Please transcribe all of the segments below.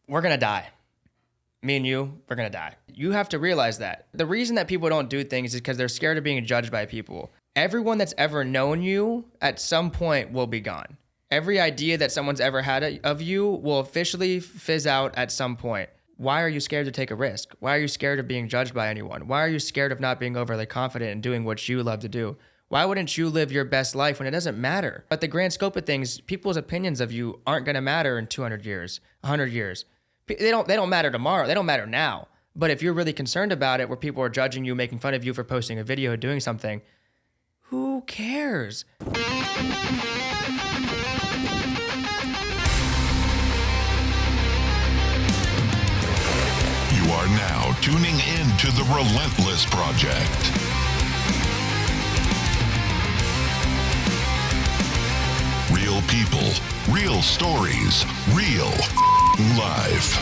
we're going to die. Me and you, we're going to die. You have to realize that. The reason that people don't do things is because they're scared of being judged by people. Everyone that's ever known you at some point will be gone. Every idea that someone's ever had of you will officially fizz out at some point. Why are you scared to take a risk? Why are you scared of being judged by anyone? Why are you scared of not being overly confident and doing what you love to do? Why wouldn't you live your best life when it doesn't matter? But the grand scope of things, people's opinions of you aren't going to matter in 200 years, 100 years. They don't matter tomorrow. They don't matter now. But if you're really concerned about it, where people are judging you, making fun of you for posting a video, doing something, who cares? You are now tuning in to the Relentless Project. Real people, real stories, real life.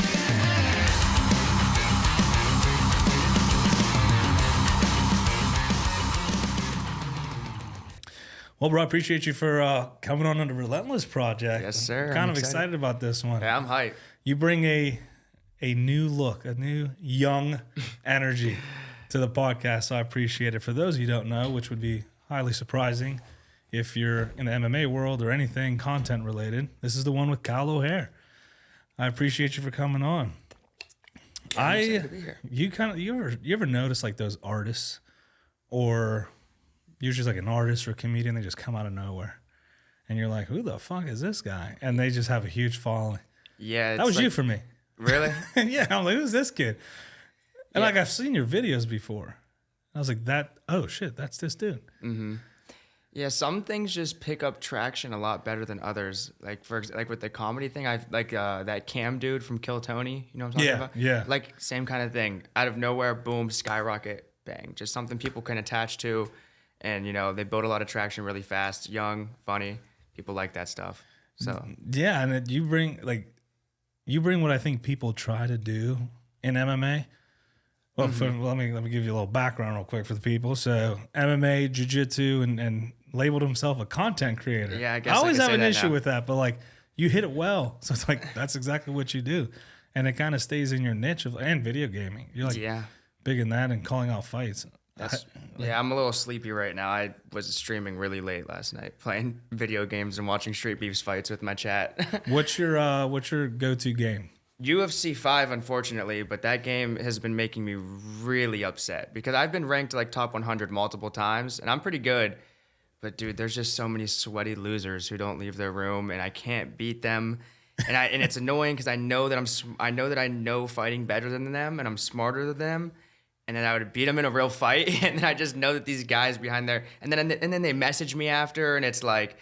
Well, bro, I appreciate you for coming on the Relentless Project. Yes, sir. I'm kind of excited about this one. Yeah, I'm hyped. You bring a new look, a new young energy to the podcast, so I appreciate it. For those of you who don't know, which would be highly surprising if you're in the MMA world or anything content related, this is the one with Kyle O'Hare. I appreciate you for coming on. Yeah, I'm excited to be here. You ever notice like those artists, or usually like an artist or a comedian, they just come out of nowhere, and you're like, who the fuck is this guy? And they just have a huge following. Yeah, That was you for me. Really? Yeah, I'm like, who's this kid? And Yeah. like, I've seen your videos before. I was like, oh shit, that's this dude. Mm-hmm. Yeah, some things just pick up traction a lot better than others. Like with the comedy thing, I've like that Cam dude from Kill Tony. You know what I'm talking about? Yeah. Like same kind of thing. Out of nowhere, boom, skyrocket, bang. Just something people can attach to, and they build a lot of traction really fast. Young, funny, people like that stuff. So Yeah, and you bring what I think people try to do in MMA. Well, let me give you a little background real quick for the people. So MMA, jiu-jitsu, and labeled himself a content creator. Yeah, I guess I always have an that issue now. with that, but like you hit it well. So it's like that's exactly what you do. And it kind of stays in your niche and video gaming. You're like big in that and calling out fights. I'm a little sleepy right now. I was streaming really late last night, playing video games and watching Street Beef's fights with my chat. What's your go-to game? UFC 5, unfortunately, but that game has been making me really upset because I've been ranked like top 100 multiple times, and I'm pretty good. But dude, there's just so many sweaty losers who don't leave their room, and I can't beat them. And it's annoying because I know that I know fighting better than them, and I'm smarter than them. And then I would beat them in a real fight, and then I just know that these guys behind there, and then they message me after, and it's like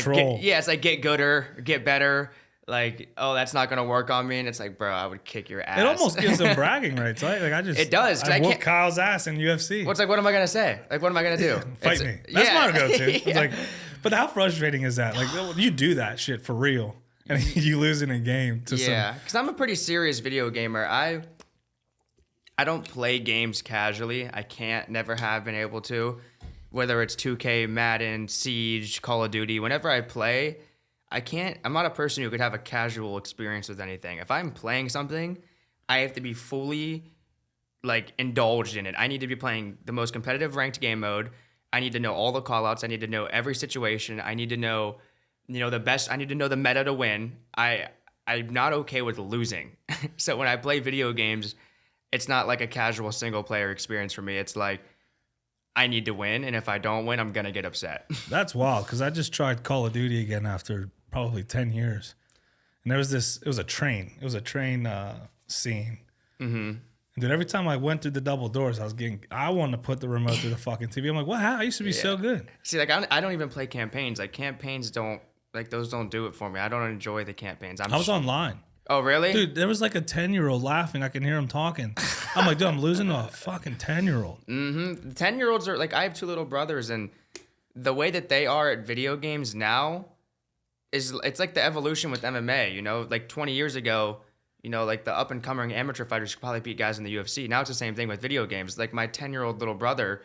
troll. it's like get gooder, get better. Like, oh, that's not gonna work on me, and it's like, bro, I would kick your ass. It almost gives them bragging rights, right? Like It does. I whooped Kyle's ass in UFC. Well, it's like, what am I gonna say? Like, what am I gonna do? Fight me. That's my go-to. It's Yeah. like, but how frustrating is that? Like, you do that shit for real, and you lose in a game to some. Because I'm a pretty serious video gamer. I don't play games casually. I can't, never have been able to. Whether it's 2K, Madden, Siege, Call of Duty, whenever I play, I'm not a person who could have a casual experience with anything. If I'm playing something, I have to be fully like indulged in it. I need to be playing the most competitive ranked game mode. I need to know all the callouts. I need to know every situation. I need to know, the best. I need to know the meta to win. I'm not okay with losing. So when I play video games, it's not like a casual single player experience for me. It's like I need to win, and if I don't win, I'm gonna get upset. That's wild because I just tried Call of Duty again after probably 10 years, and it was a train scene. Mm-hmm. Dude, every time I went through the double doors, I wanted to put the remote through the fucking TV. I'm like, what? How? I used to be so good. See, like I don't even play campaigns. Like campaigns don't do it for me. I don't enjoy the campaigns. I was online. Oh, really? Dude, there was like a 10-year-old laughing. I can hear him talking. I'm like, dude, I'm losing to a fucking 10-year-old. Mm-hmm. 10-year-olds are like, I have two little brothers, and the way that they are at video games now it's like the evolution with MMA. Like 20 years ago, like the up-and-coming amateur fighters could probably beat guys in the UFC. Now it's the same thing with video games. Like my 10-year-old little brother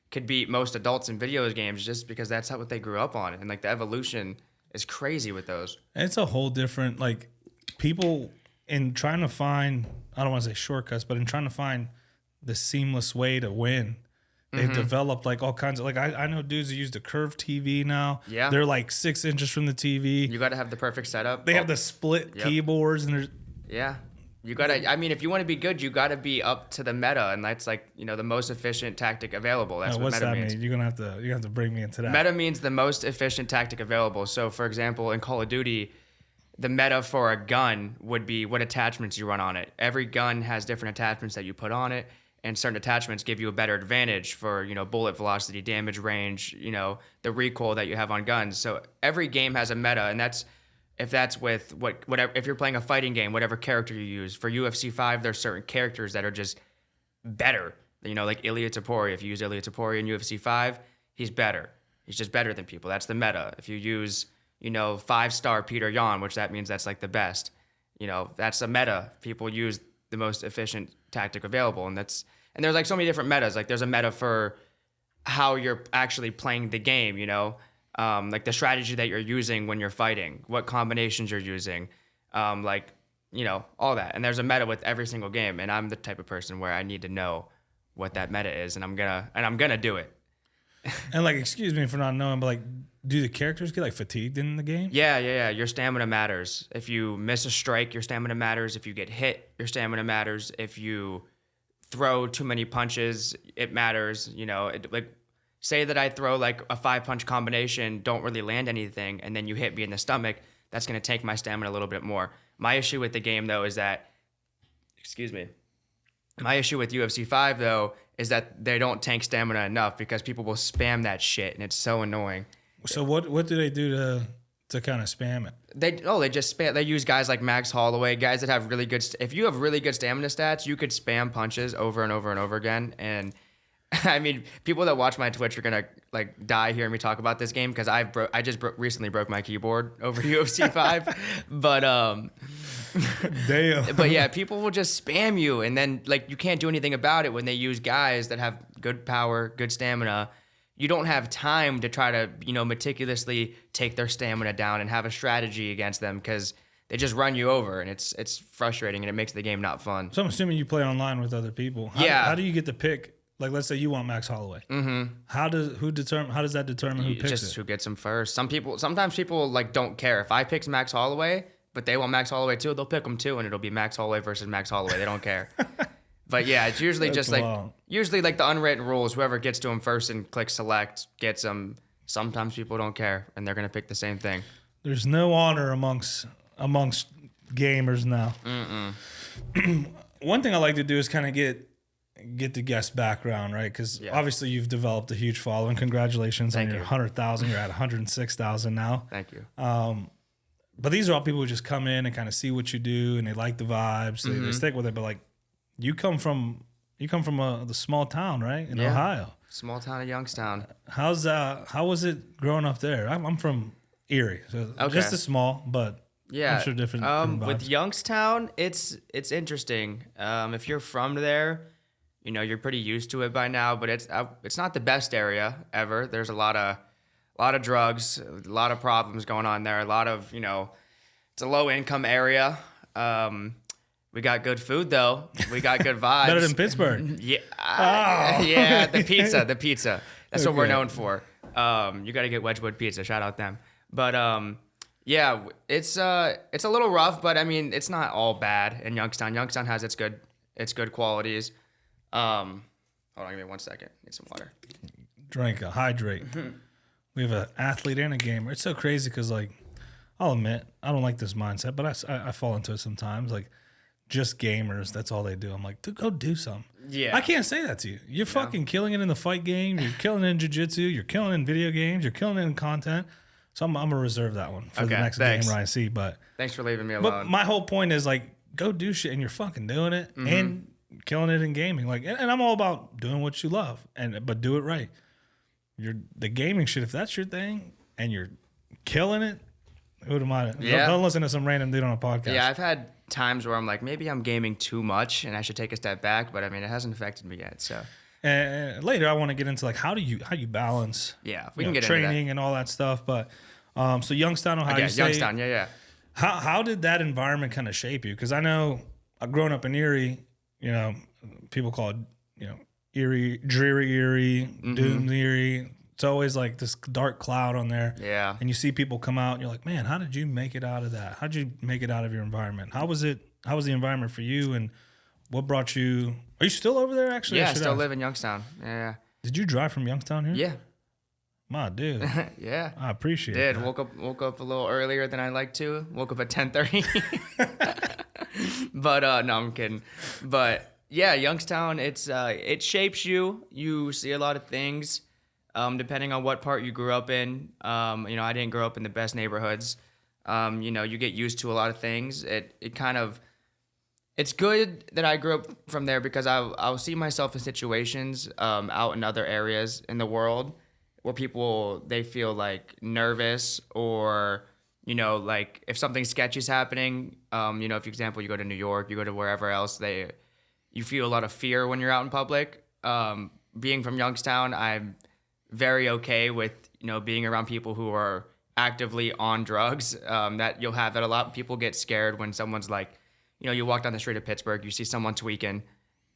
could beat most adults in video games just because that's what they grew up on. And like the evolution is crazy with those. It's a whole different, like, people in trying to find, I don't want to say shortcuts, but in trying to find the seamless way to win, they've developed like all kinds of, like I know dudes who use the curved TV now. Yeah. They're like 6 inches from the TV. You got to have the perfect setup. They have the split keyboards and there's. Yeah. You got to, I mean, if you want to be good, you got to be up to the meta. And that's like, you know, the most efficient tactic available. That's what What's meta that means. mean? You're going to have to bring me into that. Meta means the most efficient tactic available. So, for example, in Call of Duty, the meta for a gun would be what attachments you run on it. Every gun has different attachments that you put on it, and certain attachments give you a better advantage for, you know, bullet velocity, damage range, you know, the recoil that you have on guns. So every game has a meta, and that's if that's with whatever. If you're playing a fighting game, whatever character you use. For UFC 5, there's certain characters that are just better. You know, like Ilya Tapori. If you use Ilya Tapori in UFC 5, he's better. He's just better than people. That's the meta. If you use, you know, 5-star Peter Yan, which that means that's like the best. You know, that's a meta. People use the most efficient tactic available, and there's like so many different metas. Like there's a meta for how you're actually playing the game. You know, like the strategy that you're using when you're fighting, what combinations you're using, like, you know, all that. And there's a meta with every single game, and I'm the type of person where I need to know what that meta is, and I'm gonna do it. And like, excuse me for not knowing, but like, do the characters get like fatigued in the game? Yeah. Your stamina matters. If you miss a strike, your stamina matters. If you get hit, your stamina matters. If you throw too many punches, it matters. You know, like say that I throw like a 5-punch combination, don't really land anything, and then you hit me in the stomach, that's going to take my stamina a little bit more. My issue with the game, though, is that, my issue with UFC 5, though, is that they don't tank stamina enough because people will spam that shit, and it's so annoying. So what do they do to kind of spam it? They just spam. They use guys like Max Holloway, guys that have really good. If you have really good stamina stats, you could spam punches over and over and over again. And I mean, people that watch my Twitch are gonna like die hearing me talk about this game because I just recently broke my keyboard over UFC 5, but Damn. But yeah, people will just spam you, and then like you can't do anything about it when they use guys that have good power, good stamina. You don't have time to try to, you know, meticulously take their stamina down and have a strategy against them because they just run you over, and it's frustrating, and it makes the game not fun. So I'm assuming you play online with other people. How do you get to pick? Like, let's say you want Max Holloway. Mm-hmm. How does that determine who picks just it? Who gets him first? Sometimes people like don't care if I pick Max Holloway, but they want Max Holloway too. They'll pick him too, and it'll be Max Holloway versus Max Holloway. They don't care. But yeah, it's usually just like the unwritten rules. Whoever gets to him first and clicks select gets him. Sometimes people don't care, and they're gonna pick the same thing. There's no honor amongst gamers now. One thing I like to do is kind of get the guest background, right? Because obviously you've developed a huge following. Congratulations on your 100,000. You're at 106,000 now. Thank you. But these are all people who just come in and kind of see what you do, and they like the vibes. They stick with it. But like, you come from the small town, right, in Ohio. Small town of Youngstown. How was it growing up there? I'm from Erie, so just as small, but I'm sure different with Youngstown, it's interesting. If you're from there, you know you're pretty used to it by now. But it's not the best area ever. There's a lot of drugs, a lot of problems going on there. A lot of, you know, it's a low income area. We got good food though. We got good vibes. Better than Pittsburgh. Yeah, the pizza. That's what we're known for. You got to get Wedgwood Pizza. Shout out them. But yeah, it's a little rough, but I mean, it's not all bad in Youngstown. Youngstown has its good qualities. Hold on, give me 1 second. Need some water. Hydrate. We have an athlete and a gamer. It's so crazy because, like, I'll admit, I don't like this mindset, but I fall into it sometimes. Like, just gamers, that's all they do. I'm like, dude, go do something. Yeah. I can't say that to you. You're fucking killing it in the fight game. You're killing it in jiu-jitsu. You're killing it in video games. You're killing it in content. So I'm going to reserve that one for the next gamer I see. But thanks for leaving me alone. But my whole point is, like, go do shit, and you're fucking doing it and killing it in gaming. Like, and I'm all about doing what you love, but do it right. The gaming shit, if that's your thing and you're killing it, who am I? Don't listen to some random dude on a podcast. Yeah, I've had times where I'm like, maybe I'm gaming too much and I should take a step back, but I mean, it hasn't affected me yet. So and later I want to get into like how you balance we can get training into that. And all that stuff. But so Youngstown, Ohio. Youngstown, yeah. How did that environment kind of shape you? Because I know growing up in Erie, people call it, Erie, dreary Erie, doom Erie. It's always like this dark cloud on there. Yeah. And you see people come out and you're like, man, how did you make it out of that? How did you make it out of your environment? How was the environment for you? And what brought you? Are you still over there actually? Yeah, I still live in Youngstown. Yeah. Did you drive from Youngstown here? Yeah. My dude. Yeah. I appreciate Did. that. Woke up a little earlier than I like to. Woke up at 10:30. But no, I'm kidding. But yeah, Youngstown, it shapes you. You see a lot of things. Depending on what part you grew up in. I didn't grow up in the best neighborhoods. You get used to a lot of things. It's good that I grew up from there because I'll see myself in situations out in other areas in the world where they feel like nervous or, like if something sketchy is happening, if, for example, you go to New York, you go to wherever else, you feel a lot of fear when you're out in public. Being from Youngstown, I'm very okay with, being around people who are actively on drugs. That you'll have that a lot. People get scared when someone's like, you walk down the street of Pittsburgh, you see someone tweaking,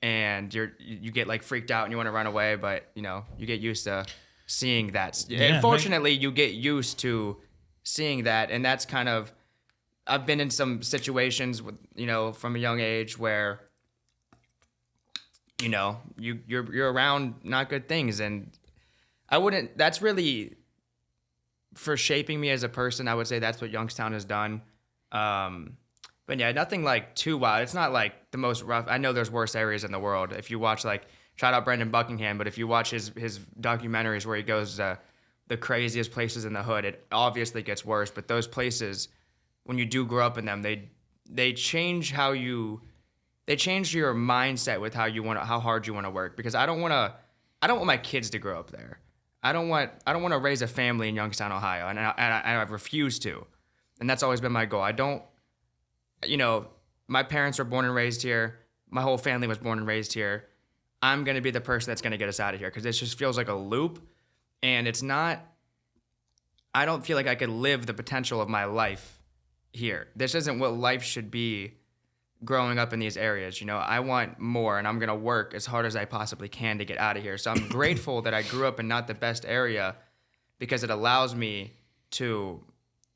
and you get like freaked out and you want to run away, but you get used to seeing that. Yeah, unfortunately, you get used to seeing that, and that's kind of. I've been in some situations with from a young age where you're around not good things, and I wouldn't. That's really for shaping me as a person. I would say that's what Youngstown has done. But yeah, nothing like too wild. It's not like the most rough. I know there's worse areas in the world. If you watch shout out Brendan Buckingham, but if you watch his documentaries where he goes the craziest places in the hood, it obviously gets worse. But those places, when you do grow up in them, they change your mindset with how hard you want to work. Because I don't want my kids to grow up there. I don't want to raise a family in Youngstown, Ohio, and I refuse to. And that's always been my goal. I don't. My parents were born and raised here. My whole family was born and raised here. I'm going to be the person that's going to get us out of here because it just feels like a loop. And it's not, I don't feel like I could live the potential of my life here. This isn't what life should be growing up in these areas. I want more, and I'm going to work as hard as I possibly can to get out of here. So I'm grateful that I grew up in not the best area because it allows me to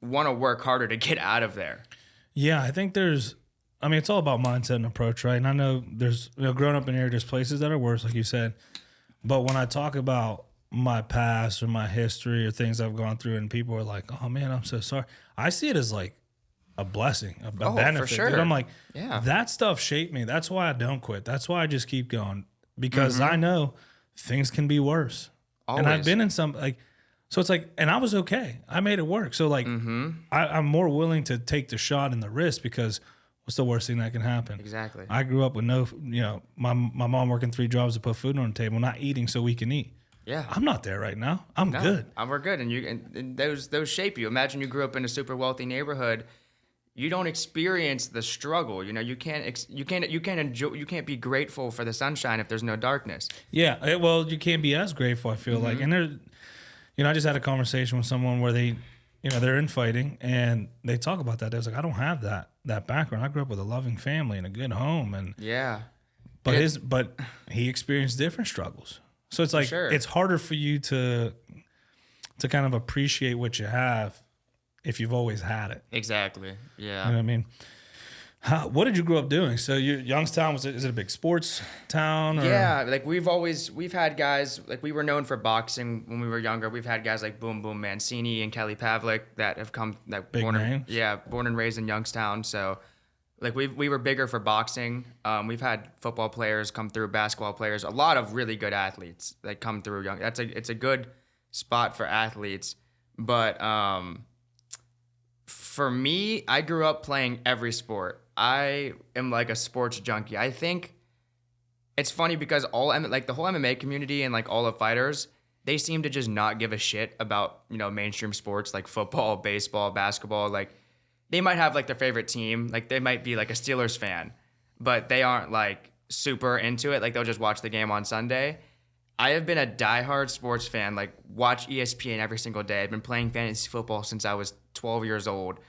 want to work harder to get out of there. Yeah, I think it's all about mindset and approach, right? And I know there's, growing up in here, there's places that are worse, like you said. But when I talk about my past or my history or things I've gone through and people are like, oh man, I'm so sorry. I see it as like a blessing, a benefit. For sure. Dude, I'm like, yeah, that stuff shaped me. That's why I don't quit. That's why I just keep going because I know things can be worse. Always. And I've been in some so it's like, and I was okay. I made it work. So like, I'm more willing to take the shot and the risk because what's the worst thing that can happen? Exactly. I grew up with my mom working 3 jobs to put food on the table, not eating so we can eat. Yeah. I'm not there right now. I'm good. We're good. And those shape you. Imagine you grew up in a super wealthy neighborhood. You don't experience the struggle. You can't be grateful for the sunshine if there's no darkness. Yeah. Well, you can't be as grateful, I feel like. And I just had a conversation with someone where they're infighting and they talk about that. They was like, I don't have that background. I grew up with a loving family and a good home. And yeah. But he experienced different struggles. So it's like, it's harder for you to kind of appreciate what you have if you've always had it. Exactly. Yeah. You know what I mean? What did you grow up doing? So Youngstown, is it a big sports town? Or? Yeah, like we've had guys, like we were known for boxing when we were younger. We've had guys like Boom Boom Mancini and Kelly Pavlik that have come, like big names. Born and raised in Youngstown. So like we were bigger for boxing. We've had football players come through, basketball players, a lot of really good athletes that come through young. It's a good spot for athletes. But for me, I grew up playing every sport. I am like a sports junkie. I think it's funny because the whole MMA community and like all the fighters, they seem to just not give a shit about, mainstream sports like football, baseball, basketball. Like they might have like their favorite team. Like they might be like a Steelers fan, but they aren't like super into it. Like they'll just watch the game on Sunday. I have been a diehard sports fan, like watch ESPN every single day. I've been playing fantasy football since I was 12 years old.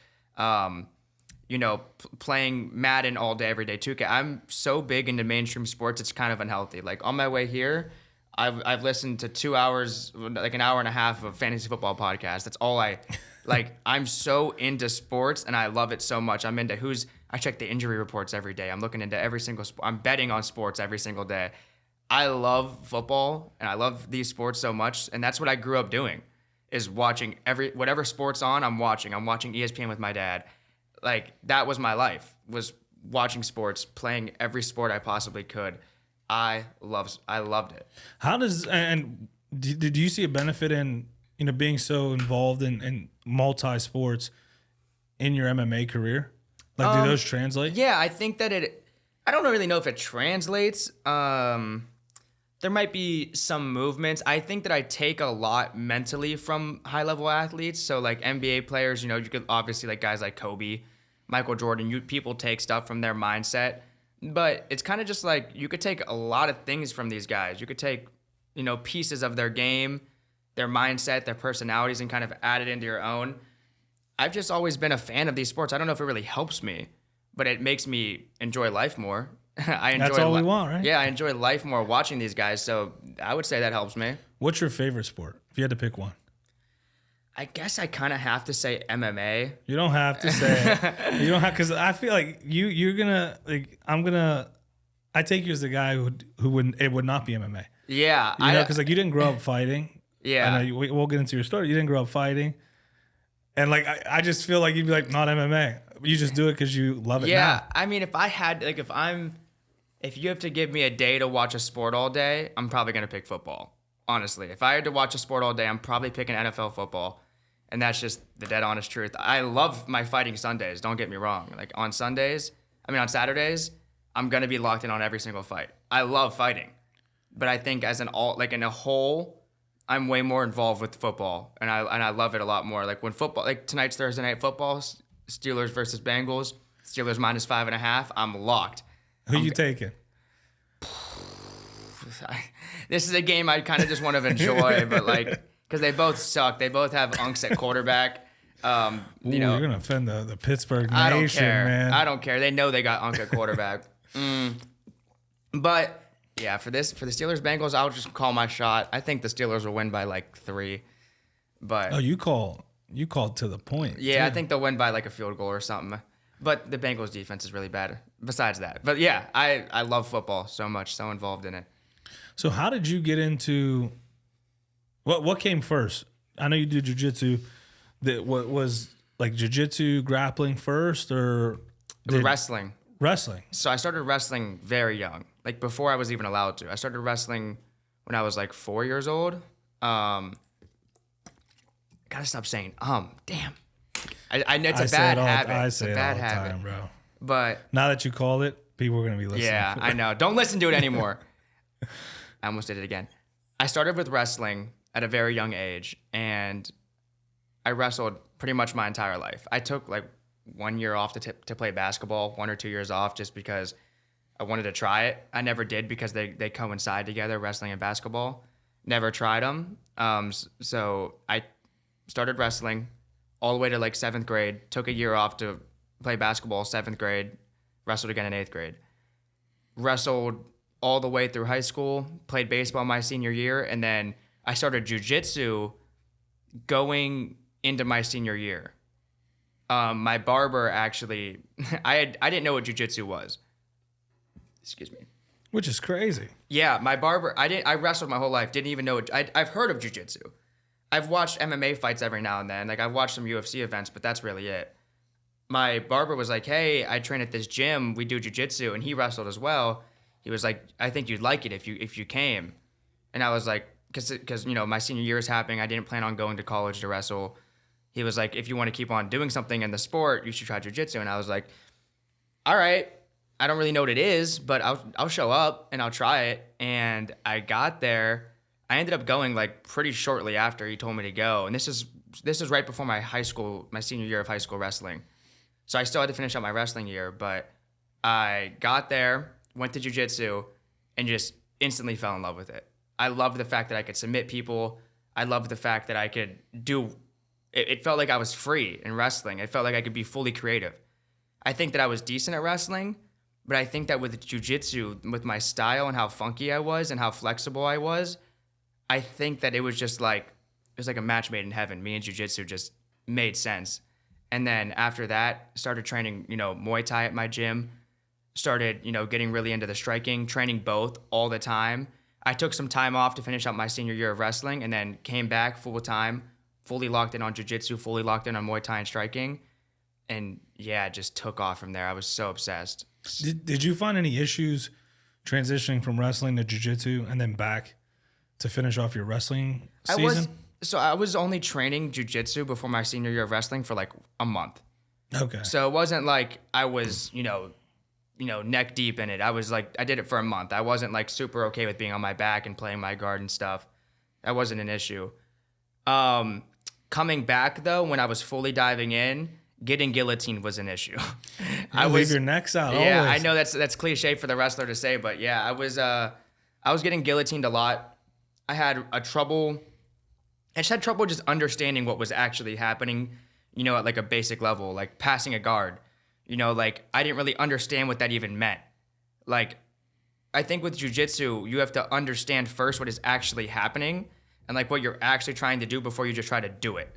playing Madden all day, every day, 2K. I'm so big into mainstream sports, it's kind of unhealthy. Like on my way here, I've listened to 2 hours, like an hour and a half of fantasy football podcast. That's all I like. I'm so into sports and I love it so much. I'm into I check the injury reports every day. I'm looking into every single sport. I'm betting on sports every single day. I love football and I love these sports so much. And that's what I grew up doing, is watching whatever sport's on, I'm watching. I'm watching ESPN with my dad. Like that was my life, was watching sports, playing every sport I possibly could. I loved it. Did you see a benefit in being so involved in multi sports in your MMA career? Like, do those translate? Yeah, I think that I don't really know if it translates. There might be some movements. I think that I take a lot mentally from high level athletes. So like NBA players, you could obviously, like guys like Kobe, Michael Jordan, people take stuff from their mindset. But it's kind of just like you could take a lot of things from these guys. You could take, pieces of their game, their mindset, their personalities, and kind of add it into your own. I've just always been a fan of these sports. I don't know if it really helps me, but it makes me enjoy life more. That's all we want, right? Yeah, I enjoy life more watching these guys. So I would say that helps me. What's your favorite sport, if you had to pick one? I guess I kind of have to say MMA. You don't have to say it. You don't have, because I feel like you're gonna like. I take you as the guy who would not be MMA. Yeah, because like you didn't grow up fighting. Yeah, I know we'll get into your story. You didn't grow up fighting, and like I just feel like you'd be like, not MMA. You just do it because you love it. Yeah, now. I mean, if you have to give me a day to watch a sport all day, I'm probably gonna pick football. Honestly, if I had to watch a sport all day, I'm probably picking NFL football. And that's just the dead honest truth. I love my fighting Sundays. Don't get me wrong. Like on Saturdays, I'm going to be locked in on every single fight. I love fighting. But I think in a whole, I'm way more involved with football. And I love it a lot more. Like when football, like tonight's Thursday night football, Steelers versus Bengals, Steelers -5.5, I'm locked. Who you taking? This is a game I kind of just want to enjoy, but like, because they both suck. They both have unks at quarterback. You're gonna offend the Pittsburgh Nation, I don't care. man. I don't care. They know they got unk at quarterback. But yeah, for the Steelers Bengals, I'll just call my shot. I think the Steelers will win by like 3. But you called to the point. Yeah, too. I think they'll win by like a field goal or something. But the Bengals defense is really bad. Besides that, but yeah, I love football so much, so involved in it. So how did you get into what came first? I know you do jiu-jitsu. What was like jiu-jitsu, grappling first, or wrestling? Wrestling. So I started wrestling very young, like before I was even allowed to. I started wrestling when I was like 4 years old. Gotta stop saying damn. I know it's a bad habit. I say it all the habit, time, bro. But now that you called it, people are gonna be listening. Yeah, I know. Don't listen to it anymore. I almost did it again. I started with wrestling at a very young age, and I wrestled pretty much my entire life. I took like 1 year off to play basketball, 1 or 2 years off, just because I wanted to try it. I never did because they coincide together, wrestling and basketball. Never tried them. So I started wrestling all the way to like 7th grade, took a year off to play basketball, 7th grade, wrestled again in 8th grade. Wrestled all the way through high school, played baseball my senior year, and then I started jiu-jitsu going into my senior year. My barber actually, I didn't know what jiu-jitsu was. Excuse me. Which is crazy. Yeah, my barber, I wrestled my whole life, didn't even know it. I've heard of jiu-jitsu. I've watched MMA fights every now and then. Like I've watched some UFC events, but that's really it. My barber was like, hey, I train at this gym, we do jiu-jitsu, and he wrestled as well. He was like, I think you'd like it if you came. And I was like, because my senior year is happening, I didn't plan on going to college to wrestle. He was like, if you want to keep on doing something in the sport, you should try jiu-jitsu. And I was like, all right, I don't really know what it is, but I'll show up and I'll try it. And I got there. I ended up going like pretty shortly after he told me to go. And this is right before my senior year of high school wrestling. So I still had to finish up my wrestling year, but I got there, went to jiu-jitsu, and just instantly fell in love with it. I loved the fact that I could submit people. I loved the fact that I could do. It felt like I was free in wrestling. It felt like I could be fully creative. I think that I was decent at wrestling, but I think that with jiu-jitsu, with my style and how funky I was and how flexible I was, I think that it was like a match made in heaven. Me and jiu-jitsu just made sense. And then after that, started training, Muay Thai at my gym, started, getting really into the striking, training both all the time. I took some time off to finish up my senior year of wrestling and then came back full time, fully locked in on jiu-jitsu, fully locked in on Muay Thai and striking. And yeah, it just took off from there. I was so obsessed. Did you find any issues transitioning from wrestling to jiu-jitsu and then back to finish off your wrestling season? I was only training jiu-jitsu before my senior year of wrestling for like a month. Okay. So it wasn't like I was, neck deep in it. I was like, I did it for a month. I wasn't like super okay with being on my back and playing my guard and stuff. That wasn't an issue. Coming back though, when I was fully diving in, getting guillotined was an issue. I leave your necks out. Yeah, always. I know that's cliche for the wrestler to say, but yeah, I was getting guillotined a lot. I just had trouble just understanding what was actually happening, at like a basic level, like passing a guard. Like I didn't really understand what that even meant. Like I think with jiu-jitsu, you have to understand first what is actually happening and like what you're actually trying to do before you just try to do it.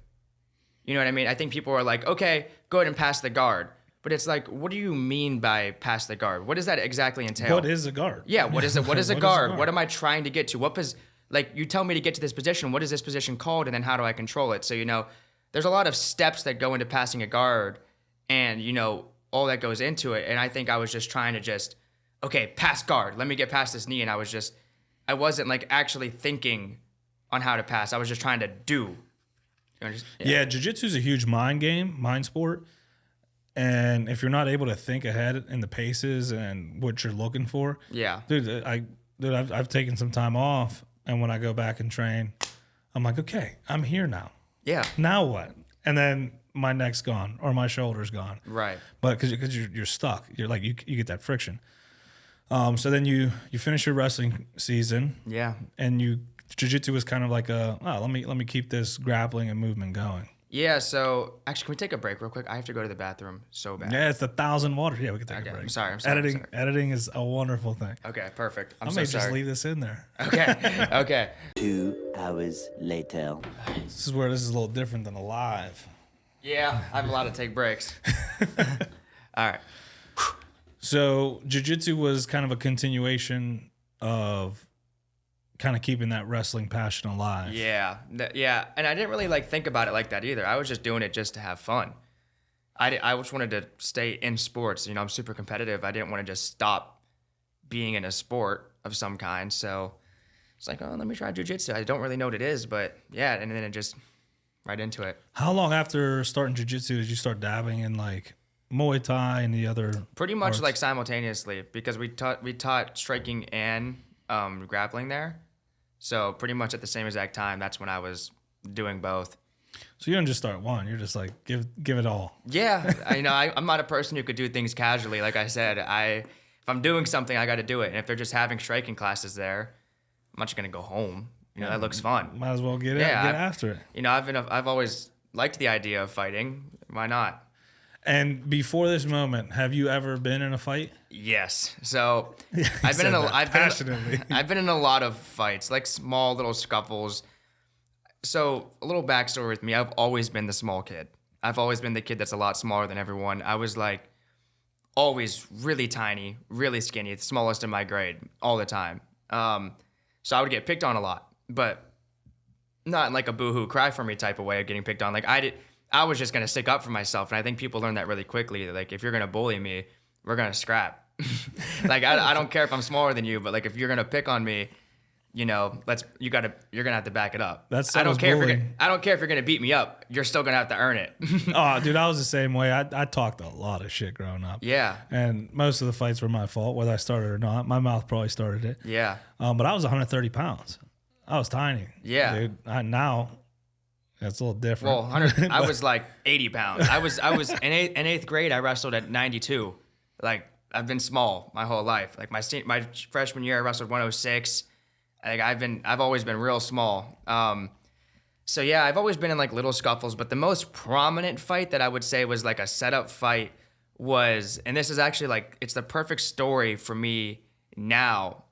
You know what I mean? I think people are like, okay, go ahead and pass the guard. But it's like, what do you mean by pass the guard? What does that exactly entail? What is a guard? Yeah, what is it? What is a guard? What am I trying to get to? Like you tell me to get to this position, what is this position called? And then how do I control it? So, there's a lot of steps that go into passing a guard and, all that goes into it. And I think I was just trying to okay, pass guard. Let me get past this knee. And I wasn't like actually thinking on how to pass. I was just trying to do. Yeah, jiu-jitsu is a huge mind sport. And if you're not able to think ahead in the paces and what you're looking for, yeah, I've taken some time off, and when I go back and train, I'm like, okay, I'm here now. Yeah. Now what? And then my neck's gone or my shoulder's gone. Right. But because you're stuck, you're like you get that friction. So then you finish your wrestling season. Yeah. And jiu-jitsu was kind of like let me keep this grappling and movement going. Yeah, so actually, can we take a break real quick? I have to go to the bathroom so bad. Yeah, it's 1,000 waters. Yeah, we can take a break. I'm sorry. Editing is a wonderful thing. Okay, perfect. I may just leave this in there. Okay. 2 hours later. This is a little different than a live. Yeah, I'm allowed to take breaks. All right. So jiu-jitsu was kind of a continuation of kind of keeping that wrestling passion alive. Yeah. And I didn't really think about it like that either. I was just doing it just to have fun. I just wanted to stay in sports. I'm super competitive. I didn't want to just stop being in a sport of some kind. So it's like, oh, let me try jiu-jitsu. I don't really know what it is, but yeah. And then it just right into it. How long after starting jiu-jitsu did you start dabbling in Muay Thai and the other? Pretty much simultaneously, because we taught striking and grappling there. So pretty much at the same exact time, that's when I was doing both. So you don't just start one; you're just like give it all. Yeah, I'm not a person who could do things casually. Like I said, if I'm doing something, I got to do it. And if they're just having striking classes there, I'm not just gonna go home. That looks fun. Might as well get after it. I've always liked the idea of fighting. Why not? And before this moment, have you ever been in a fight? Yes. So I've been in a lot of fights, like small little scuffles. So a little backstory with me: I've always been the small kid. I've always been the kid that's a lot smaller than everyone. I was always really tiny, really skinny, the smallest in my grade all the time. So I would get picked on a lot, but not in a boohoo cry for me type of way of getting picked on. I was just going to stick up for myself. And I think people learn that really quickly. If you're going to bully me, we're going to scrap. I don't care if I'm smaller than you, but if you're going to pick on me, you're going to have to back it up. I don't care if you're going to beat me up. You're still going to have to earn it. Oh, dude, I was the same way. I talked a lot of shit growing up. Yeah. And most of the fights were my fault, whether I started or not. My mouth probably started it. Yeah. But I was 130 pounds. I was tiny. Yeah. Dude, now that's a little different. Well, 100. I was 80 pounds. I was in eighth grade. I wrestled at 92. I've been small my whole life. My freshman year, I wrestled 106. I've always been real small. So yeah, I've always been in little scuffles. But the most prominent fight that I would say was a setup fight was, and this is actually like, it's the perfect story for me now.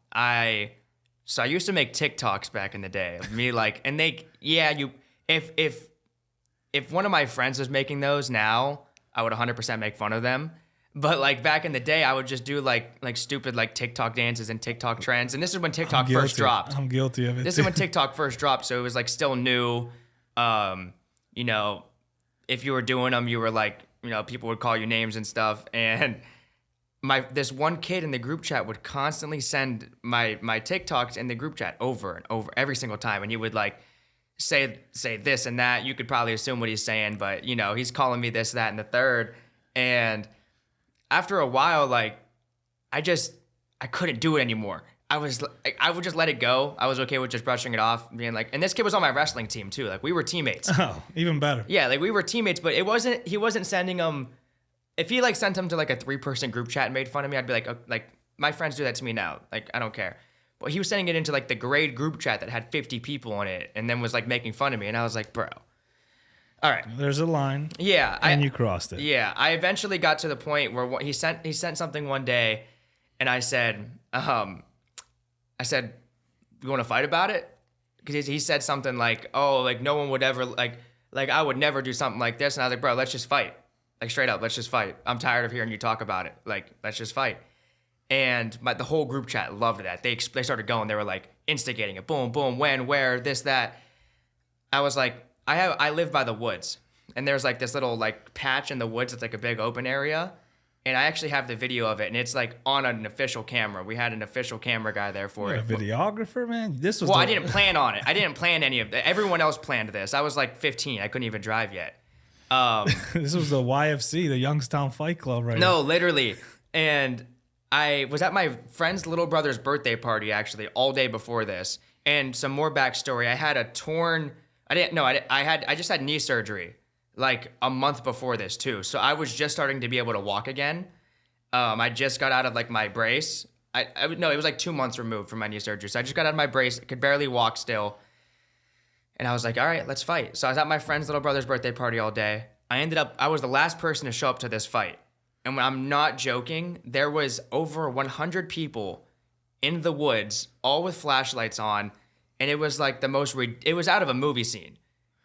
So I used to make TikToks back in the day of me like, and if one of my friends was making those now, I would 100% make fun of them. But like back in the day, I would just do like stupid like TikTok dances and TikTok trends. And this is when TikTok first dropped. I'm guilty of it. This is when TikTok first dropped, so it was like still new. You know, if you were doing them, you were like, you know, people would call you names and stuff. And this one kid in the group chat would constantly send my TikToks in the group chat over and over every single time, and he would like say this and that. You could probably assume what he's saying, but you know, he's calling me this, that, and the third. And after a while, like I couldn't do it anymore. I would just let it go. I was okay with just brushing it off, being like, and this kid was on my wrestling team too. Like we were teammates. Oh, even better. Yeah, like we were teammates, but he wasn't sending them. If he like sent them to like a 3-person group chat and made fun of me, I'd be like my friends do that to me now. Like I don't care. But he was sending it into like the grade group chat that had 50 people in it, and then was like making fun of me, and I was like, bro. All right. There's a line. Yeah. And you crossed it. Yeah. I eventually got to the point where he sent something one day, and I said, you want to fight about it? Because he said something like, oh, like no one would ever, like I would never do something like this. And I was like, bro, let's just fight. Like straight up, let's just fight. I'm tired of hearing you talk about it. Like, let's just fight. And the whole group chat loved that. They started going. They were like instigating it. Boom, boom, when, where, this, that. I was like, I live by the woods, and there's like this little like patch in the woods. It's like a big open area, and I actually have the video of it, and it's like on an official camera. We had an official camera guy there for it. A videographer, man. This was. Well, I didn't plan on it. I didn't plan any of that. Everyone else planned this. I was like 15. I couldn't even drive yet. This was the YFC, the Youngstown Fight Club, right? No, literally. And I was at my friend's little brother's birthday party actually all day before this. And some more backstory. I had a torn. I just had knee surgery like a month before this too. So I was just starting to be able to walk again. I just got out of like my brace. It was like 2 months removed from my knee surgery. So I just got out of my brace, could barely walk still. And I was like, all right, let's fight. So I was at my friend's little brother's birthday party all day. I was the last person to show up to this fight. And when I'm not joking, there was over 100 people in the woods, all with flashlights on. And it was like it was out of a movie scene.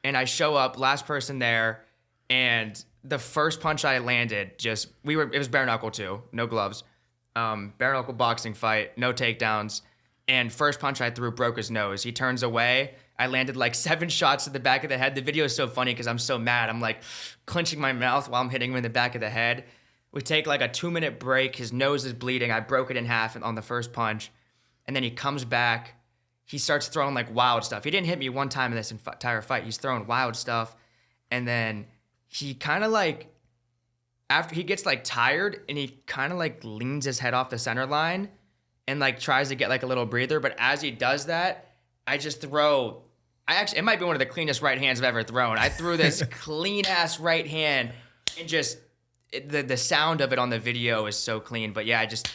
And I show up, last person there, and the first punch I landed, it was bare knuckle too, no gloves. Bare knuckle boxing fight, no takedowns. And first punch I threw broke his nose. He turns away. I landed like 7 shots to the back of the head. The video is so funny because I'm so mad. I'm like clenching my mouth while I'm hitting him in the back of the head. We take like a 2-minute break. His nose is bleeding. I broke it in half on the first punch. And then he comes back. He starts throwing like wild stuff. He didn't hit me one time in this entire fight. He's throwing wild stuff. And then he kind of like, after he gets like tired, and he kind of like leans his head off the center line and like tries to get like a little breather. But as he does that, it might be one of the cleanest right hands I've ever thrown. I threw this clean ass right hand, and just the sound of it on the video is so clean. But yeah, I just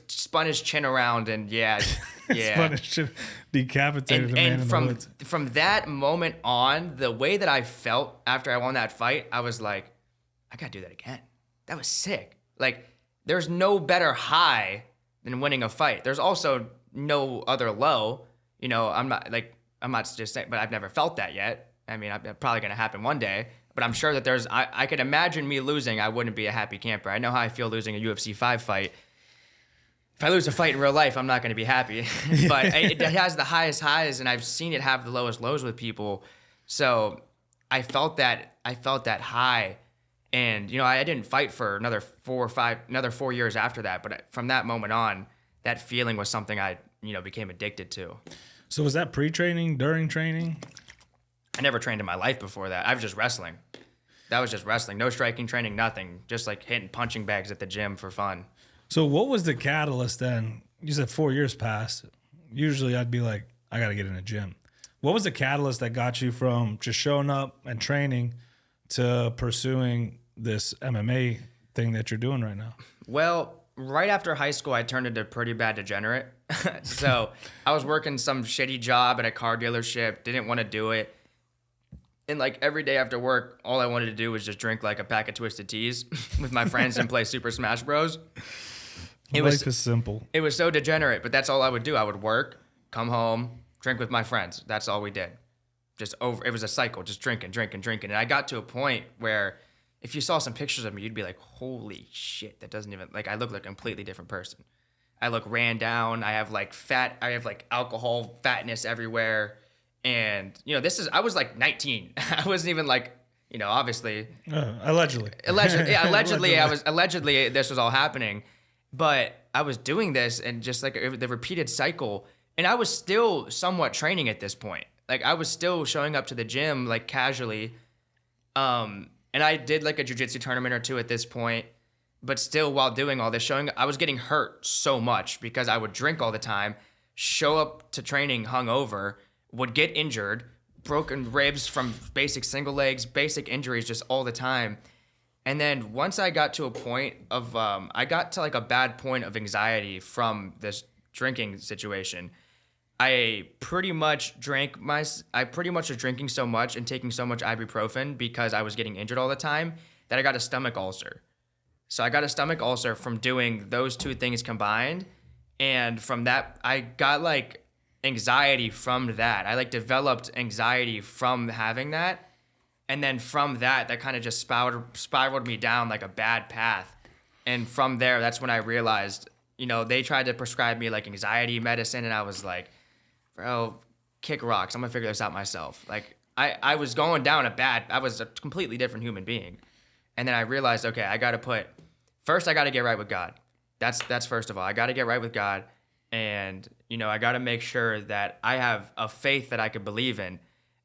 spun his chin around, and yeah. Spun his chin, decapitated the man in the woods. From that moment on, the way that I felt after I won that fight, I was like, I gotta do that again. That was sick. Like, there's no better high than winning a fight. There's also no other low. You know, I'm not just saying, but I've never felt that yet. I mean, it's probably gonna happen one day. But I'm sure that I could imagine me losing. I wouldn't be a happy camper. I know how I feel losing a UFC 5 fight. If I lose a fight in real life, I'm not going to be happy. But it has the highest highs, and I've seen it have the lowest lows with people. So I felt that high, and you know, I didn't fight for another 4 years after that. But from that moment on, that feeling was something I became addicted to. So was that pre-training, during training? I never trained in my life before that. I was just wrestling. That was just wrestling. No striking training, nothing. Just like hitting punching bags at the gym for fun. So what was the catalyst then? You said 4 years passed. Usually I'd be like, I got to get in a gym. What was the catalyst that got you from just showing up and training to pursuing this MMA thing that you're doing right now? Well, right after high school, I turned into a pretty bad degenerate. So I was working some shitty job at a car dealership, didn't want to do it. And like every day after work, all I wanted to do was just drink like a pack of Twisted Teas with my friends and play Super Smash Bros. Life is simple. It was so degenerate, but that's all I would do. I would work, come home, drink with my friends. That's all we did. It was a cycle, just drinking. And I got to a point where if you saw some pictures of me, you'd be like, holy shit, that doesn't even, like, I look like a completely different person. I look ran down. I have like alcohol fatness everywhere. And, I was like 19. I wasn't even like, obviously. Allegedly. Allegedly, this was all happening. But I was doing this and just like the repeated cycle. And I was still somewhat training at this point. Like I was still showing up to the gym like casually. And I did like a jiu-jitsu tournament or two at this point. But still while doing all this I was getting hurt so much because I would drink all the time, show up to training hungover, would get injured, broken ribs from basic single legs, basic injuries just all the time. And then once I got to a point of, I got to like a bad point of anxiety from this drinking situation. I pretty much was drinking so much and taking so much ibuprofen because I was getting injured all the time that I got a stomach ulcer. So I got a stomach ulcer from doing those two things combined. And from that, I got like anxiety from that. I like developed anxiety from having that. And then from that kind of just spiraled me down like a bad path. And from there, that's when I realized, they tried to prescribe me like anxiety medicine. And I was like, bro, kick rocks. I'm gonna figure this out myself. Like I was going down I was a completely different human being. And then I realized, okay, I got to get right with God. That's first of all, I got to get right with God. And, I got to make sure that I have a faith that I could believe in.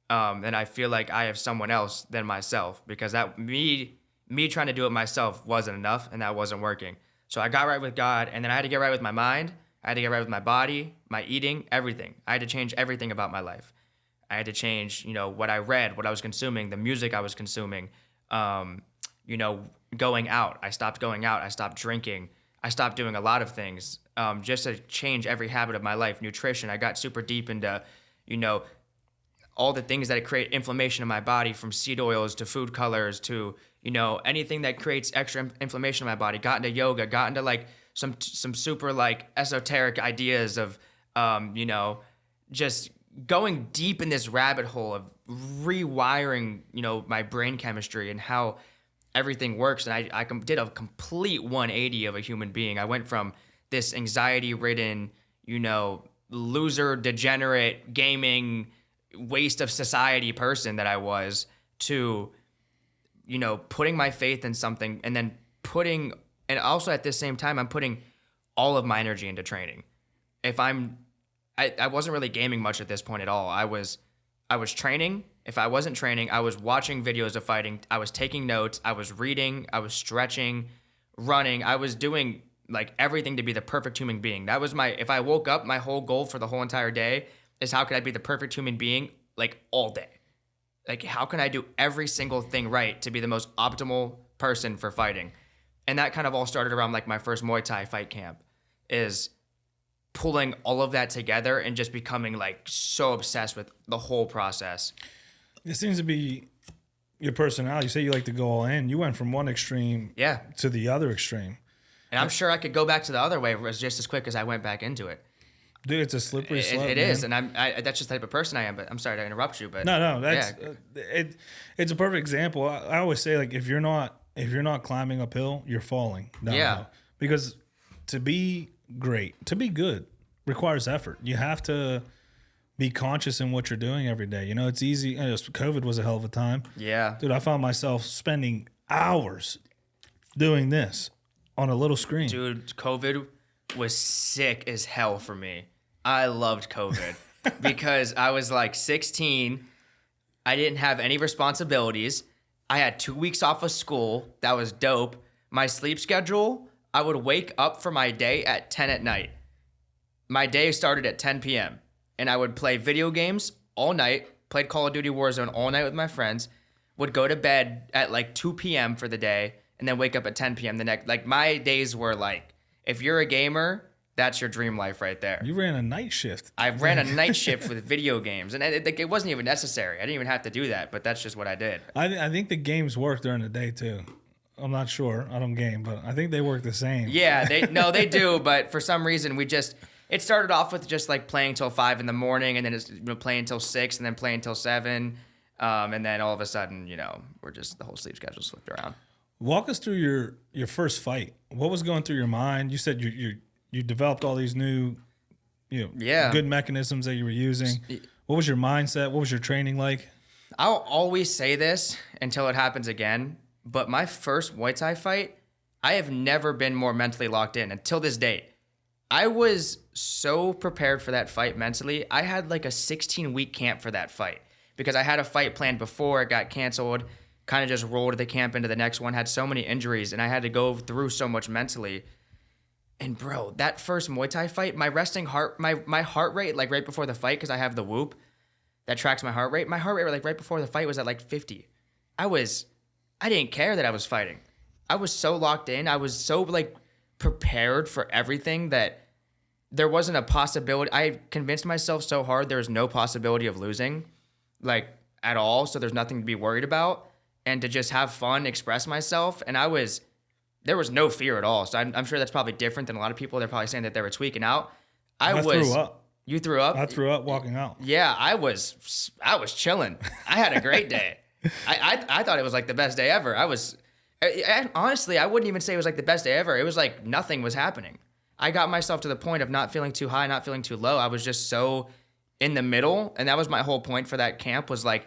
And I feel like I have someone else than myself because that me trying to do it myself wasn't enough and that wasn't working. So I got right with God and then I had to get right with my mind. I had to get right with my body, my eating, everything. I had to change everything about my life. I had to change, what I read, what I was consuming, the music I was consuming, going out. I stopped going out. I stopped drinking. I stopped doing a lot of things just to change every habit of my life. Nutrition. I got super deep into, all the things that create inflammation in my body, from seed oils to food colors to, anything that creates extra inflammation in my body. Got into yoga, got into like some super like esoteric ideas of, just going deep in this rabbit hole of rewiring, my brain chemistry and how everything works. And I did a complete 180 of a human being. I went from this anxiety-ridden, loser, degenerate, gaming, waste of society person that I was to, putting my faith in something and then and also at the same time, I'm putting all of my energy into training. I wasn't really gaming much at this point at all. I was training. If I wasn't training, I was watching videos of fighting. I was taking notes. I was reading. I was stretching, running. I was doing like everything to be the perfect human being. That was if I woke up, my whole goal for the whole entire day is how could I be the perfect human being like all day? Like how can I do every single thing right to be the most optimal person for fighting? And that kind of all started around like my first Muay Thai fight camp, is pulling all of that together and just becoming like so obsessed with the whole process. It seems to be your personality. You say you like to go all in. You went from one extreme to the other extreme. And I'm sure I could go back to the other way just as quick as I went back into it. Dude, it's a slippery slope. It is, and that's just the type of person I am. But I'm sorry to interrupt you, but no, that's it's a perfect example. I always say like if you're not climbing uphill, you're falling downhill. Because to be great, to be good, requires effort. You have to be conscious in what you're doing every day. It's easy. COVID was a hell of a time. Yeah, dude, I found myself spending hours doing this on a little screen. Dude, COVID was sick as hell for me. I loved COVID because I was like 16. I didn't have any responsibilities. I had 2 weeks off of school. That was dope. My sleep schedule, I would wake up for my day at 10 at night. My day started at 10 p.m. and I would play video games all night, played Call of Duty Warzone all night with my friends, would go to bed at like 2 p.m. for the day, and then wake up at 10 p.m. the next. Like my days were like, if you're a gamer, That's your dream life right there. You ran a night shift. I ran a night shift with video games, and it wasn't even necessary. I didn't even have to do that, but that's just what I did. I think the games work during the day too. I'm not sure. I don't game, but I think they work the same. Yeah, they do, but for some reason it started off with just like playing till 5 a.m, and then it's playing till 6, and then playing till 7, and then all of a sudden, we're just the whole sleep schedule flipped around. Walk us through your first fight. What was going through your mind? You said you developed all these new, good mechanisms that you were using. What was your mindset? What was your training like? I'll always say this until it happens again, but my first Muay Thai fight, I have never been more mentally locked in until this date. I was so prepared for that fight mentally. I had like a 16-week camp for that fight because I had a fight planned before it got canceled, kind of just rolled the camp into the next one, had so many injuries, and I had to go through so much mentally. And bro, that first Muay Thai fight, my heart rate, like right before the fight, because I have the Whoop that tracks my heart rate like right before the fight was at like 50. I didn't care that I was fighting. I was so locked in. I was so like prepared for everything that there wasn't a possibility. I convinced myself so hard there was no possibility of losing, like at all. So there's nothing to be worried about, and to just have fun, express myself. And there was no fear at all. So I'm sure that's probably different than a lot of people. They're probably saying that they were tweaking out. I threw up. You threw up? I threw up walking out. Yeah, I was chilling. I had a great day. I thought it was like the best day ever. Honestly, I wouldn't even say it was like the best day ever. It was like nothing was happening. I got myself to the point of not feeling too high, not feeling too low. I was just so in the middle. And that was my whole point for that camp, was like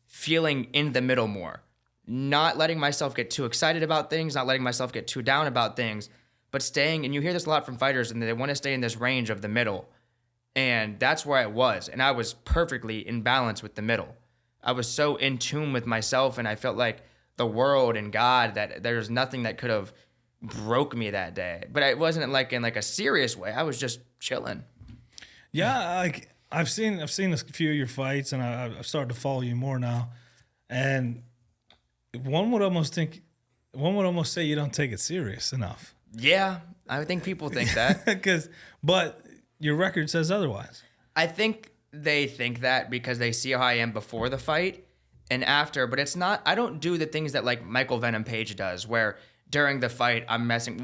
feeling in the middle more. Not letting myself get too excited about things, not letting myself get too down about things, but staying, and you hear this a lot from fighters, and they want to stay in this range of the middle. And that's where I was. And I was perfectly in balance with the middle. I was so in tune with myself, and I felt like the world and God, that there's nothing that could have broke me that day. But it wasn't like in like a serious way. I was just chilling. Yeah, like I've seen a few of your fights, and I've started to follow you more now. And one would almost say you don't take it serious enough. Yeah, I think people think that. But your record says otherwise. I think they think that because they see how I am before the fight and after, but it's not. I don't do the things that like Michael Venom Page does, where during the fight I'm messing.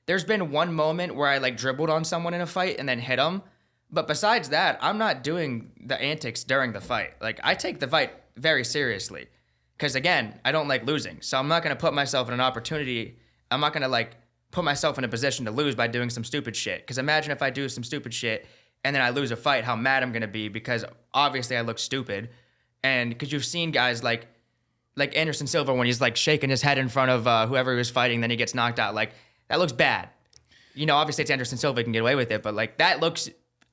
There's been one moment where I like dribbled on someone in a fight and then hit them, but besides that, I'm not doing the antics during the fight. Like, I take the fight very seriously. Because again, I don't like losing. So I'm not going to put myself in an opportunity. I'm not going to like put myself in a position to lose by doing some stupid shit. Because imagine if I do some stupid shit and then I lose a fight, how mad I'm going to be, because obviously I look stupid. And because you've seen guys like Anderson Silva, when he's like shaking his head in front of whoever he was fighting, then he gets knocked out. Like, that looks bad. Obviously it's Anderson Silva, he can get away with it, but like that looks,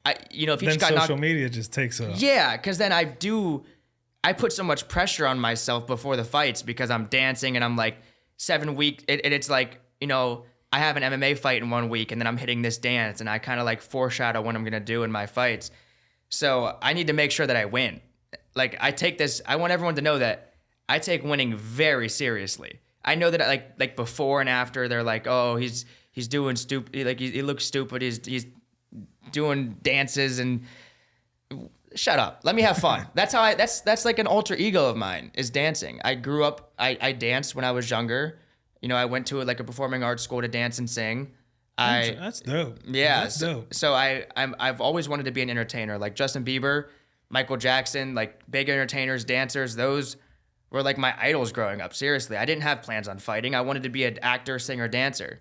if he then just got social media just takes a... Yeah, because then I put so much pressure on myself before the fights because I'm dancing and I'm like 7 weeks. It's like, I have an MMA fight in 1 week and then I'm hitting this dance and I kind of like foreshadow what I'm going to do in my fights. So I need to make sure that I win. Like, I want everyone to know that I take winning very seriously. I know that like before and after they're like, oh, he's doing stupid. Like he looks stupid. He's doing dances and... Shut up. Let me have fun. That's how that's like an alter ego of mine, is dancing. I grew up, I danced when I was younger. I went to like a performing arts school to dance and sing. That's dope. Yeah. That's dope. So I've always wanted to be an entertainer, like Justin Bieber, Michael Jackson, like big entertainers, dancers. Those were like my idols growing up. Seriously. I didn't have plans on fighting. I wanted to be an actor, singer, dancer.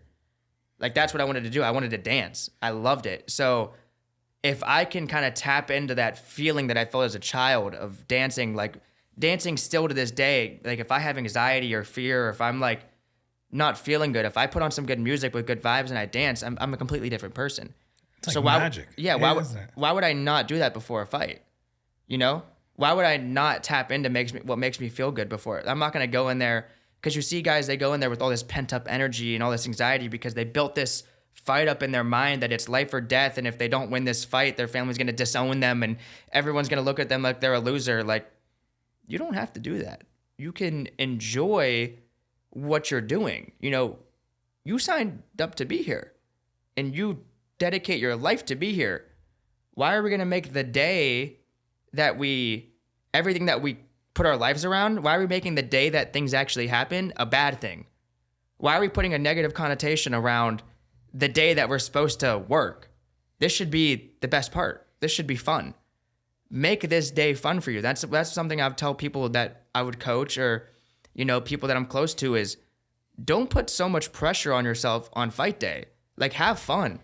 Like, that's what I wanted to do. I wanted to dance. I loved it. So if I can kind of tap into that feeling that I felt as a child of dancing, like dancing still to this day, like if I have anxiety or fear, or if I'm like not feeling good, if I put on some good music with good vibes and I dance, I'm a completely different person. It's like magic. Why would I not do that before a fight? Why would I not tap into what makes me feel good before it? I'm not going to go in there, because you see guys, they go in there with all this pent up energy and all this anxiety because they built this fight up in their mind that it's life or death, and if they don't win this fight, their family's going to disown them and everyone's going to look at them like they're a loser. Like, you don't have to do that. You can enjoy what you're doing. You signed up to be here. and you dedicate your life to be here. Why are we going to make the day that everything that we put our lives around, why are we making the day that things actually happen a bad thing? Why are we putting a negative connotation around the day that we're supposed to work? This should be the best part. This should be fun. Make this day fun for you. That's something I would tell people that I would coach, or, people that I'm close to, is don't put so much pressure on yourself on fight day. Like, have fun.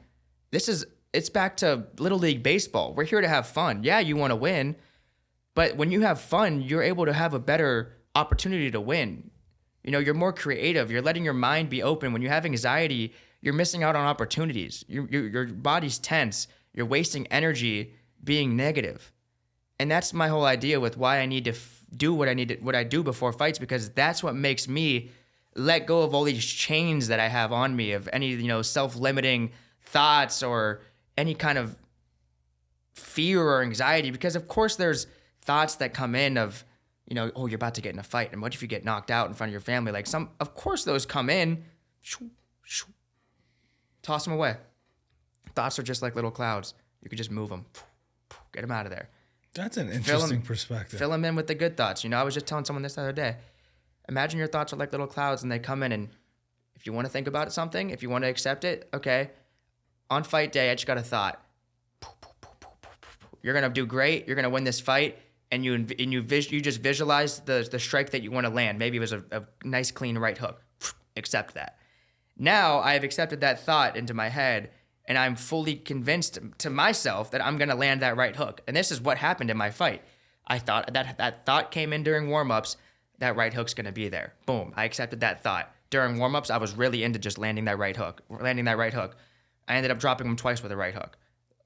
It's back to Little League Baseball. We're here to have fun. Yeah, you want to win, but when you have fun, you're able to have a better opportunity to win. You're more creative. You're letting your mind be open. When you have anxiety, you're missing out on opportunities. Your body's tense. You're wasting energy being negative. And that's my whole idea with why I need to do what I do before fights, because that's what makes me let go of all these chains that I have on me of any, self-limiting thoughts or any kind of fear or anxiety. Because of course there's thoughts that come in of, oh, you're about to get in a fight, and what if you get knocked out in front of your family? Like, of course those come in. Toss them away. Thoughts are just like little clouds. You can just move them. Get them out of there. That's an interesting perspective. Fill them in with the good thoughts. I was just telling someone this the other day. Imagine your thoughts are like little clouds, and they come in, and if you want to think about something, if you want to accept it, okay. On fight day, I just got a thought. You're gonna do great. You're gonna win this fight, and you just visualize the strike that you want to land. Maybe it was a nice clean right hook. Accept that. Now I have accepted that thought into my head, and I'm fully convinced to myself that I'm gonna land that right hook. And this is what happened in my fight. I thought that thought came in during warm-ups. That right hook's gonna be there. Boom. I accepted that thought. During warm-ups, I was really into just landing that right hook. I ended up dropping him twice with a right hook.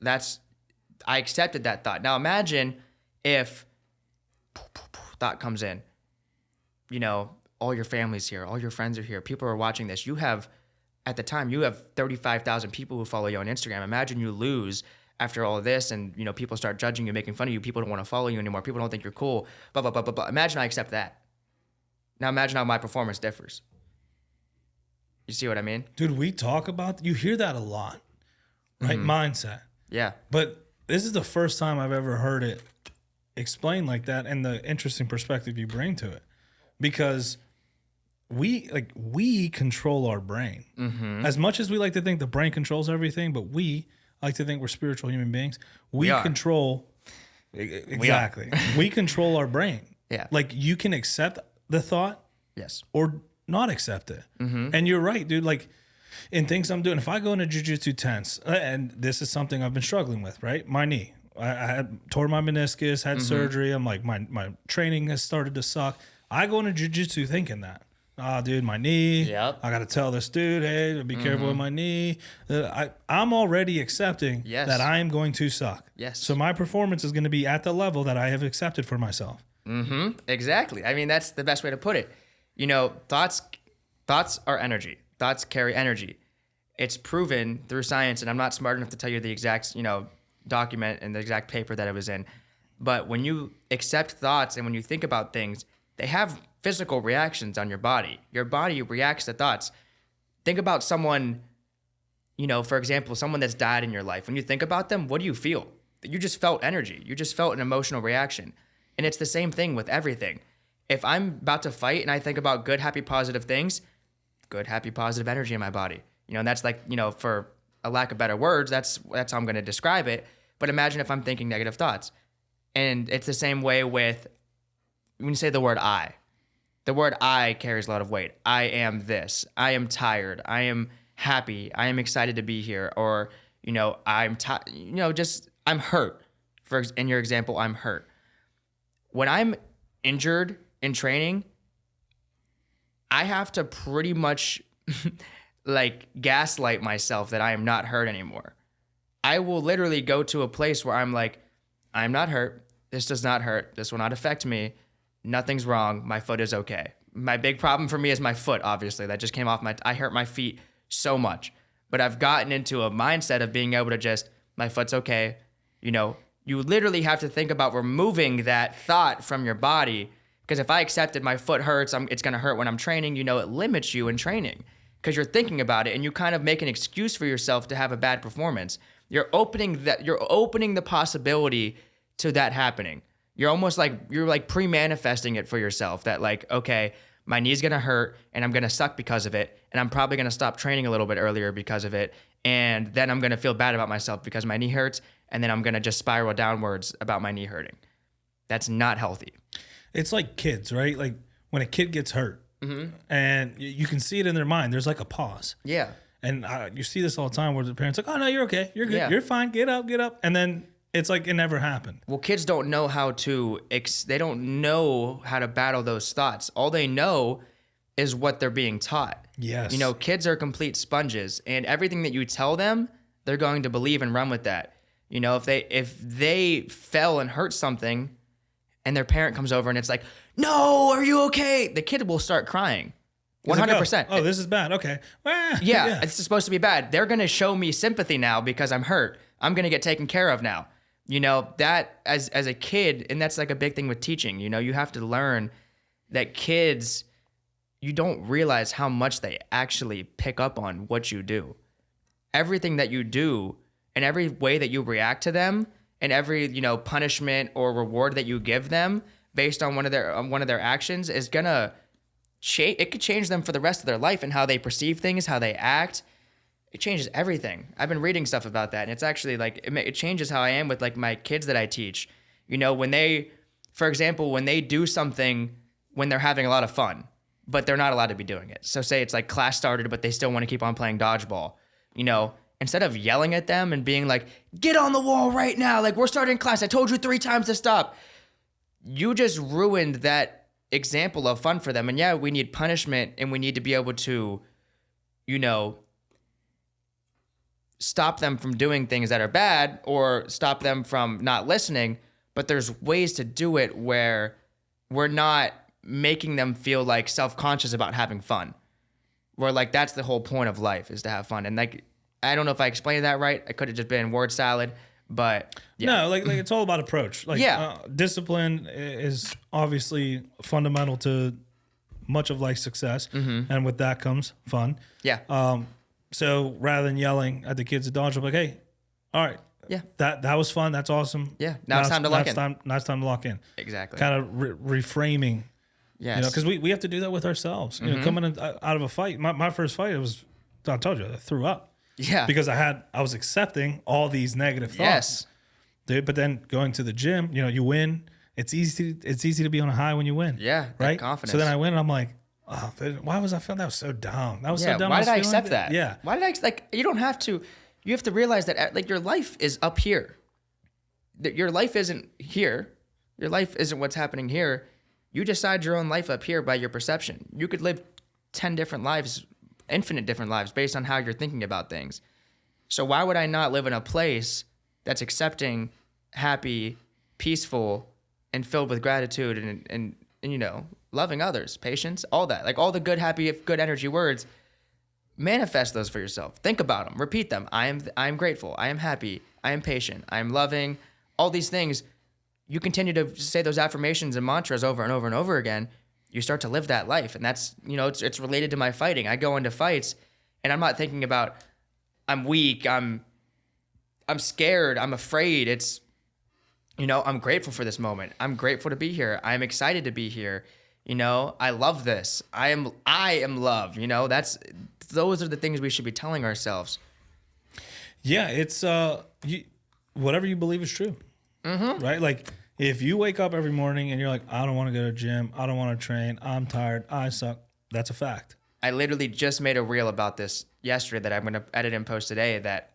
I accepted that thought. Now imagine if thought comes in. All your family's here, all your friends are here, people are watching this. At the time, you have 35,000 people who follow you on Instagram. Imagine you lose after all of this, and people start judging you, making fun of you. People don't want to follow you anymore. People don't think you're cool. Blah blah blah blah blah. Imagine I accept that. Now imagine how my performance differs. You see what I mean? Dude, we talk about, you hear that a lot, right? Mm-hmm. Mindset. Yeah. But this is the first time I've ever heard it explained like that, and the interesting perspective you bring to it, because we control our brain. Mm-hmm. As much as we like to think the brain controls everything, but we like to think we're spiritual human beings. We control exactly. We control our brain. Yeah. Like, you can accept the thought, yes, or not accept it. Mm-hmm. And you're right, dude. Like, in things I'm doing, if I go into jiu-jitsu tense, and this is something I've been struggling with, right? My knee. I had tore my meniscus, had surgery. I'm like, my training has started to suck. I go into jiu-jitsu thinking that. Dude, my knee. Yep. I got to tell this dude, hey, be careful with my knee. I'm already accepting that I am going to suck. Yes. So my performance is going to be at the level that I have accepted for myself. Mm-hmm. Exactly. I mean, that's the best way to put it. Thoughts are energy. Thoughts carry energy. It's proven through science, and I'm not smart enough to tell you the exact, document and the exact paper that it was in. But when you accept thoughts and when you think about things, they have physical reactions on your body. Your body reacts to thoughts. Think about someone, for example, someone that's died in your life. When you think about them, what do you feel? You just felt energy. You just felt an emotional reaction. And it's the same thing with everything. If I'm about to fight and I think about good, happy, positive things, good, happy, positive energy in my body. And that's like, for a lack of better words, that's how I'm going to describe it. But imagine if I'm thinking negative thoughts. And it's the same way with when you say the word I. The word I carries a lot of weight. I am this. I am tired. I am happy. I am excited to be here. Or, I'm I'm hurt. In your example, I'm hurt. When I'm injured in training, I have to pretty much gaslight myself that I am not hurt anymore. I will literally go to a place where I'm like, I'm not hurt. This does not hurt. This will not affect me. Nothing's wrong. My foot is okay. My big problem for me is my foot, obviously. That just came off I hurt my feet so much. But I've gotten into a mindset of being able to just, my foot's okay. You literally have to think about removing that thought from your body. Because if I accepted my foot hurts, it's going to hurt when I'm training, it limits you in training. because you're thinking about it and you kind of make an excuse for yourself to have a bad performance. You're opening the possibility to that happening. You're almost like, you're like pre-manifesting it for yourself that like, okay, my knee's going to hurt and I'm going to suck because of it. And I'm probably going to stop training a little bit earlier because of it. And then I'm going to feel bad about myself because my knee hurts. And then I'm going to just spiral downwards about my knee hurting. That's not healthy. It's like kids, right? Like when a kid gets hurt and you can see it in their mind, there's like a pause. Yeah. And you see this all the time where the parents are like, oh, no, you're okay. You're good. Yeah. You're fine. Get up. And then it's like it never happened. Well, kids don't know how to, they don't know how to battle those thoughts. All they know is what they're being taught. Yes. You know, kids are complete sponges, and everything that you tell them, they're going to believe and run with that. You know, if they fell and hurt something and their parent comes over and it's like, no, are you okay? The kid will start crying. 100%. Like, oh, this is bad. Okay. Yeah, it's supposed to be bad. They're going to show me sympathy now because I'm hurt. I'm going to get taken care of now. You know, that as a kid, and that's like a big thing with teaching, you know, you have to learn that kids, you don't realize how much they actually pick up on what you do. Everything that you do and every way that you react to them and every, you know, punishment or reward that you give them based on one of their actions is going to change. It could change them for the rest of their life and how they perceive things, how they act. It changes everything. I've been reading stuff about that, and it's actually like it changes how I am with like my kids that I teach. You know, when they, for example, when they do something when they're having a lot of fun, but they're not allowed to be doing it. So say it's like class started, but they still want to keep on playing dodgeball. You know, instead of yelling at them and being like, "Get on the wall right now! Like we're starting class. I told you 3 times to stop." You just ruined that example of fun for them. And yeah, we need punishment, and we need to be able to, you know, stop them from doing things that are bad or stop them from not listening, but there's ways to do it where we're not making them feel like self-conscious about having fun. Where like that's the whole point of life, is to have fun. And like, I don't know if I explained that right. I could have just been word salad, but yeah. No, like it's all about approach. Like discipline is obviously fundamental to much of life's success. And with that comes fun. Yeah. So rather than yelling at the kids at dodgeball, like, hey, all right, Yeah. that was fun. That's awesome. Yeah. Now it's time to lock in. Now it's time to lock in. Exactly. Kind of reframing. Yes. You know, because we have to do that with ourselves. You know, coming out of a fight. My first fight, I told you, I threw up. Yeah. Because I was accepting all these negative thoughts. Yes. Dude, but then going to the gym, you know, you win. It's easy to be on a high when you win. Yeah. That Right? confidence. So then I win and I'm like, oh, why was I feeling that was so dumb? That was so dumb. Why did I feeling accept that? Yeah. Why did I like? You don't have to. You have to realize that like your life is up here. That your life isn't here. Your life isn't what's happening here. You decide your own life up here by your perception. You could live 10 different lives, infinite different lives, based on how you're thinking about things. So why would I not live in a place that's accepting, happy, peaceful, and filled with gratitude and you know, loving others, patience, all that. Like all the good, happy, good energy words, manifest those for yourself. Think about them, repeat them. I am grateful. I am happy. I am patient. I am loving. All these things, you continue to say those affirmations and mantras over and over and over again. You start to live that life. And that's, you know, it's related to my fighting. I go into fights and I'm not thinking about I'm weak, I'm scared, I'm afraid. It's, you know, I'm grateful for this moment. I'm grateful to be here. I'm excited to be here. You know, I love this. I am love. You know, those are the things we should be telling ourselves. Yeah, it's whatever you believe is true. Right? Like if you wake up every morning and you're like, I don't want to go to the gym, I don't want to train, I'm tired, I suck. That's a fact. I literally just made a reel about this yesterday that I'm going to edit and post today, that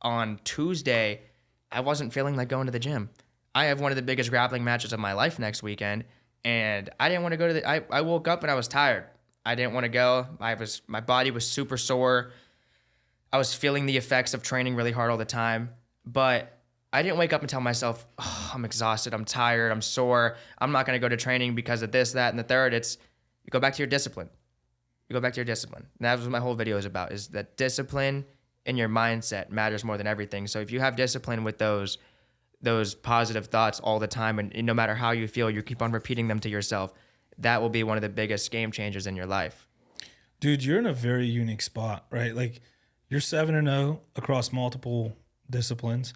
on Tuesday, I wasn't feeling like going to the gym. I have one of the biggest grappling matches of my life next weekend, and I didn't want to go to I woke up and I was tired. I didn't want to go. My body was super sore. I was feeling the effects of training really hard all the time, but I didn't wake up and tell myself, oh, I'm exhausted, I'm tired, I'm sore, I'm not going to go to training because of this, that, and the third. It's, you go back to your discipline. You go back to your discipline. And that was what my whole video is about, is that discipline in your mindset matters more than everything. So if you have discipline with those positive thoughts all the time, and no matter how you feel, you keep on repeating them to yourself, that will be one of the biggest game changers in your life. Dude, you're in a very unique spot, right? Like you're 7-0 across multiple disciplines.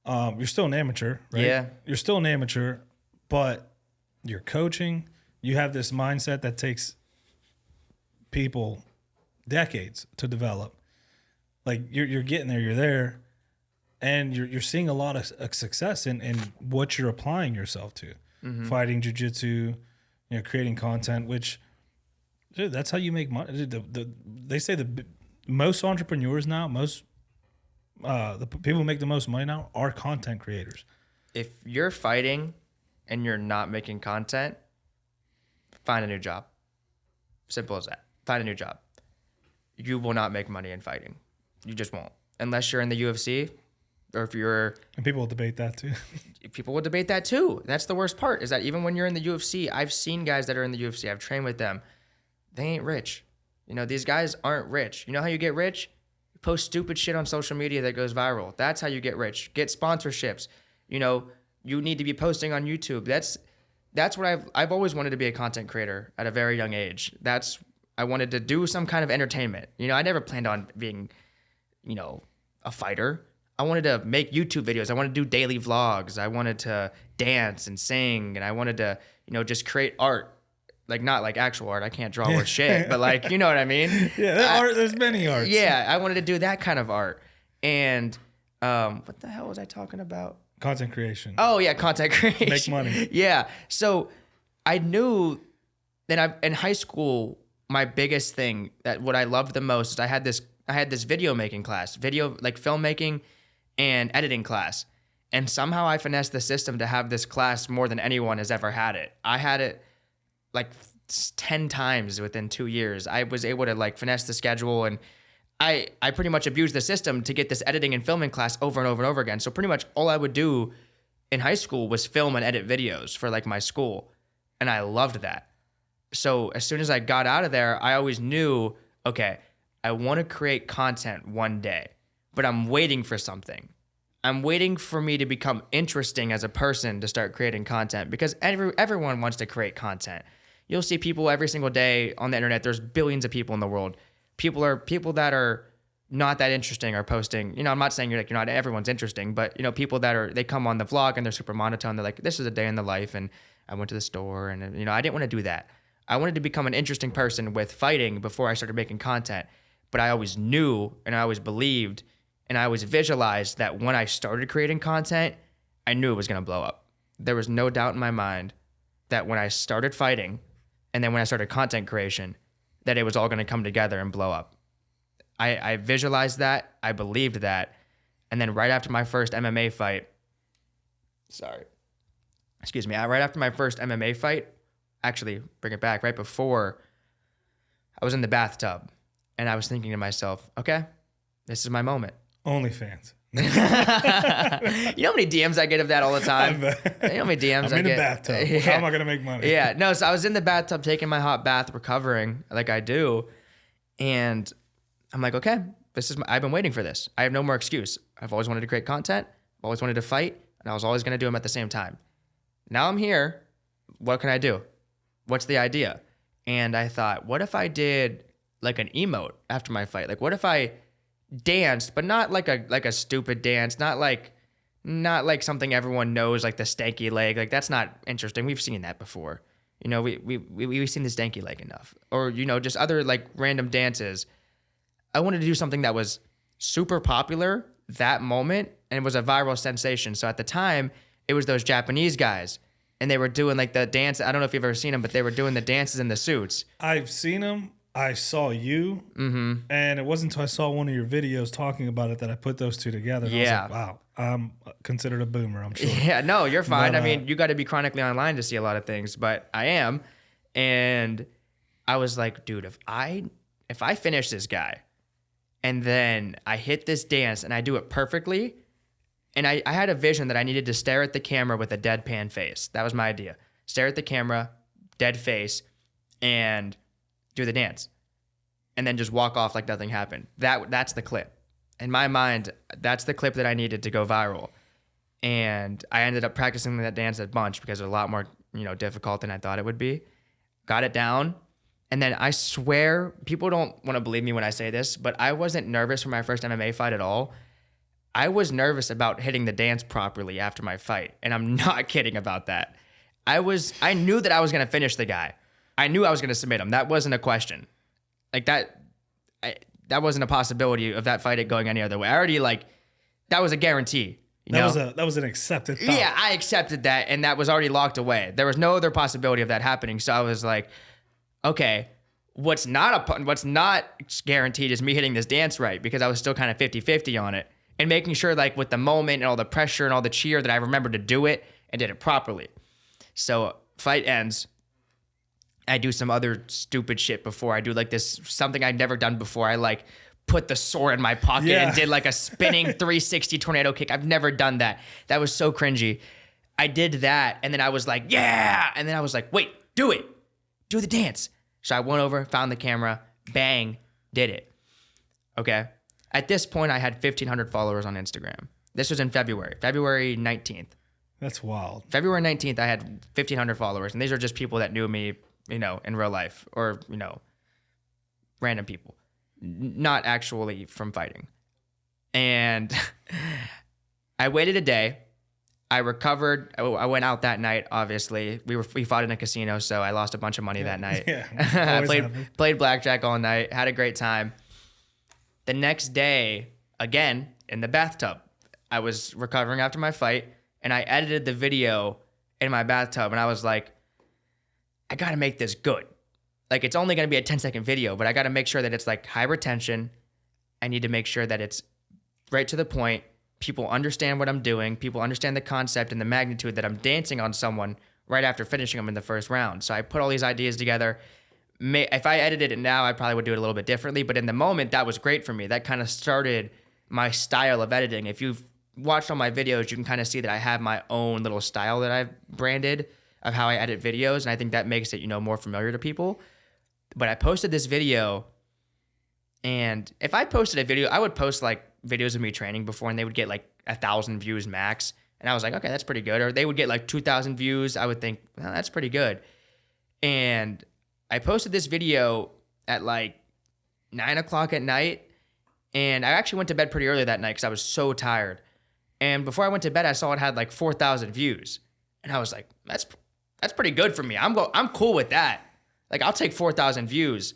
You're still an amateur, right? Yeah. You're still an amateur, but you're coaching. You have this mindset that takes people decades to develop. Like you're getting there, you're there, and you're seeing a lot of success in what you're applying yourself to. Fighting, jiu-jitsu, creating content, which dude, that's how you make money. They say most entrepreneurs now, the people who make the most money now are content creators. If you're fighting and you're not making content, find a new job. Simple as that. Find a new job. You will not make money in fighting. You just won't. Unless you're in the UFC, or if you're... And people will debate that too. People will debate that too. That's the worst part, is that even when you're in the UFC, I've seen guys that are in the UFC, I've trained with them. They ain't rich. These guys aren't rich. You know how you get rich? You post stupid shit on social media that goes viral. That's how you get rich. Get sponsorships. You need to be posting on YouTube. That's what I've always wanted to be, a content creator at a very young age. I wanted to do some kind of entertainment. I never planned on being, a fighter. I wanted to make YouTube videos. I wanted to do daily vlogs. I wanted to dance and sing, and I wanted to, just create art. Like, not like actual art. I can't draw worth shit, but like, you know what I mean? Yeah, there's many arts. Yeah, I wanted to do that kind of art. And what the hell was I talking about? Content creation. Oh yeah, content creation. Make money. Yeah. So I knew that in high school, my biggest thing, that what I loved the most, is I had this video making class, like filmmaking and editing class. And somehow I finessed the system to have this class more than anyone has ever had it. I had it like 10 times within 2 years. I was able to like finesse the schedule, and I pretty much abused the system to get this editing and filming class over and over and over again. So pretty much all I would do in high school was film and edit videos for like my school. And I loved that. So as soon as I got out of there, I always knew, okay, I want to create content one day, but I'm waiting for something. I'm waiting for me to become interesting as a person to start creating content, because everyone wants to create content. You'll see people every single day on the internet. There's billions of people in the world. People that are not that interesting are posting. I'm not saying you're not everyone's interesting, but people they come on the vlog and they're super monotone. They're like, this is a day in the life, and I went to the store, and I didn't want to do that. I wanted to become an interesting person with fighting before I started making content. But I always knew, and I always believed, and I always visualized that when I started creating content, I knew it was going to blow up. There was no doubt in my mind that when I started fighting, and then when I started content creation, that it was all going to come together and blow up. I visualized that. I believed that. And then right after my first MMA fight, right after my first MMA fight, actually, bring it back, right before, I was in the bathtub, and I was thinking to myself, okay, this is my moment. OnlyFans. You know how many DMs I get of that all the time? You know how many DMs I'm I in get? a bathtub. Yeah. How am I going to make money? Yeah, no, so I was in the bathtub taking my hot bath, recovering like I do. And I'm like, okay, I've been waiting for this. I have no more excuse. I've always wanted to create content. I've always wanted to fight. And I was always going to do them at the same time. Now I'm here. What can I do? What's the idea? And I thought, what if I did like an emote after my fight? Like, what if I danced, but not like a stupid dance, not like something everyone knows, like the stanky leg. Like, that's not interesting. We've seen that before. We've seen the stanky leg enough. Or, just other like random dances. I wanted to do something that was super popular that moment, and it was a viral sensation. So at the time, it was those Japanese guys, and they were doing like the dance. I don't know if you've ever seen them, but they were doing the dances in the suits. I've seen them. I saw you, and it wasn't until I saw one of your videos talking about it that I put those two together. And Yeah. I was like, wow, I'm considered a boomer, I'm sure. Yeah, no, you're fine. But, I mean, you got to be chronically online to see a lot of things, but I am. And I was like, dude, if I finish this guy and then I hit this dance and I do it perfectly, and I had a vision that I needed to stare at the camera with a deadpan face. That was my idea. Stare at the camera, dead face, and do the dance. And then just walk off like nothing happened. That's the clip. In my mind, that's the clip that I needed to go viral. And I ended up practicing that dance a bunch because it was a lot more, difficult than I thought it would be. Got it down. And then I swear, people don't want to believe me when I say this, but I wasn't nervous for my first MMA fight at all. I was nervous about hitting the dance properly after my fight. And I'm not kidding about that. I knew that I was going to finish the guy. I knew I was going to submit him. That wasn't a question. Like that wasn't a possibility of that fight going any other way. I already that was a guarantee. That was an accepted thought. Yeah, I accepted that, and that was already locked away. There was no other possibility of that happening. So I was like, okay, what's not guaranteed is me hitting this dance right, because I was still kind of 50-50 on it, and making sure with the moment and all the pressure and all the cheer that I remembered to do it and did it properly. So fight ends. I do some other stupid shit before. I do something I'd never done before. I put the sword in my pocket and did a spinning 360 tornado kick. I've never done that. That was so cringy. I did that, and then I was like, yeah. And then I was like, wait, do it. Do the dance. So I went over, found the camera, bang, did it. Okay. At this point, I had 1,500 followers on Instagram. This was in February 19th. That's wild. February 19th, I had 1,500 followers, and these are just people that knew me, in real life, or, random people. Not actually from fighting. And I waited a day. I recovered. I went out that night, obviously. We fought in a casino, so I lost a bunch of money that night. Yeah, I played blackjack all night, had a great time. The next day, again, in the bathtub, I was recovering after my fight, and I edited the video in my bathtub, and I was like, I gotta make this good. It's only going to be a 10-second video, but I got to make sure that it's high retention. I need to make sure that it's right to the point. People understand what I'm doing. People understand the concept and the magnitude that I'm dancing on someone right after finishing them in the first round. So I put all these ideas together. If I edited it now, I probably would do it a little bit differently. But in the moment, that was great for me. That kind of started my style of editing. If you've watched all my videos, you can kind of see that I have my own little style that I've branded of how I edit videos. And I think that makes it, more familiar to people. But I posted this video, and if I posted a video, I would post videos of me training before, and they would get 1,000 views max. And I was like, okay, that's pretty good. Or they would get 2,000 views. I would think, well, that's pretty good. And I posted this video at 9 o'clock at night, and I actually went to bed pretty early that night because I was so tired. And before I went to bed, I saw it had 4,000 views, and I was like, that's pretty good for me. I'm cool with that. I'll take 4,000 views.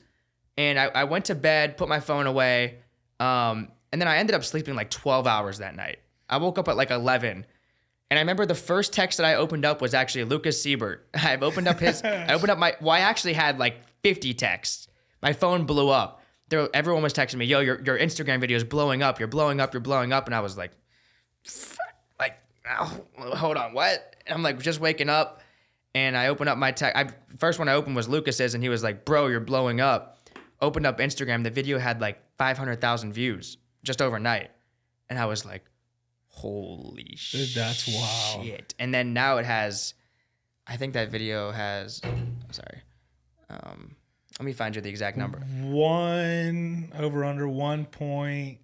And I went to bed, put my phone away, and then I ended up sleeping 12 hours that night. I woke up at 11. And I remember the first text that I opened up was actually Lucas Siebert. I opened up I actually had 50 texts. My phone blew up. Everyone was texting me, yo, your Instagram video is blowing up. You're blowing up. You're blowing up. And I was like, oh, hold on, what? And I'm just waking up. And I opened up my text. First one I opened was Lucas's, and he was like, bro, you're blowing up. Opened up Instagram. The video had 500,000 views just overnight. And I was like, holy shit. That's wild. And then now it has, I think that video has, let me find you the exact number. Over under 1.4.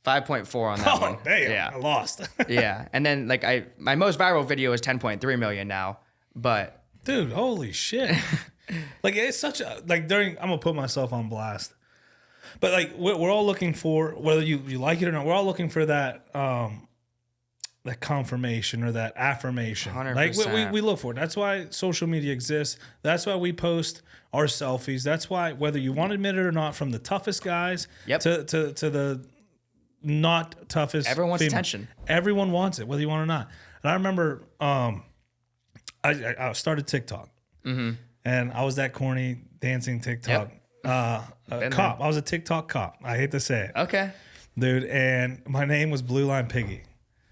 5.4 on that one. Oh, damn. Yeah. I lost. Yeah. And then my most viral video is 10.3 million now, but. Dude, holy shit. It's such a, I'm going to put myself on blast. But we're all looking for, whether you like it or not, we're all looking for that confirmation or that affirmation. 100%. We look for it. That's why social media exists. That's why we post our selfies. That's why, whether you want to admit it or not, from the toughest guys to the not toughest. Everyone wants female. attention. Everyone wants it, whether you want it or not. And I remember I started TikTok. Mm-hmm. And I was that corny dancing TikTok cop. I was a TikTok cop. I hate to say it. Okay. Dude, and my name was Blue Line Piggy.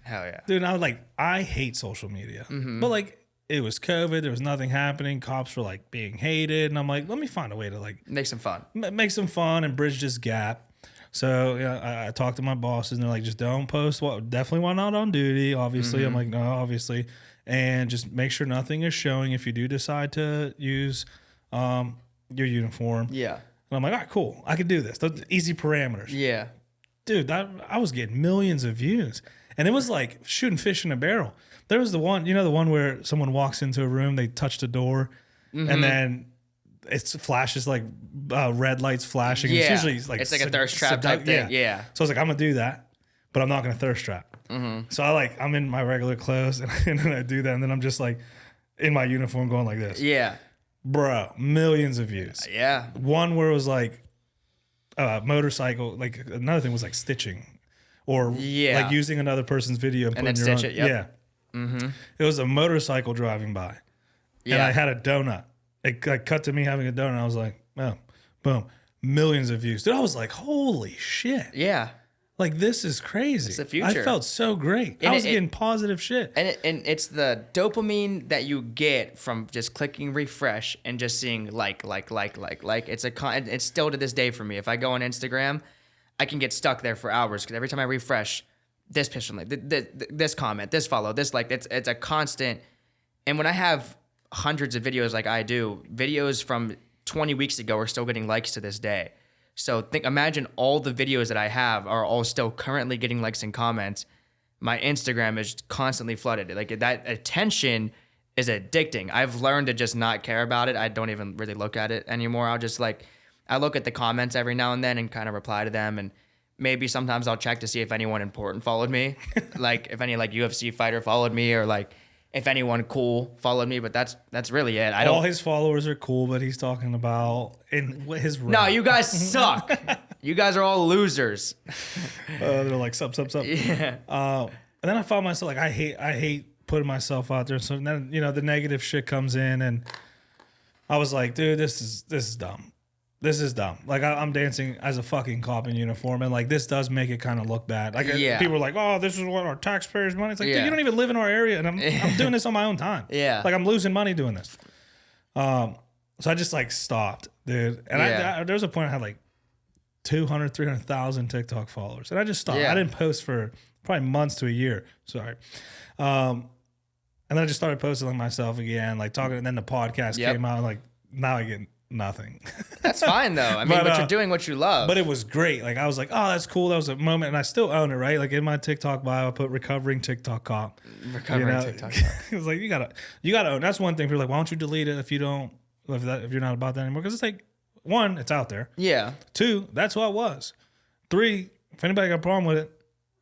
Hell yeah. Dude, and I was I hate social media. Mm-hmm. But it was COVID. There was nothing happening. Cops were being hated. And I'm like, let me find a way to make some fun. Make some fun and bridge this gap. So I talked to my bosses, and they're like, just don't post. Definitely while not on duty, obviously. Mm-hmm. I'm like, no, obviously. And just make sure nothing is showing if you do decide to use your uniform. Yeah. And I'm like, all right, cool. I can do this. Those easy parameters. Yeah. Dude, I was getting millions of views. And it was like shooting fish in a barrel. There was the one, the one where someone walks into a room, they touch the door, and then it flashes like red lights flashing. Yeah. It's usually like it's like a thirst trap type thing. Yeah. So I was like, I'm gonna do that, but I'm not gonna thirst trap. So I'm in my regular clothes and then I do that, and then I'm just like in my uniform going like this. Yeah. Bro, millions of views. Yeah. One where it was like motorcycle, like another thing was like stitching or like using another person's video and then putting your stitch own. it. Yep. Yeah. It was a motorcycle driving by. And Yeah. I had a donut. It like cut to me having a donut. I was like, oh, boom. Millions of views. Dude, I was like, holy shit. Yeah. Like, this is crazy. It's the future. I felt so great. And I was getting positive shit. And it's the dopamine that you get from just clicking refresh and just seeing like. It's still to this day for me. If I go on Instagram, I can get stuck there for hours because every time I refresh, this picture, like this comment, this follow, this like, it's a constant. And when I have hundreds of videos like I do, videos from 20 weeks ago are still getting likes to this day. So imagine all the videos that I have are all still currently getting likes and comments. My Instagram is constantly flooded. Like that attention is addicting. I've learned to just not care about it. I don't even really look at it anymore. I'll just I look at the comments every now and then and kind of reply to them. And maybe sometimes I'll check to see if anyone important followed me. Like if any like UFC fighter followed me or like if anyone cool followed me, but that's really it. All his followers are cool, but he's talking about in his rap. No, you guys suck. You guys are all losers. They're like sup. Yeah. And then I found myself like I hate putting myself out there. So then the negative shit comes in, and I was like, dude, this is dumb. This is dumb. Like I'm dancing as a fucking cop in uniform, and like this does make it kind of look bad. Like people are like, "Oh, this is what our taxpayers' money." It's like, dude, you don't even live in our area, and I'm doing this on my own time. Yeah, like I'm losing money doing this. So I just like stopped, dude. And there was a point I had like 200, 300,000 TikTok followers, and I just stopped. I didn't post for probably months to a year. Sorry. And then I just started posting like myself again, like talking, and then the podcast came out. Like now I get nothing. That's fine though. I mean, but you're doing what you love. But it was great. Like I was like, oh, that's cool. That was a moment, and I still own it, right? Like in my TikTok bio, I put recovering TikTok cop. TikTok cop. It was like you gotta own. That's one thing. People are like, why don't you delete it if you're not about that anymore? Because it's like, one, it's out there. Yeah. Two, that's who I was. Three, if anybody got a problem with it,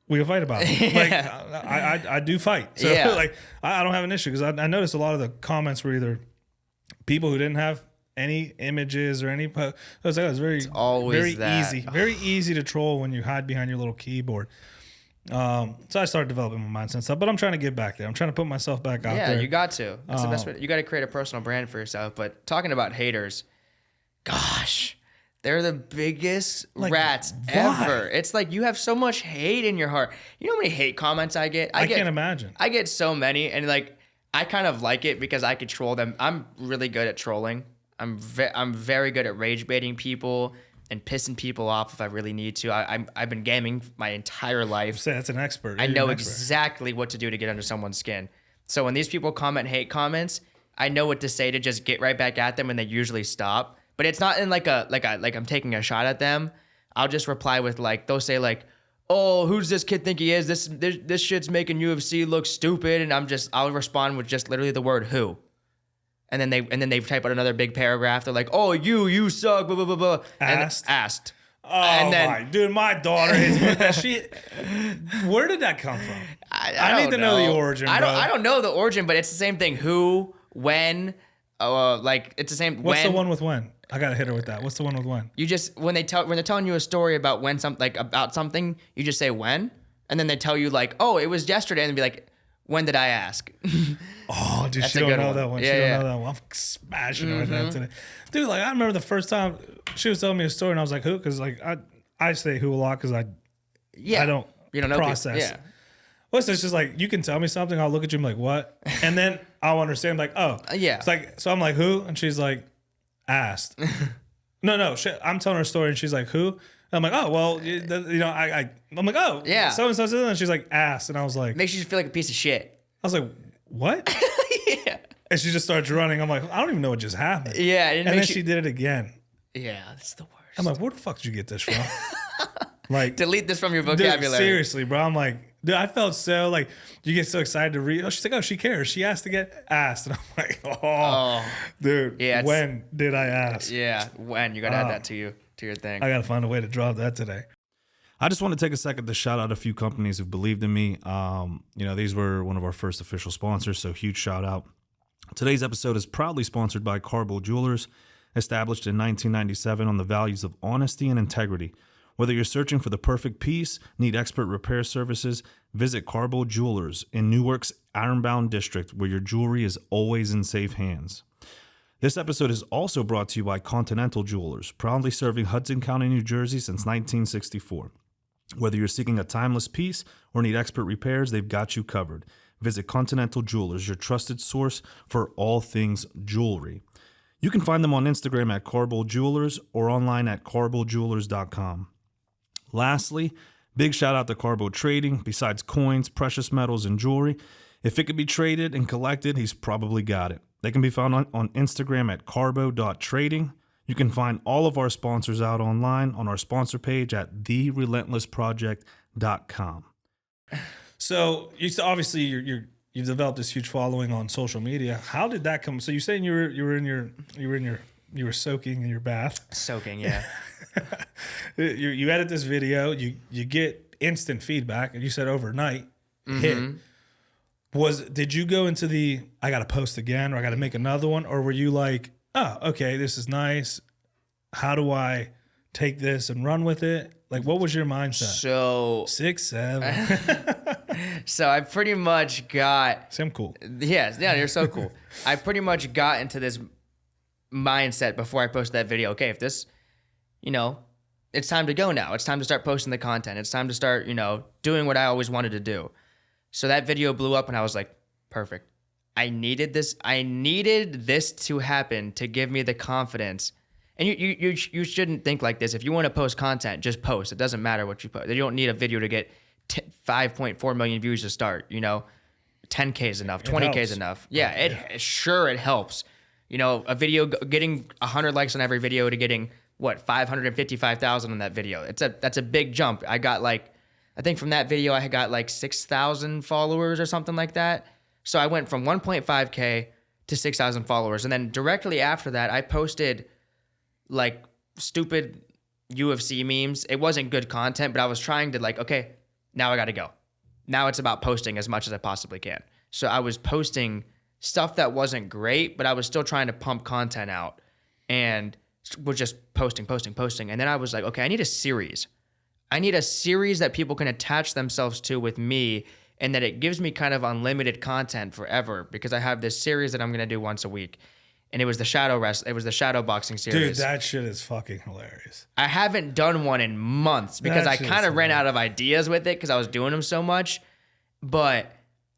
we can fight about it. Like I do fight. So like I don't have an issue because I noticed a lot of the comments were either people who didn't have any images or any it was very easy to troll when you hide behind your little keyboard. So I started developing my mindset and stuff, but I'm trying to get back there. I'm trying to put myself back out there. Yeah, you got to. That's the best way. You got to create a personal brand for yourself. But talking about haters, gosh, they're the biggest rats ever. It's like you have so much hate in your heart. You know how many hate comments I get? I can't imagine. I get so many, and like I kind of like it because I could troll them. I'm really good at trolling. I'm very good at rage baiting people and pissing people off if I really need to. I've been gaming my entire life. That's an expert. I know exactly what to do to get under someone's skin. So when these people comment hate comments, I know what to say to just get right back at them, and they usually stop. But it's not in like I'm taking a shot at them. I'll just reply with like they'll say like, "Oh, who's this kid think he is? This shit's making UFC look stupid," and I'll respond with just literally the word "who." And then they type out another big paragraph. They're like, "Oh, you suck." Blah blah blah blah. Asked. Oh and then, my dude, my daughter is with that shit. Where did that come from? I need to know the origin. I don't know the origin, but it's the same thing. Who, when, like it's the same. What's the one with when? I gotta hit her with that. What's the one with when? You just when they're telling you a story about about something, you just say when, and then they tell you like, "Oh, it was yesterday," and they'd be like, "When did I ask?" Oh, dude, she don't know that one. She don't know that one. I'm smashing her with that today. Dude, like I remember the first time she was telling me a story, and I was like, "Who?" Because like I say who a lot because I don't know process. Yeah. What's this? Just like you can tell me something, I'll look at you and be like, "What?" And then I'll understand like, "Oh, yeah." It's like so I'm like, "Who?" And she's like, "Asked." No. I'm telling her a story, and she's like, "Who?" I'm like, "Oh, well, I'm like, oh, yeah." So and so, and she's like, "Asked," and I was like, makes you feel like a piece of shit. I was like, "What?" Yeah. And she just starts running. I'm like, I don't even know what just happened. Yeah. And then she did it again. Yeah, that's the worst. I'm like, where the fuck did you get this from? Like, delete this from your vocabulary. Dude, seriously, bro. I'm like, Dude, I felt so like you get so excited to read. Oh, she's like, oh, she cares. She asked to get asked, and I'm like, dude, Yeah, when did I ask? Yeah, when you gotta add that to your thing. I gotta find a way to drop that today. I just want to take a second to shout out a few companies who believed in me. These were one of our first official sponsors, so huge shout out. Today's episode is proudly sponsored by Carbo Jewelers, established in 1997 on the values of honesty and integrity. Whether you're searching for the perfect piece, need expert repair services, visit Carbo Jewelers in Newark's Ironbound District, where your jewelry is always in safe hands. This episode is also brought to you by Continental Jewelers, proudly serving Hudson County, New Jersey since 1964. Whether you're seeking a timeless piece or need expert repairs, they've got you covered. Visit Continental Jewelers, your trusted source for all things jewelry. You can find them on Instagram at Carbo Jewelers or online at carbojewelers.com. Lastly, big shout out to Carbo Trading. Besides coins, precious metals, and jewelry, if it could be traded and collected, he's probably got it. They can be found on Instagram at carbo.trading. You can find all of our sponsors out online on our sponsor page at therelentlessproject.com. So obviously you've developed this huge following on social media. How did that come? So you're saying you were soaking in your bath. Soaking, yeah. You edit this video, you get instant feedback, and you said overnight hit. Did you go into the I gotta post again or I gotta make another one, or were you like, oh, okay, this is nice. How do I take this and run with it? Like, what was your mindset? So 6, 7. So I pretty much got. See, I'm cool. Yeah, you're so cool. I pretty much got into this mindset before I posted that video. Okay, if this, it's time to go now. It's time to start posting the content. It's time to start, doing what I always wanted to do. So that video blew up and I was like, perfect. I needed this. I needed this to happen to give me the confidence. And you shouldn't think like this. If you want to post content, just post. It doesn't matter what you post. You don't need a video to get 5.4 million views to start. 10K is enough. 20K is enough. Yeah, it helps. A video getting 100 likes on every video to getting 555,000 on that video. That's a big jump. I got I think from that video I got 6,000 followers or something like that. So I went from 1.5K to 6,000 followers, and then directly after that I posted stupid UFC memes. It wasn't good content, but I was trying to okay, now I got to go. Now it's about posting as much as I possibly can. So I was posting stuff that wasn't great, but I was still trying to pump content out and was just posting. And then I was like, okay, I need a series. I need a series that people can attach themselves to with me, and that it gives me kind of unlimited content forever, because I have this series that I'm going to do once a week. And it was the shadow boxing series. Dude, that shit is fucking hilarious. I haven't done one in months because I kind of ran out of ideas with it because I was doing them so much. But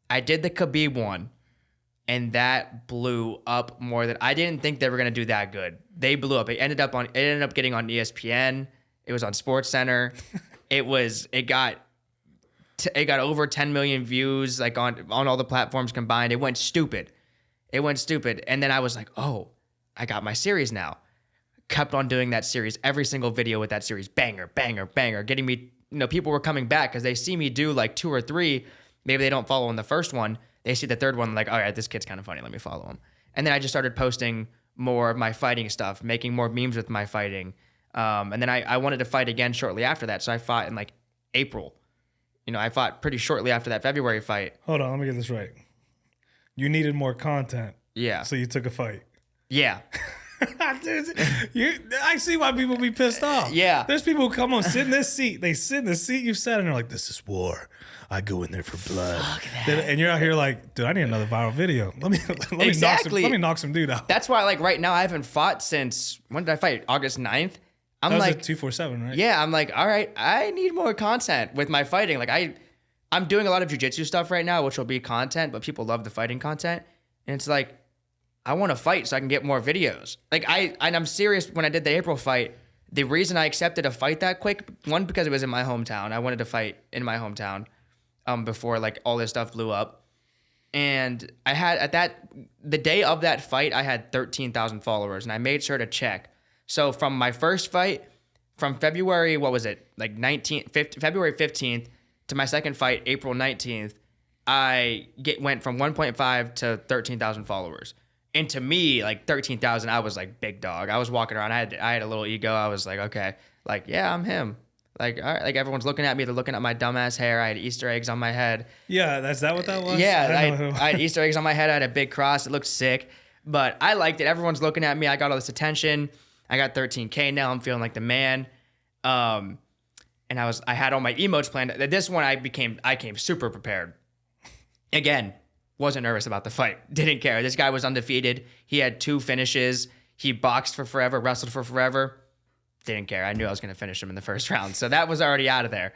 I did the Khabib one, and that blew up more than I didn't think they were gonna do that good. They blew up. It ended up getting on ESPN. It was on SportsCenter. It got over 10 million views on all the platforms combined. It went stupid. And then I was like, oh, I got my series now. Kept on doing that series, every single video with that series, banger, getting me, people were coming back because they see me do 2 or 3. Maybe they don't follow on the first one. They see the third one, all right, this kid's kind of funny. Let me follow him. And then I just started posting more of my fighting stuff, making more memes with my fighting. And then I wanted to fight again shortly after that. So I fought in April. I fought pretty shortly after that February fight. Hold on, let me get this right. You needed more content. Yeah. So you took a fight. Yeah. Dude, I see why people be pissed off. Yeah. There's people who come on, sit in this seat. They sit in the seat you've sat in, and they're like, this is war. I go in there for blood. Fuck that. And you're out here like, dude, I need another viral video. Let me knock some dude out. That's why right now I haven't fought since, when did I fight? August 9th? I'm that was at 247, right? Yeah, I'm all right, I need more content with my fighting. I'm doing a lot of jiu-jitsu stuff right now, which will be content, but people love the fighting content. And it's I want to fight so I can get more videos. I'm serious. When I did the April fight, the reason I accepted a fight that quick, one, because it was in my hometown. I wanted to fight in my hometown before all this stuff blew up. And I had the day of that fight, I had 13,000 followers, and I made sure to check. So from my first fight, from February, what was it? February 15th to my second fight, April 19th, I went from 1.5 to 13,000 followers. And to me, like 13,000, I was like big dog. I was walking around. I had a little ego. I was like, okay, like, yeah, I'm him. Like, all right, like everyone's looking at me. They're looking at my dumbass hair. I had Easter eggs on my head. Yeah, that's that what that was? Yeah, I had Easter eggs on my head. I had a big cross. It looked sick, but I liked it. Everyone's looking at me. I got all this attention. I got 13K now. I'm feeling like the man. And I had all my emotes planned. This one I came super prepared. Again, wasn't nervous about the fight. Didn't care. This guy was undefeated. He had 2 finishes. He boxed for forever, wrestled for forever. Didn't care. I knew I was going to finish him in the first round. So that was already out of there.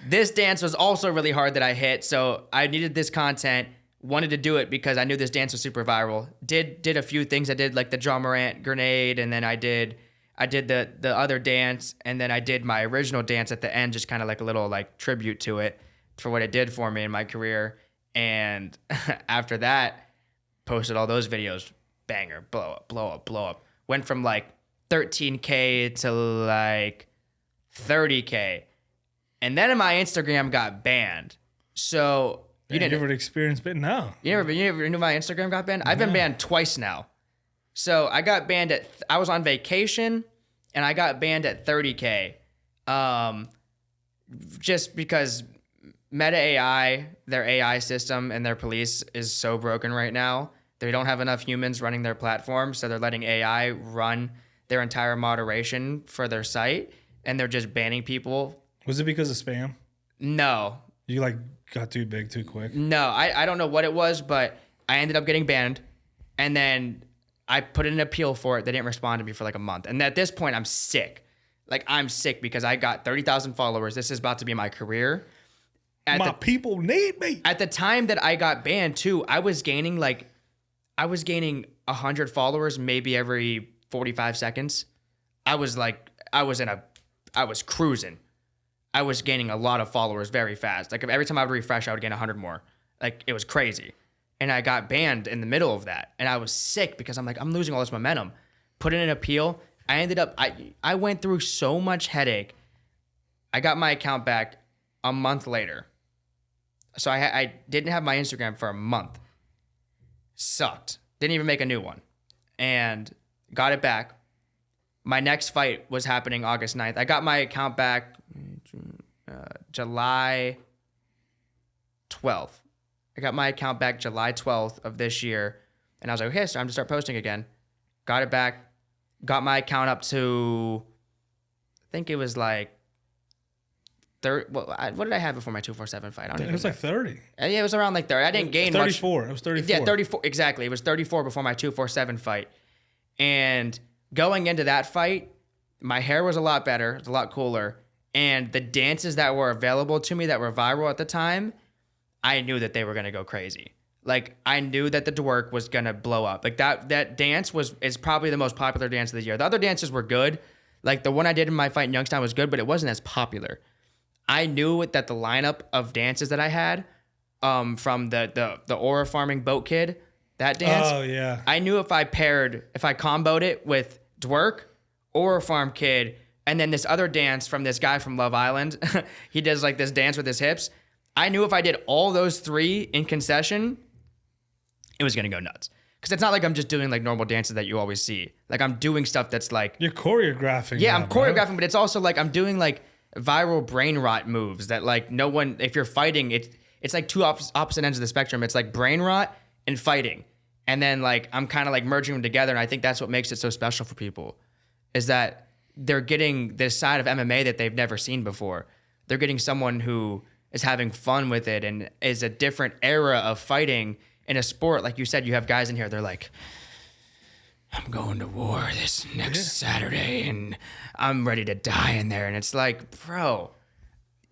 This dance was also really hard that I hit. So I needed this content. Wanted to do it because I knew this dance was super viral. Did a few things. I did like the John Morant grenade, and then I did the other dance, and then I did my original dance at the end, just kind of like a little like tribute to it for what it did for me in my career. And after that, posted all those videos. Banger, blow up, blow up, blow up. Went from like 13K to like 30K. And then my Instagram got banned. So you never experienced, but no. You never knew my Instagram got banned? I've been banned twice now. So I got banned I was on vacation and I got banned at 30K. Just because Meta AI, their AI system and their police is so broken right now. They don't have enough humans running their platform, so they're letting AI run their entire moderation for their site, and they're just banning people. Was it because of spam? No. You like got too big too quick? No, I don't know what it was, but I ended up getting banned, and then I put in an appeal for it. They didn't respond to me for like a month, and at this point, I'm sick. Like, I'm sick because I got 30,000 followers. This is about to be my career. People need me. At the time that I got banned too, I was gaining 100 followers maybe every 45 seconds. I was cruising. I was gaining a lot of followers very fast. Like every time I would refresh, I would gain 100 more. Like it was crazy. And I got banned in the middle of that. And I was sick because I'm like, I'm losing all this momentum. Put in an appeal. I went through so much headache. I got my account back a month later. So I didn't have my Instagram for a month. Sucked. Didn't even make a new one. And got it back. My next fight was happening August 9th. I got my account back July 12th. I got my account back July 12th of this year. And I was like, okay, it's time to start posting again. Got it back. Got my account up to, I think it was like 30. What did I have before my 247 fight? It was like 30. Yeah, it was around like 30. I didn't gain 34. much. It was 34. Yeah, 34. Exactly. It was 34 before my 247 fight. And going into that fight, my hair was a lot better. It was a lot cooler. And the dances that were available to me that were viral at the time, I knew that they were going to go crazy. Like, I knew that the twerk was going to blow up. Like, that dance is probably the most popular dance of the year. The other dances were good. Like, the one I did in my fight in Youngstown was good, but it wasn't as popular. I knew that the lineup of dances that I had from the Aura Farming Boat Kid, that dance. Oh, yeah. I knew if I comboed it with twerk, Aura Farm Kid, and then this other dance from this guy from Love Island. He does like this dance with his hips. I knew if I did all those three in concession, it was going to go nuts. Because it's not like I'm just doing like normal dances that you always see. Like I'm doing stuff that's like... You're choreographing. Yeah, now, I'm choreographing, but it's also like I'm doing like viral brain rot moves that like no one... If you're fighting, it's like two opposite ends of the spectrum. It's like brain rot and fighting. And then like I'm kind of like merging them together, and I think that's what makes it so special for people. Is that they're getting this side of MMA that they've never seen before. They're getting someone who is having fun with it and is a different era of fighting in a sport. Like you said, you have guys in here, they're like, I'm going to war this next Saturday and I'm ready to die in there. And it's like, bro,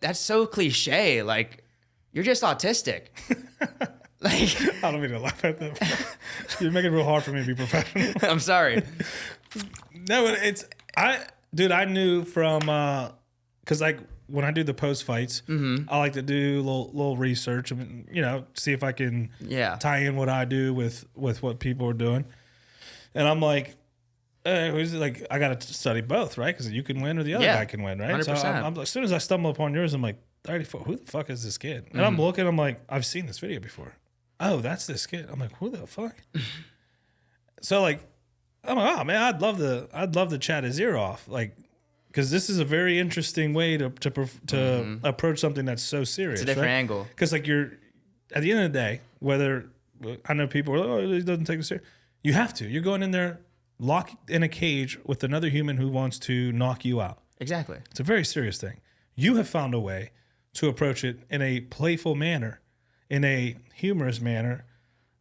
that's so cliche. Like, you're just autistic. Like, I don't mean to laugh at that. You're making it real hard for me to be professional. I'm sorry. No, I knew from, cause like when I do the post fights, I like to do a little research and, see if I can tie in what I do with what people are doing. And I'm like, I got to study both, right? Cause you can win or the other guy can win, right? 100%. So I'm as soon as I stumble upon yours, I'm like, 34. Who the fuck is this kid? And I'm looking, I'm like, I've seen this video before. Oh, that's this kid. I'm like, who the fuck? So like, I'm like, oh man, I'd love to chat his ear off, like, because this is a very interesting way to approach something that's so serious. It's a different angle. Because like you're at the end of the day, whether I know people are like, oh, he doesn't take it serious. You have to. You're going in there, locked in a cage with another human who wants to knock you out. Exactly. It's a very serious thing. You have found a way to approach it in a playful manner, in a humorous manner,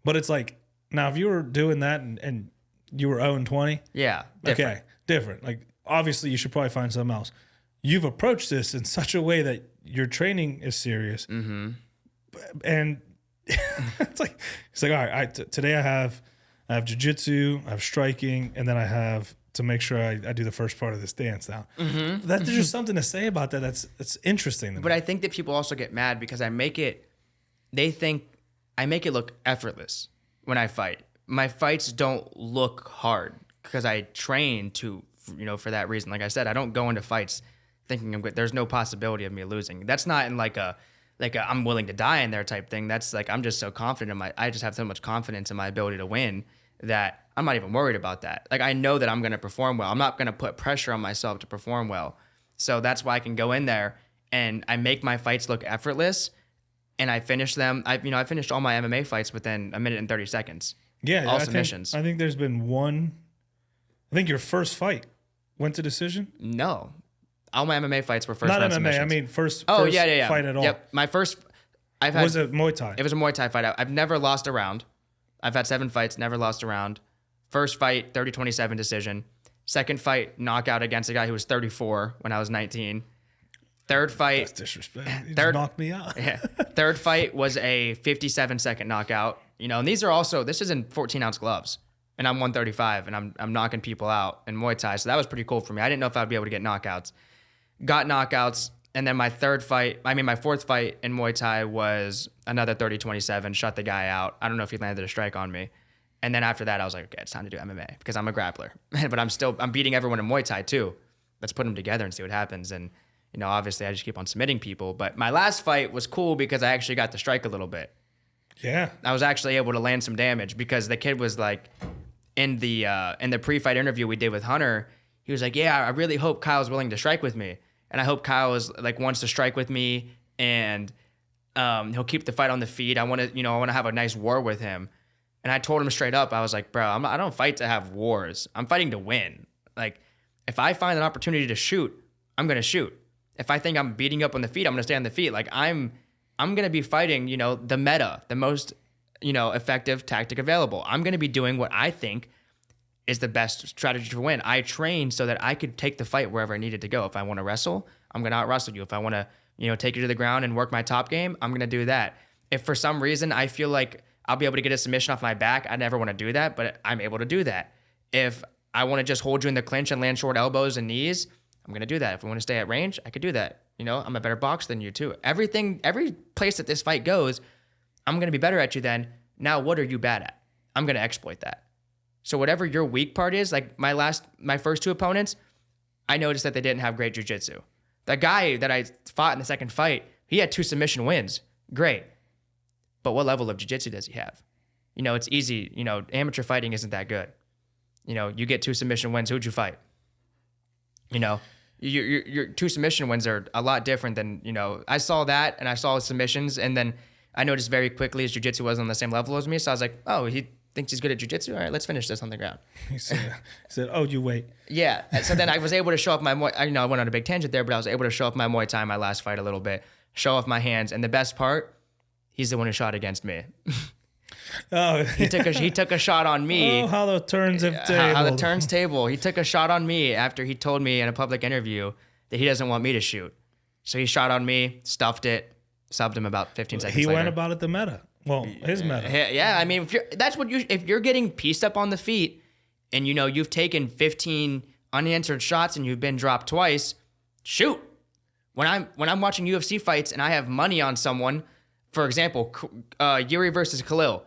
but it's like, now if you were doing that and you were 0-20, yeah, different. Okay, different. Like obviously you should probably find something else. You've approached this in such a way that your training is serious, and it's like all right. Today I have jiu-jitsu, I have striking, and then I have to make sure I do the first part of this dance now. There's just something to say about that. That's interesting to me. But I think that people also get mad because they think I make it look effortless when I fight. My fights don't look hard because I train for that reason. Like I said, I don't go into fights thinking I'm good. There's no possibility of me losing. That's not in like a I'm willing to die in there type thing. That's like I'm just so confident I just have so much confidence in my ability to win that I'm not even worried about that. Like I know that I'm going to perform well. I'm not going to put pressure on myself to perform well. So that's why I can go in there and I make my fights look effortless and I finish them. I finished all my MMA fights within a minute and 30 seconds. Yeah, all submissions. I think there's been one. I think your first fight went to decision. No, all my MMA fights were first round Not MMA. submissions. I mean first yeah. fight at all. Yep, my first. Was it Muay Thai? It was a Muay Thai fight. I've never lost a round. I've had 7 fights, never lost a round. First fight, 30-27 decision. Second fight, knockout against a guy who was 34 when I was 19. Third fight. That's disrespect. You just knocked me out. Yeah. Third fight was a 57-second knockout. And these are also, this is in 14-ounce gloves. And I'm 135 and I'm knocking people out in Muay Thai. So that was pretty cool for me. I didn't know if I'd be able to get knockouts. Got knockouts. And then my fourth fight in Muay Thai was another 30-27, shut the guy out. I don't know if he landed a strike on me. And then after that, I was like, okay, it's time to do MMA because I'm a grappler. But I'm beating everyone in Muay Thai too. Let's put them together and see what happens. And, obviously I just keep on submitting people. But my last fight was cool because I actually got to strike a little bit. Yeah. I was actually able to land some damage because the kid was like, in the pre-fight interview we did with Hunter, he was like, yeah, I really hope Kyle's willing to strike with me. And I hope Kyle wants to strike with me and he'll keep the fight on the feet. I want to have a nice war with him. And I told him straight up, I was like, bro, I don't fight to have wars. I'm fighting to win. Like, if I find an opportunity to shoot, I'm going to shoot. If I think I'm beating up on the feet, I'm going to stay on the feet. Like, I'm going to be fighting, the meta, the most, effective tactic available. I'm going to be doing what I think is the best strategy to win. I trained so that I could take the fight wherever I needed to go. If I want to wrestle, I'm going to out-wrestle you. If I want to, take you to the ground and work my top game, I'm going to do that. If for some reason I feel like I'll be able to get a submission off my back, I never want to do that, but I'm able to do that. If I want to just hold you in the clinch and land short elbows and knees, I'm going to do that. If we want to stay at range, I could do that. I'm a better boxer than you too. Every place that this fight goes, I'm going to be better at you then. Now, what are you bad at? I'm going to exploit that. So whatever your weak part is, like my first 2 opponents, I noticed that they didn't have great jiu-jitsu. The guy that I fought in the second fight, he had 2 submission wins. Great. But what level of jiu-jitsu does he have? It's easy. Amateur fighting isn't that good. You get 2 submission wins. Who'd you fight? Your 2 submission wins are a lot different than, I saw that and I saw submissions. And then I noticed very quickly his jiu-jitsu wasn't on the same level as me. So I was like, oh, he thinks he's good at jiu-jitsu. All right, let's finish this on the ground. He said, oh, you wait. Yeah. So then I was able to show off my Muay. I went on a big tangent there, but I was able to show off my Muay Thai in my last fight a little bit, show off my hands. And the best part, he's the one who shot against me. Oh, he took a shot on me. Oh, how the turns have tabled. How the turns table. He took a shot on me after he told me in a public interview that he doesn't want me to shoot. So he shot on me, stuffed it, subbed him about 15 seconds later. He went about it the meta. Well, his meta. Yeah, I mean, if you're getting pieced up on the feet and you've taken 15 unanswered shots and you've been dropped twice, shoot. When I'm watching UFC fights and I have money on someone, for example, Yuri versus Khalil.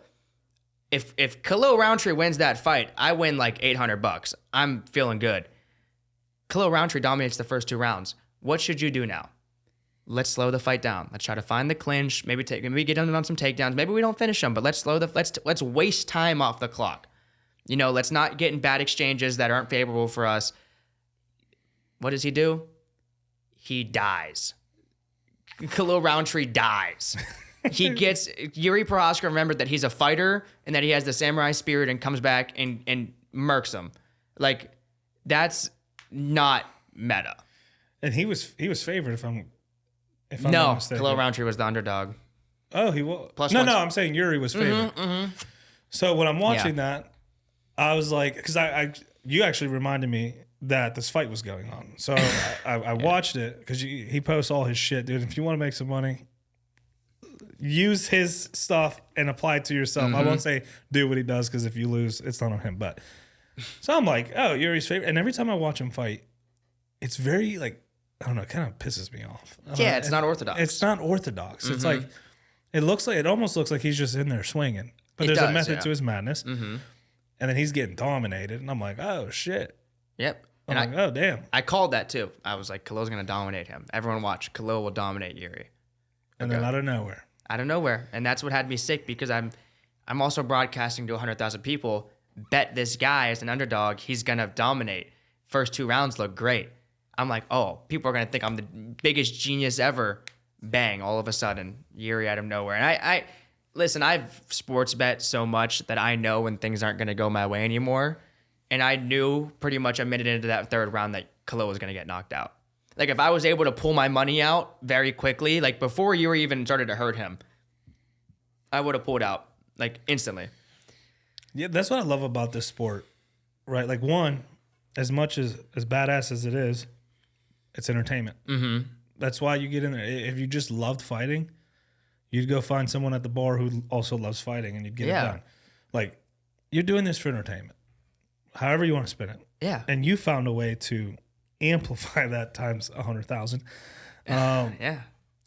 If Khalil Roundtree wins that fight, I win like $800. I'm feeling good. Khalil Roundtree dominates the first 2 rounds. What should you do now? let's slow the fight down. Let's try to find the clinch. Maybe get them on some takedowns. Maybe we don't finish them, but let's waste time off the clock. You know, let's not get in bad exchanges that aren't favorable for us. What does he do? He dies. Khalil Roundtree dies. He gets Yuri Prohaska remembered that he's a fighter and that he has the samurai spirit and comes back and murks him. Like, that's not meta. And he was favored if I'm not No, mistaken. Khalil Roundtree was the underdog. Oh, he was. Plus No, one- I'm saying Yuri was favored. So when I'm watching that, I was like, because you actually reminded me that this fight was going on. So I watched it because he posts all his shit, dude. If you want to make some money, use his stuff and apply it to yourself. I won't say do what he does because if you lose, it's not on him. But so I'm like, oh, Yuri's favorite. And every time I watch him fight, it's very like, I don't know, it kind of pisses me off. Yeah, it's not orthodox. It's not orthodox. It's like, it almost looks like he's just in there swinging. But there's a method to his madness. And then he's getting dominated. And I'm like, oh, shit. Yep. I'm And like, oh, damn. I called that too. I was like, Khalil's going to dominate him. Everyone watch. Khalil will dominate Yuri. And then out of nowhere. Out of nowhere. And that's what had me sick because I'm also broadcasting to 100,000 people. Bet this guy is an underdog. He's going to dominate. First 2 rounds look great. I'm like, oh, people are going to think I'm the biggest genius ever. Bang, all of a sudden, Yuri out of nowhere. And listen, I've sports bet so much that I know when things aren't going to go my way anymore. And I knew pretty much a minute into that 3rd round that Khalil was going to get knocked out. Like, if I was able to pull my money out very quickly, like before Yuri even started to hurt him, I would have pulled out, like, instantly. Yeah, that's what I love about this sport, right? Like, one, as much as badass as it is, it's entertainment. That's why you get in there. If you just loved fighting, you'd go find someone at the bar who also loves fighting and you'd get it done. Like, you're doing this for entertainment. However you want to spin it. Yeah. And you found a way to amplify that times 100,000. Yeah.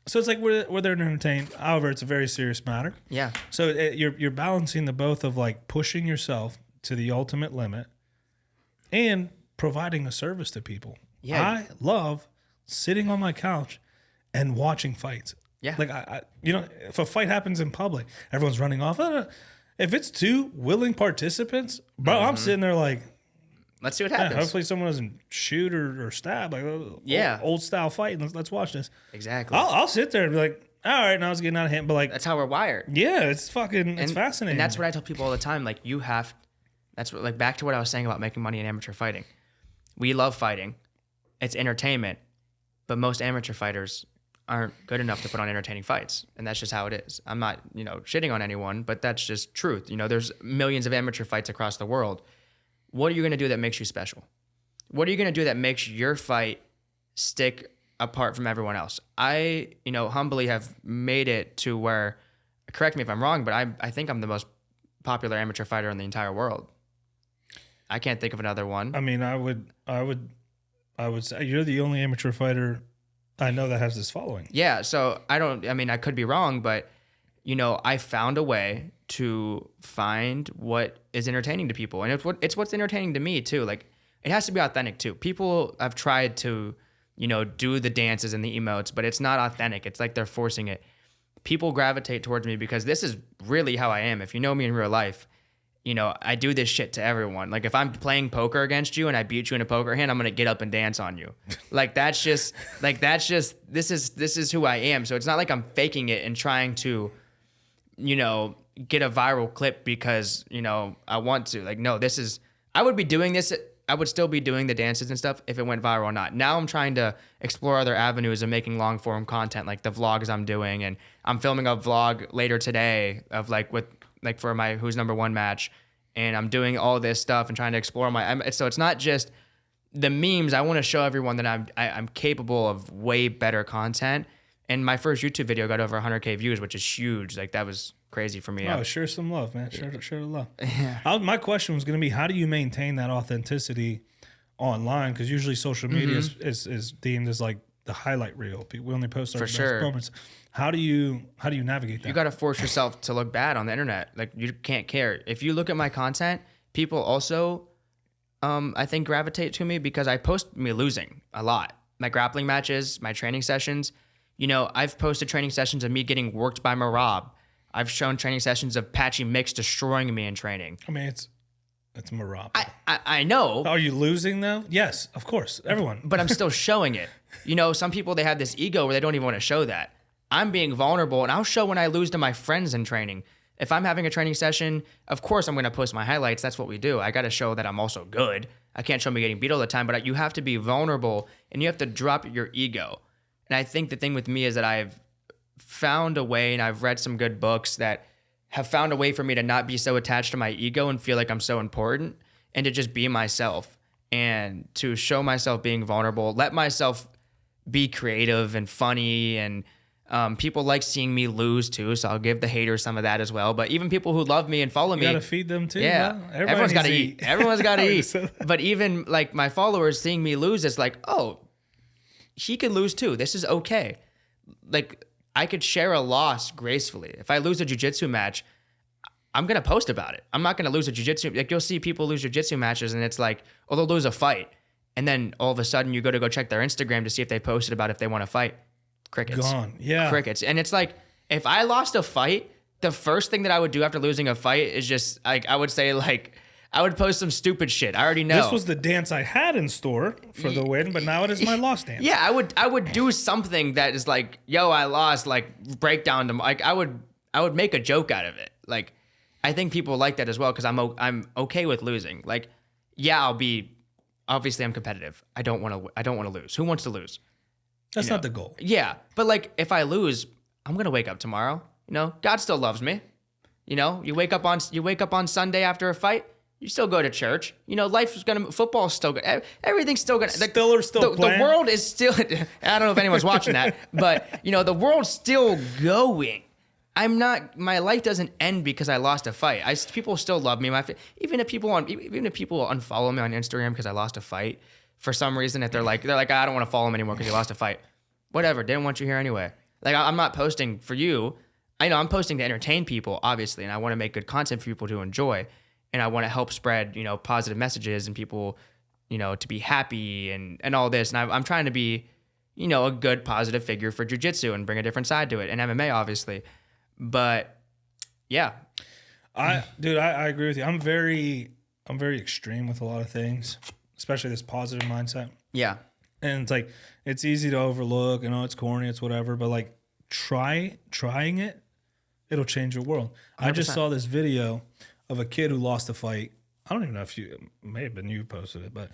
So it's like we're there to entertain. However, it's a very serious matter. Yeah. So you're balancing the both of like pushing yourself to the ultimate limit and providing a service to people. Yeah. I love sitting on my couch and watching fights. Yeah. Like if a fight happens in public, everyone's running off. If it's 2 willing participants, bro, I'm sitting there like, Let's see what yeah, happens. hopefully someone doesn't shoot or stab. Like, old style fight. And let's watch this. Exactly. I'll sit there and be like, all right, now it's getting out of hand. But like, That's how we're wired. yeah, it's fascinating. And that's what I tell people all the time. Like, back to what I was saying about making money in amateur fighting. We love fighting. It's entertainment. But most amateur fighters aren't good enough to put on entertaining fights. And that's just how it is. I'm not, shitting on anyone, but that's just truth. There's millions of amateur fights across the world. What are you going to do that makes you special? What are you going to do that makes your fight stick apart from everyone else? I, humbly have made it to where, correct me if I'm wrong, but I think I'm the most popular amateur fighter in the entire world. I can't think of another one. I mean, I would say you're the only amateur fighter I know that has this following. Yeah, so I could be wrong, but I found a way to find what is entertaining to people. And it's what's entertaining to me too. Like, it has to be authentic too. People have tried to, do the dances and the emotes, but it's not authentic. It's like they're forcing it. People gravitate towards me because this is really how I am. If you know me in real life, I do this shit to everyone. Like, if I'm playing poker against you and I beat you in a poker hand, I'm going to get up and dance on you. This is who I am. So it's not like I'm faking it and trying to, get a viral clip because, I want to. Like, no, I would be doing this. I would still be doing the dances and stuff if it went viral or not. Now I'm trying to explore other avenues of making long form content, like the vlogs I'm doing. And I'm filming a vlog later today of for my Who's Number One match. And I'm doing all this stuff and trying to explore so it's not just the memes. I want to show everyone that I'm capable of way better content. And my first YouTube video got over 100K views, which is huge. Like, that was crazy for me. Oh, share some love, man. Share the love. Yeah. My question was going to be, how do you maintain that authenticity online? Because usually social media is deemed as like the highlight reel. We only post our best moments. How do you navigate that? You got to force yourself to look bad on the internet. Like, you can't care. If you look at my content, people also, I think, gravitate to me because I post me losing a lot. My grappling matches, my training sessions. You know, I've posted training sessions of me getting worked by Marab. I've shown training sessions of Patchy Mix destroying me in training. I mean, it's Marab. I know. Are you losing though? Yes, of course. Everyone. But I'm still showing it. You know, some people, they have this ego where they don't even want to show that. I'm being vulnerable, and I'll show when I lose to my friends in training. If I'm having a training session, of course I'm going to post my highlights. That's what we do. I got to show that I'm also good. I can't show me getting beat all the time, but you have to be vulnerable, and you have to drop your ego. And I think the thing with me is that I've found a way, and I've read some good books that have found a way for me to not be so attached to my ego and feel like I'm so important, and to just be myself and to show myself being vulnerable, let myself be creative and funny. And people like seeing me lose too, so I'll give the haters some of that as well. But even people who love me and follow me, you gotta feed them too. Yeah, Huh? everyone's got to eat. Everyone's got to eat. But even like my followers seeing me lose, it's like, oh, he could lose too. This is okay. Like, I could share a loss gracefully. If I lose a jiu-jitsu match, I'm going to post about it. I'm not going to lose a jiu-jitsu. Like, you'll see people lose jiu-jitsu matches, and it's like, oh, they'll lose a fight. And then all of a sudden you go check their Instagram to see if they posted about if they want to fight. Crickets. Gone. Yeah. Crickets. And it's like, if I lost a fight, the first thing that I would do after losing a fight is just, like, I would say, like, I would post some stupid shit. I already know. This was the dance I had in store for the win, but now it is my lost dance. Yeah, I would do something that is like, yo, I lost, like, breakdown to, like, I would make a joke out of it. Like, I think people like that as well, because I'm okay with losing. Like, yeah, obviously I'm competitive. I don't want to lose. Who wants to lose? That's not the goal. Yeah, but like, if I lose, I'm gonna wake up tomorrow. You know, God still loves me. You know, you wake up on Sunday after a fight. You still go to church. You know, life is gonna, football's still good. Everything's still gonna. The world is still. I don't know if anyone's watching that, but you know, the world's still going. My life doesn't end because I lost a fight. People still love me. Even if people unfollow me on Instagram because I lost a fight for some reason, if they're like, I don't want to follow him anymore because you lost a fight. Whatever, didn't want you here anyway. Like, I'm not posting for you. I know I'm posting to entertain people, obviously, and I want to make good content for people to enjoy, and I want to help spread, you know, positive messages and people, you know, to be happy and all this. And I'm trying to be, you know, a good positive figure for jiu-jitsu and bring a different side to it, and MMA, obviously. But yeah, I agree with you. I'm very extreme with a lot of things, especially this positive mindset. Yeah. And it's like, it's easy to overlook, you know, it's corny, it's whatever, but like, trying it, it'll change your world. 100%. I just saw this video of a kid who lost a fight. I don't even know if it may have been you posted it, but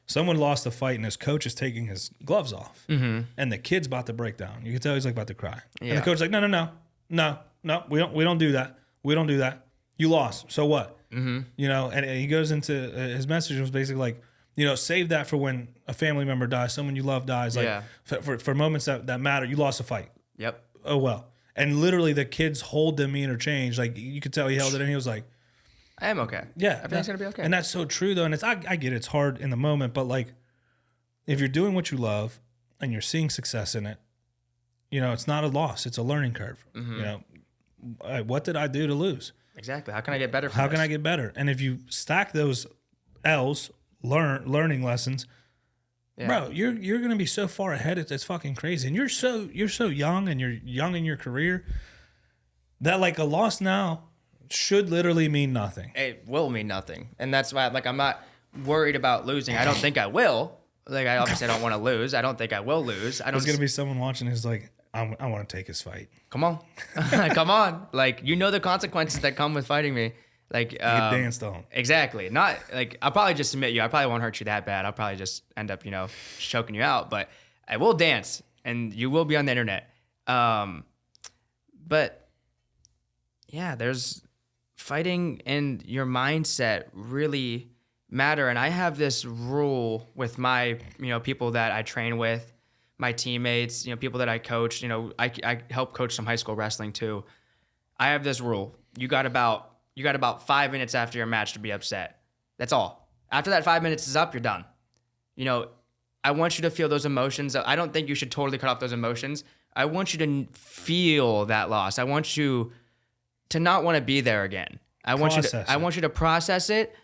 someone lost a fight and his coach is taking his gloves off, and the kid's about to break down. You can tell he's like about to cry, and the coach's like, no, we don't do that. We don't do that. You lost, so what? You know, and he goes into his message was basically like, you know, save that for when a family member dies, someone you love dies, like for moments that matter. You lost a fight. Yep. Oh well. And literally the kid's whole demeanor changed. Like, you could tell he held it and he was like, I am okay. Yeah. Everything's going to be okay. And that's so true though. And I get it's hard in the moment, but like, if you're doing what you love and you're seeing success in it, you know, it's not a loss. It's a learning curve. You know, what did I do to lose? Exactly. How can I get better? How can I get better? And if you stack those L's, learning lessons, bro, you're gonna be so far ahead. It's fucking crazy. And you're so young, and you're young in your career, that like a loss now should literally mean nothing. It will mean nothing, and that's why, like, I'm not worried about losing. I don't think I will. Like, I obviously don't want to lose. I don't think I will lose. There's gonna be someone watching who's like, I want to take his fight. Come on, come on. Like, you know the consequences that come with fighting me. Like, you get danced on. Exactly. Not like, I'll probably just submit you. I probably won't hurt you that bad. I'll probably just end up, you know, choking you out. But I will dance, and you will be on the internet. But yeah, there's fighting and your mindset really matter. And I have this rule with my, you know, people that I train with, my teammates, you know, people that I coach. You know, I help coach some high school wrestling too. I have this rule. You got about 5 minutes after your match to be upset. That's all. After that 5 minutes is up, you're done. You know, I want you to feel those emotions. I don't think you should totally cut off those emotions. I want you to feel that loss. I want you to not want to be there again. I want you to process it,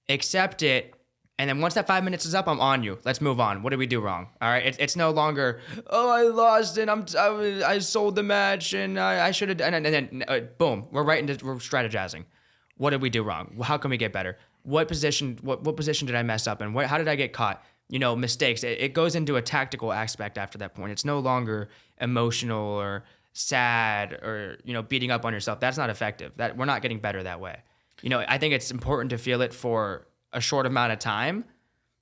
accept it, And then once that 5 minutes is up, I'm on you. Let's move on. What did we do wrong? All right. It's no longer, oh, I lost and I sold the match and I should have. And then boom, we're strategizing. What did we do wrong? How can we get better? What position did I mess up in? How did I get caught? Mistakes. It goes into a tactical aspect after that point. It's no longer emotional or sad or, beating up on yourself. That's not effective. We're not getting better that way. I think it's important to feel it for a short amount of time,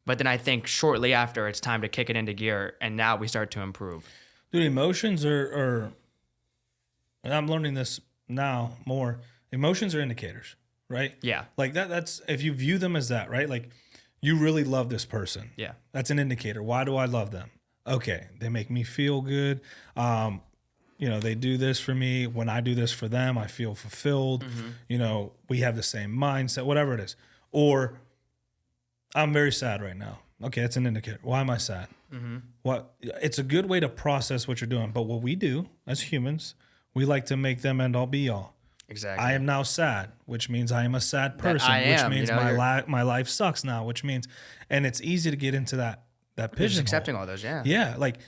but then I think shortly after it's time to kick it into gear, and now we start to improve. Dude, emotions are and I'm learning this now more. Emotions are indicators, right? Yeah. Like that's if you view them as that, right? Like you really love this person. Yeah. That's an indicator. Why do I love them? Okay, they make me feel good. They do this for me. When I do this for them, I feel fulfilled. Mm-hmm. We have the same mindset, whatever it is. Or I'm very sad right now. Okay, that's an indicator. Why am I sad? Mm-hmm. It's a good way to process what you're doing. But what we do as humans, we like to make them end all be all. Exactly. I am now sad, which means I am a sad person, which means my life sucks now, which means, and it's easy to get into that pigeonhole. Just accepting all those, yeah. Yeah, like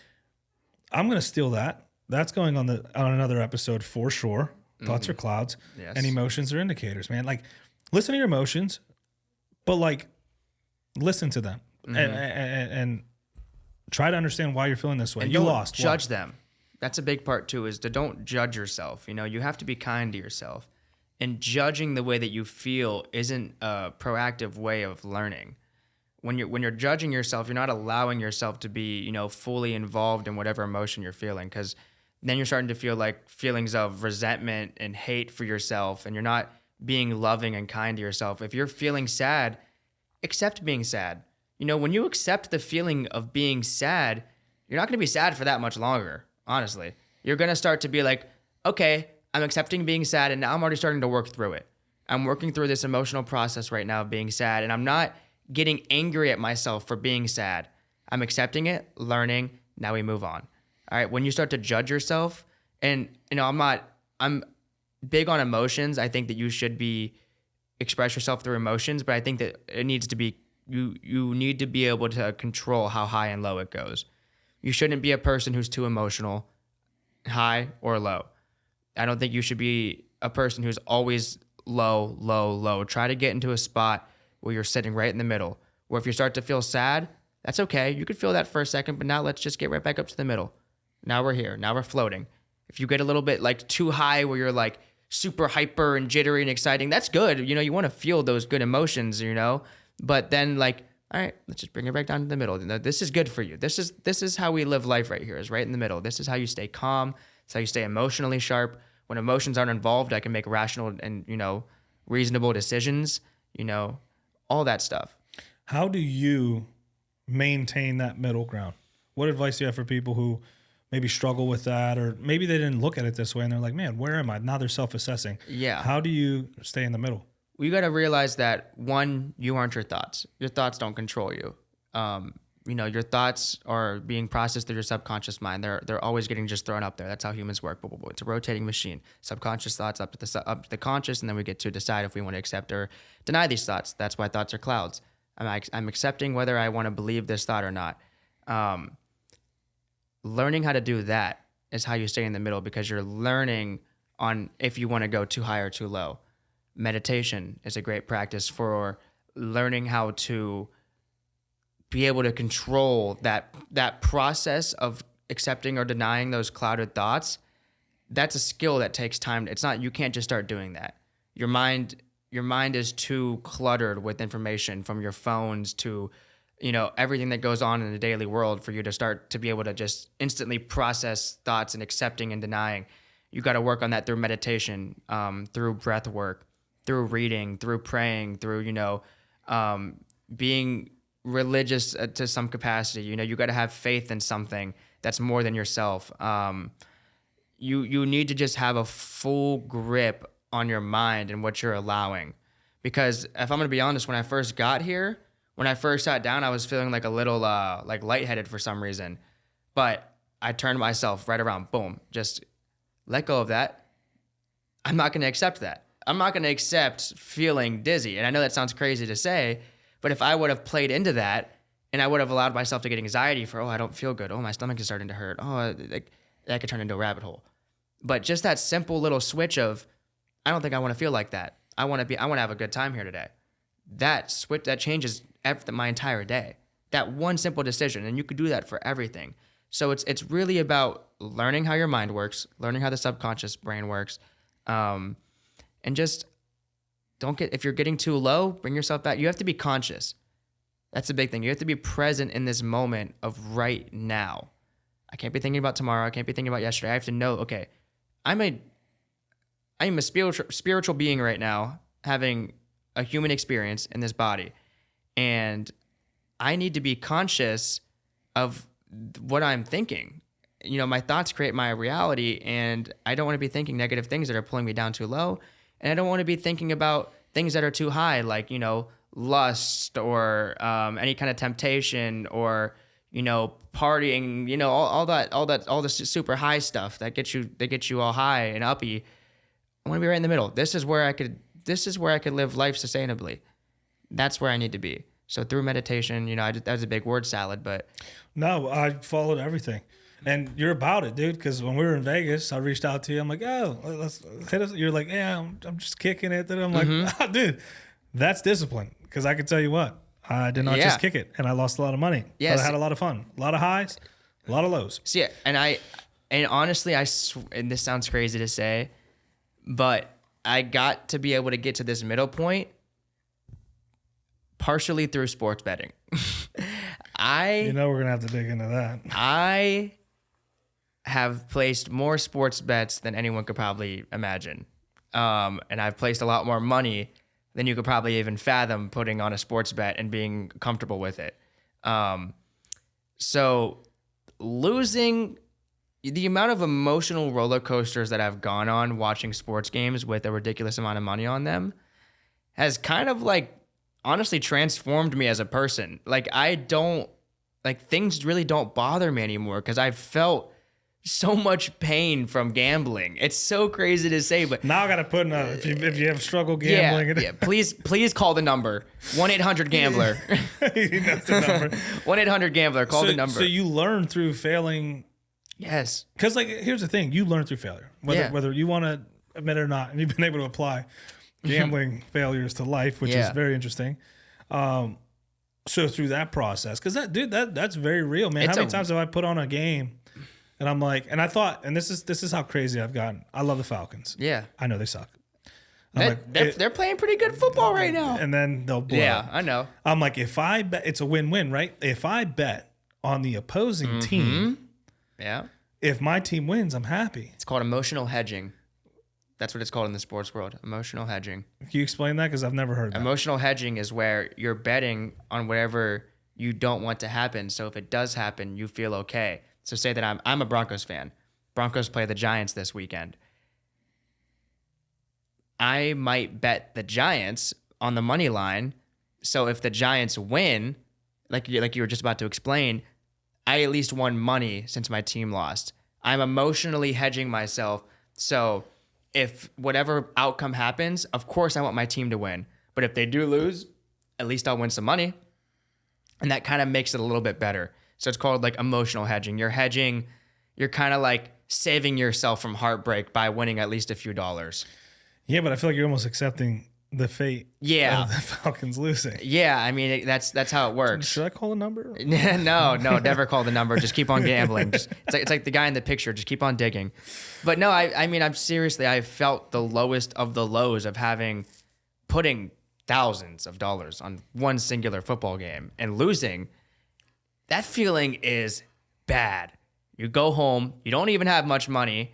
I'm gonna steal that. That's going on another episode for sure. Thoughts are clouds, yes. And emotions are indicators, man. Like listen to your emotions, but like listen to them and try to understand why you're feeling this way. And you don't lost. Judge them. That's a big part too, is to don't judge yourself. You have to be kind to yourself. And judging the way that you feel isn't a proactive way of learning. When you're judging yourself, you're not allowing yourself to be, fully involved in whatever emotion you're feeling, because then you're starting to feel like feelings of resentment and hate for yourself, and you're not being loving and kind to yourself. If you're feeling sad, accept being sad. When you accept the feeling of being sad, you're not going to be sad for that much longer, honestly. You're going to start to be like, okay, I'm accepting being sad, and now I'm already starting to work through it. I'm working through this emotional process right now of being sad, and I'm not getting angry at myself for being sad. I'm accepting it, learning, now we move on. All right, when you start to judge yourself, and I'm big on emotions. I think that you should express yourself through emotions, but I think that it needs to be, you need to be able to control how high and low it goes. You shouldn't be a person who's too emotional, high or low. I don't think you should be a person who's always low, low, low. Try to get into a spot where you're sitting right in the middle, where if you start to feel sad, that's okay. You could feel that for a second, but now let's just get right back up to the middle. Now we're here. Now we're floating. If you get a little bit like too high where you're like super hyper and jittery and exciting, that's good. You want to feel those good emotions, but then like, all right, let's just bring it back down to the middle. This is good for you. This is how we live life right here, is right in the middle. This is how you stay calm. It's how you stay emotionally sharp. When emotions aren't involved, I can make rational and, reasonable decisions, all that stuff. How do you maintain that middle ground? What advice do you have for people who maybe struggle with that, or maybe they didn't look at it this way and they're like, man, where am I? Now they're self-assessing. Yeah. How do you stay in the middle? Well, you got to realize that, one, you aren't your thoughts. Your thoughts don't control you. Your thoughts are being processed through your subconscious mind. They're always getting just thrown up there. That's how humans work. It's a rotating machine. Subconscious thoughts up to the conscious, and then we get to decide if we want to accept or deny these thoughts. That's why thoughts are clouds. I'm accepting whether I want to believe this thought or not. Learning how to do that is how you stay in the middle, because you're learning on if you want to go too high or too low. Meditation is a great practice for learning how to be able to control that process of accepting or denying those clouded thoughts. That's a skill that takes time. You can't just start doing that. Your mind is too cluttered with information, from your phones to, everything that goes on in the daily world, for you to start to be able to just instantly process thoughts and accepting and denying. You got to work on that through meditation, through breath work, through reading, through praying, through, being religious to some capacity. You got to have faith in something that's more than yourself. You need to just have a full grip on your mind and what you're allowing. Because if I'm going to be honest, when I first got here, when I first sat down, I was feeling like a little like lightheaded for some reason. But I turned myself right around. Boom. Just let go of that. I'm not going to accept that. I'm not going to accept feeling dizzy. And I know that sounds crazy to say, But if I would have played into that and I would have allowed myself to get anxiety for, I don't feel good. Oh, my stomach is starting to hurt. Oh, that could turn into a rabbit hole. But just that simple little switch of, I don't think I want to feel like that. I want to have a good time here today. That switch, that changes my entire day. That one simple decision, and you could do that for everything. So it's really about learning how your mind works, learning how the subconscious brain works, and just if you're getting too low, bring yourself back. You have to be conscious. That's the big thing. You have to be present in this moment of right now. I can't be thinking about tomorrow. I can't be thinking about yesterday. I have to know, okay, I am a spiritual being right now, having a human experience in this body, and I need to be conscious of what I'm thinking. My thoughts create my reality, and I don't want to be thinking negative things that are pulling me down too low, and I don't want to be thinking about things that are too high, like lust or any kind of temptation or partying, all this super high stuff that gets you all high and uppy. I want to be right in the middle. This is where I could live life sustainably. That's where I need to be. So through meditation, that was a big word salad, but no, I followed everything. And you're about it, dude, because when we were in Vegas, I reached out to you. I'm like, oh, let's hit us. You're like, yeah, I'm just kicking it. Then I'm like, oh, dude, that's discipline. Because I can tell you what, I did not just kick it, and I lost a lot of money. Yes. But I had a lot of fun, a lot of highs, a lot of lows. See, and honestly, and this sounds crazy to say, but I got to be able to get to this middle point partially through sports betting. We're gonna have to dig into that. I have placed more sports bets than anyone could probably imagine. And I've placed a lot more money than you could probably even fathom putting on a sports bet and being comfortable with it. So losing, the amount of emotional roller coasters that I've gone on watching sports games with a ridiculous amount of money on them has kind of honestly transformed me as a person. Things really don't bother me anymore because I've felt so much pain from gambling. It's so crazy to say, but now I gotta put in if you have struggle gambling. Yeah. Please call the number 1-800-GAMBLER. He knows the number. 1-800-GAMBLER. Call the number. So you learn through failing. Yes. Because here's the thing: you learn through failure, whether you want to admit it or not, and you've been able to apply gambling failures to life, which is very interesting. So through that process, because that's very real, man. How many times have I put on a game? And I'm like, and I thought, and this is how crazy I've gotten. I love the Falcons. Yeah. I know they suck. They're playing pretty good football right now. And then they'll blow. Yeah, I know. I'm like, if I bet, it's a win-win, right? If I bet on the opposing team, if my team wins, I'm happy. It's called emotional hedging. That's what it's called in the sports world, emotional hedging. Can you explain that? Because I've never heard that. Emotional hedging is where you're betting on whatever you don't want to happen. So if it does happen, you feel okay. So say that I'm a Broncos fan. Broncos play the Giants this weekend. I might bet the Giants on the money line. So if the Giants win, like you were just about to explain, I at least won money since my team lost. I'm emotionally hedging myself. So if whatever outcome happens, of course I want my team to win. But if they do lose, at least I'll win some money. And that kind of makes it a little bit better. So it's called emotional hedging. You're hedging, you're kind of saving yourself from heartbreak by winning at least a few dollars. Yeah, but I feel like you're almost accepting the fate of the Falcons losing. Yeah, I mean, that's how it works. Should I call a number? No, never call the number. Just keep on gambling. It's like the guy in the picture. Just keep on digging. But no, I mean, I felt the lowest of the lows of putting thousands of dollars on one singular football game and losing. That feeling is bad. You go home, you don't even have much money.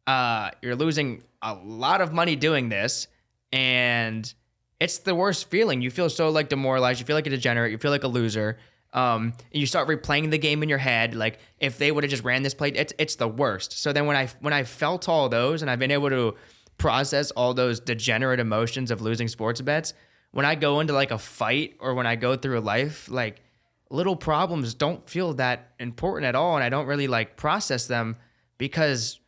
You're losing a lot of money doing this, and it's the worst feeling. You feel so demoralized. You feel like a degenerate. You feel like a loser. You start replaying the game in your head. If they would have just ran this play, it's the worst. So then when I felt all those, and I've been able to process all those degenerate emotions of losing sports bets, when I go into a fight or when I go through life, little problems don't feel that important at all, and I don't really process them because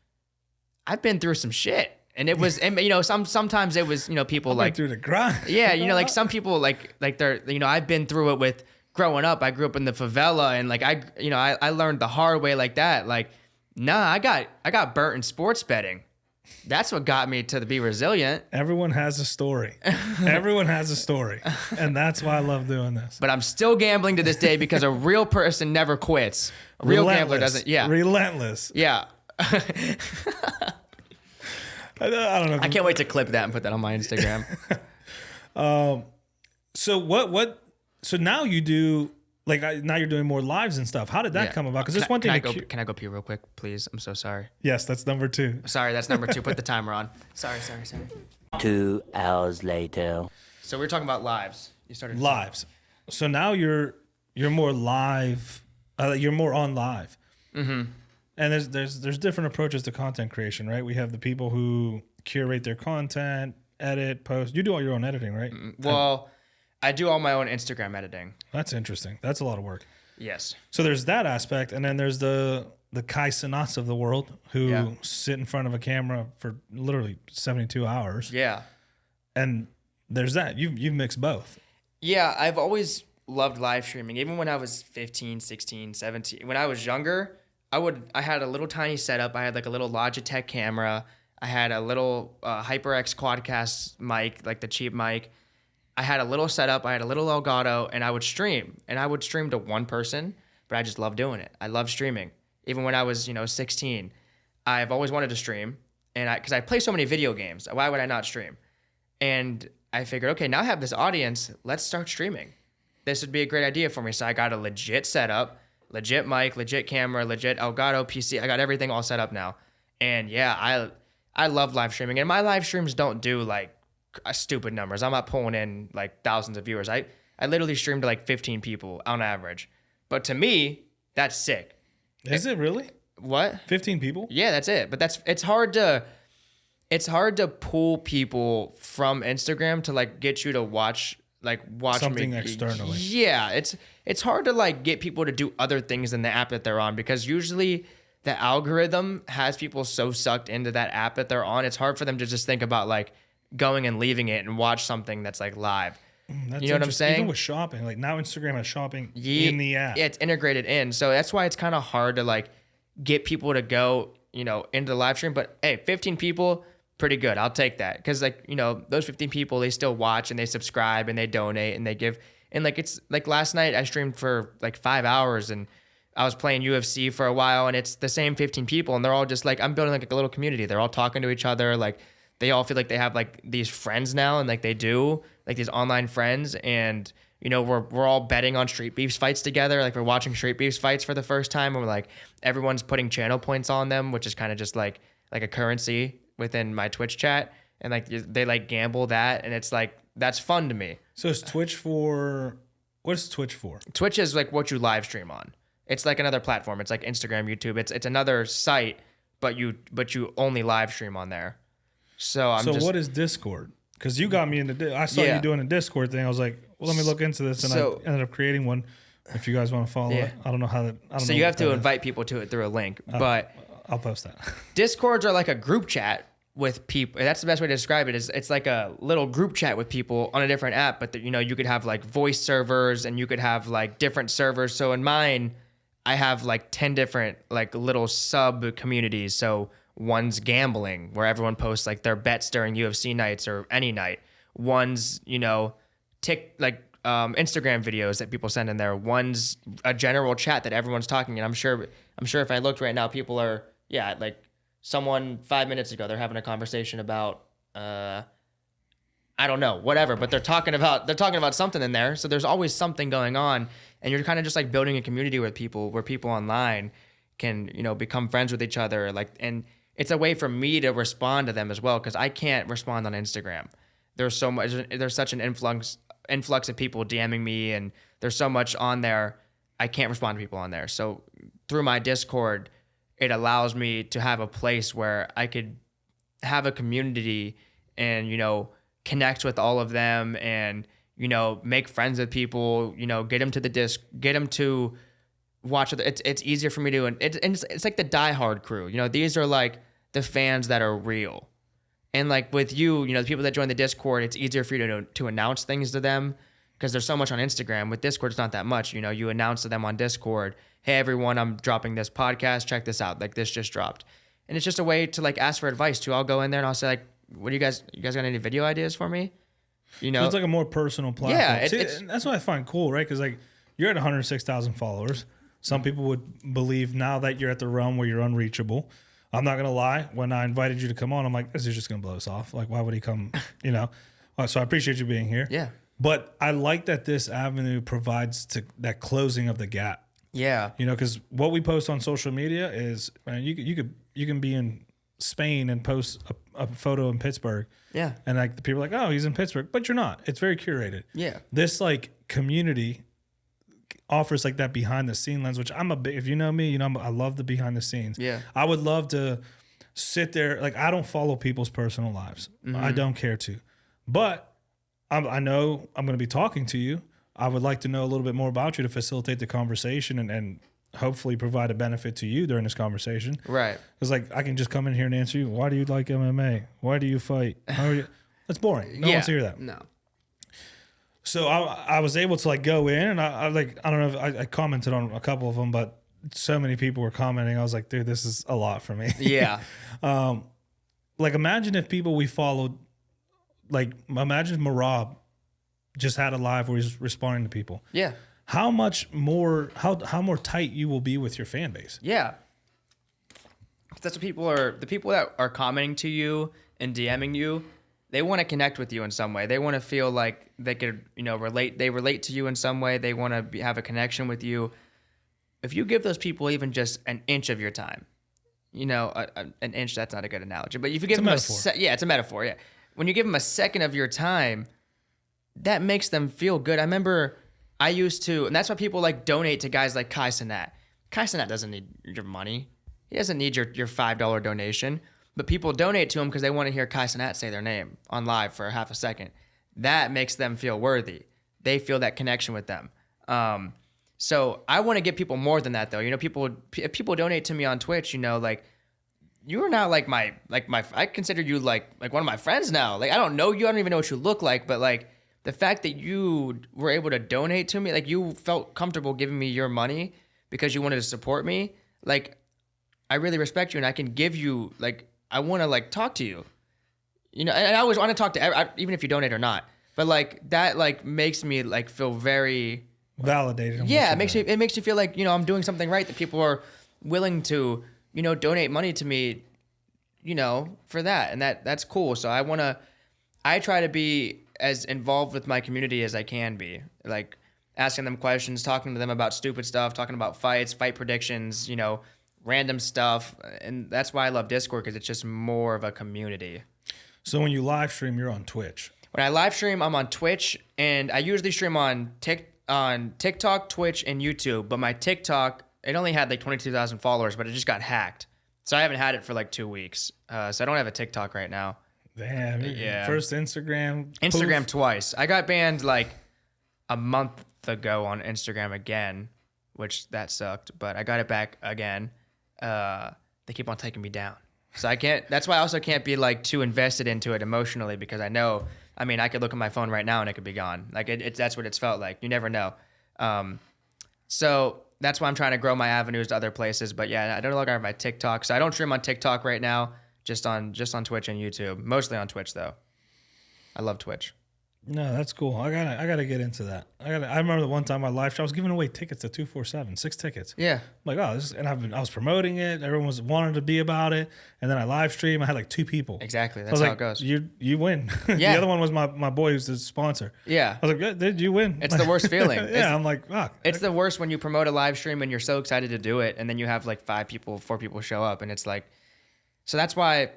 I've been through some shit, And it was, and, you know, sometimes it was, you know, people Went like, through the grind. yeah, you know, like some people like they're, you know, I've been through it with growing up. I grew up in the favela, and like I learned the hard way like that. Like, nah, I got burnt in sports betting. That's what got me to be resilient. Everyone has a story. Everyone has a story. And that's why I love doing this. But I'm still gambling to this day because a real person never quits. A real gambler doesn't. Yeah. Relentless. Yeah. I don't know. I can't wait to clip that and put that on my Instagram. So now you do, like, now you're doing more lives and stuff. How did that come about? Because there's one thing. Can I go pee real quick, please? I'm so sorry. Yes, that's number 2. Sorry, that's number 2. Put the timer on. Sorry. 2 hours later. So we're talking about lives. You started Lives. So now you're more live. You're more on live. Mm-hmm. And there's different approaches to content creation, right? We have the people who curate their content, edit, post. You do all your own editing, right? Well, I do all my own Instagram editing. That's interesting. That's a lot of work. Yes. So there's that aspect, and then there's the Kai Cenats of the world who sit in front of a camera for literally 72 hours. Yeah. And there's that. You've mixed both. Yeah, I've always loved live streaming. Even when I was 15, 16, 17. When I was younger, I had a little tiny setup. I had like a little Logitech camera. I had a little HyperX Quadcast mic, like the cheap mic. I had a little setup. I had a little Elgato, and I would stream. And I would stream to one person, but I just love doing it. I love streaming. Even when I was, 16, I've always wanted to stream, and because I play so many video games, why would I not stream? And I figured, okay, now I have this audience. Let's start streaming. This would be a great idea for me. So I got a legit setup, legit mic, legit camera, legit Elgato PC. I got everything all set up now. And yeah, I love live streaming. And my live streams don't do like stupid numbers. I'm not pulling in like thousands of viewers. I literally stream to like 15 people on average. But to me, that's sick. Is it really? What? 15 people? Yeah, that's it. But it's hard to pull people from Instagram to like get you to watch Something me. externally. Yeah, it's hard to like get people to do other things than the app that they're on, because usually the algorithm has people so sucked into that app that they're on. It's hard for them to just think about like going and leaving it and watch something that's like live. That's you know what I'm saying? Even with shopping, like now Instagram has shopping in the app. Yeah, it's integrated in. So that's why it's kind of hard to like get people to go, into the live stream. But hey, 15 people, pretty good. I'll take that. Because like, those 15 people, they still watch and they subscribe and they donate and they give. And like, it's like last night I streamed for like 5 hours and I was playing UFC for a while, and it's the same 15 people, and they're all just like, I'm building like a little community. They're all talking to each other. Like they all feel like they have like these friends now, and like they do like these online friends. And we're all betting on Street Beefs fights together. Like we're watching Street Beefs fights for the first time, and we're like, everyone's putting channel points on them, which is kind of just like a currency within my Twitch chat. And like they like gamble that, and it's like, that's fun to me. So is what is Twitch for? Twitch is like what you live stream on. It's like another platform. It's like Instagram, YouTube. It's another site, but you only live stream on there. So what is Discord? Because you got me into. I saw you doing a Discord thing. I was like, well, let me look into this, and I ended up creating one. If you guys want to follow it, I don't know how that. So you have to invite people to it through a link, but I'll post that. Discords are like a group chat with people. That's the best way to describe it. It's like a little group chat with people on a different app, but you could have like voice servers, and you could have like different servers. So in mine, I have like 10 different like little sub communities. So one's gambling, where everyone posts like their bets during UFC nights or any night. One's, Instagram videos that people send in there. One's a general chat that everyone's talking. And I'm sure if I looked right now, people are, like someone 5 minutes ago, they're having a conversation about, I don't know, whatever, but they're talking about something in there. So there's always something going on, and you're kind of just like building a community with people, where people online can, become friends with each other. And it's a way for me to respond to them as well, because I can't respond on Instagram. There's such an influx of people DMing me, and there's so much on there. I can't respond to people on there. So through my Discord, it allows me to have a place where I could have a community and, connect with all of them, and, make friends with people, get them to watch it. It's easier for me to, and it's like the diehard crew. These are like the fans that are real. And like with you, the people that join the Discord, it's easier for you to announce things to them because there's so much on Instagram. With Discord, it's not that much. You announce to them on Discord, hey, everyone, I'm dropping this podcast. Check this out. Like this just dropped. And it's just a way to like ask for advice too. I'll go in there and I'll say like, what do you guys got any video ideas for me? So it's like a more personal platform. Yeah, that's what I find cool, right? Because like you're at 106,000 followers. Some people would believe now that you're at the realm where you're unreachable. I'm not gonna lie. When I invited you to come on, I'm like, this is just gonna blow us off. Like, why would he come? So I appreciate you being here. Yeah. But I like that this avenue provides that closing of the gap. Yeah. Because what we post on social media is, man, you can be in Spain and post a photo in Pittsburgh. Yeah. And like the people are like, oh, he's in Pittsburgh, but you're not. It's very curated. Yeah. This like community offers like that behind the scene lens, which if you know me, I love the behind the scenes. Yeah. I would love to sit there. Like I don't follow people's personal lives. I don't care to, but I know I'm going to be talking to you. I would like to know a little bit more about you to facilitate the conversation and hopefully provide a benefit to you during this conversation. Right. Because like I can just come in here and answer you. Why do you like MMA? Why do you fight? That's boring. No one wants to hear that. No. So I was able to like go in and I don't know if I commented on a couple of them, but so many people were commenting. I was like, dude, this is a lot for me. Yeah. Like imagine if people we followed, like imagine if Marab just had a live where he's responding to people. Yeah. How much more, how more tight you will be with your fan base. Yeah. That's what the people that are commenting to you and DMing you, they want to connect with you in some way. They want to feel like they could, relate. They relate to you in some way. They want to have a connection with you. If you give those people even just an inch of your time, an inch, that's not a good analogy, but if you give them it's a metaphor. Yeah. When you give them a second of your time, that makes them feel good. I remember I used to, and that's why people like donate to guys like Kai Cenat. Kai Cenat doesn't need your money. He doesn't need your $5 donation. But people donate to him because they want to hear Kai Cenat say their name on live for half a second. That makes them feel worthy. They feel that connection with them. So I want to give people more than that, though. If people donate to me on Twitch, like you are now like my I consider you like one of my friends now. Like I don't know you, I don't even know what you look like, but like the fact that you were able to donate to me, like you felt comfortable giving me your money because you wanted to support me, like I really respect you and I can give you like. I want to like talk to you, and I always want to talk to even if you donate or not. But like that, like makes me like feel very validated. Yeah, it makes you feel like I'm doing something right. That people are willing to donate money to me, for that, and that's cool. So I try to be as involved with my community as I can be, like asking them questions, talking to them about stupid stuff, talking about fights, fight predictions, random stuff, and that's why I love Discord because it's just more of a community. So when you live stream, you're on Twitch. When I live stream, I'm on Twitch, and I usually stream on TikTok, Twitch, and YouTube. But my TikTok, it only had like 22,000 followers, but it just got hacked, so I haven't had it for like 2 weeks. So I don't have a TikTok right now. Damn. Yeah. First Instagram. Instagram twice. I got banned like a month ago on Instagram again, which that sucked. But I got it back again. They keep on taking me down. So I can't, that's why I also can't be like too invested into it emotionally because I know, I could look at my phone right now and it could be gone. Like that's what it's felt like. You never know. So that's why I'm trying to grow my avenues to other places. But yeah, I don't longer have my TikTok. So I don't stream on TikTok right now, just on Twitch and YouTube. Mostly on Twitch though. I love Twitch. No, that's cool. I gotta get into that. I remember the one time I live stream, I was giving away tickets to 247, 6 tickets. Yeah. I'm like, I was promoting it. Everyone was wanting to be about it. And then I live stream. I had like 2 people. Exactly. That's how it goes. You win. Yeah. The other one was my boy who's the sponsor. Yeah. I was like, did you win? It's the worst feeling. Yeah. I'm like, fuck. It's the worst when you promote a live stream and you're so excited to do it, and then you have like 4 people show up, and it's like, so that's why,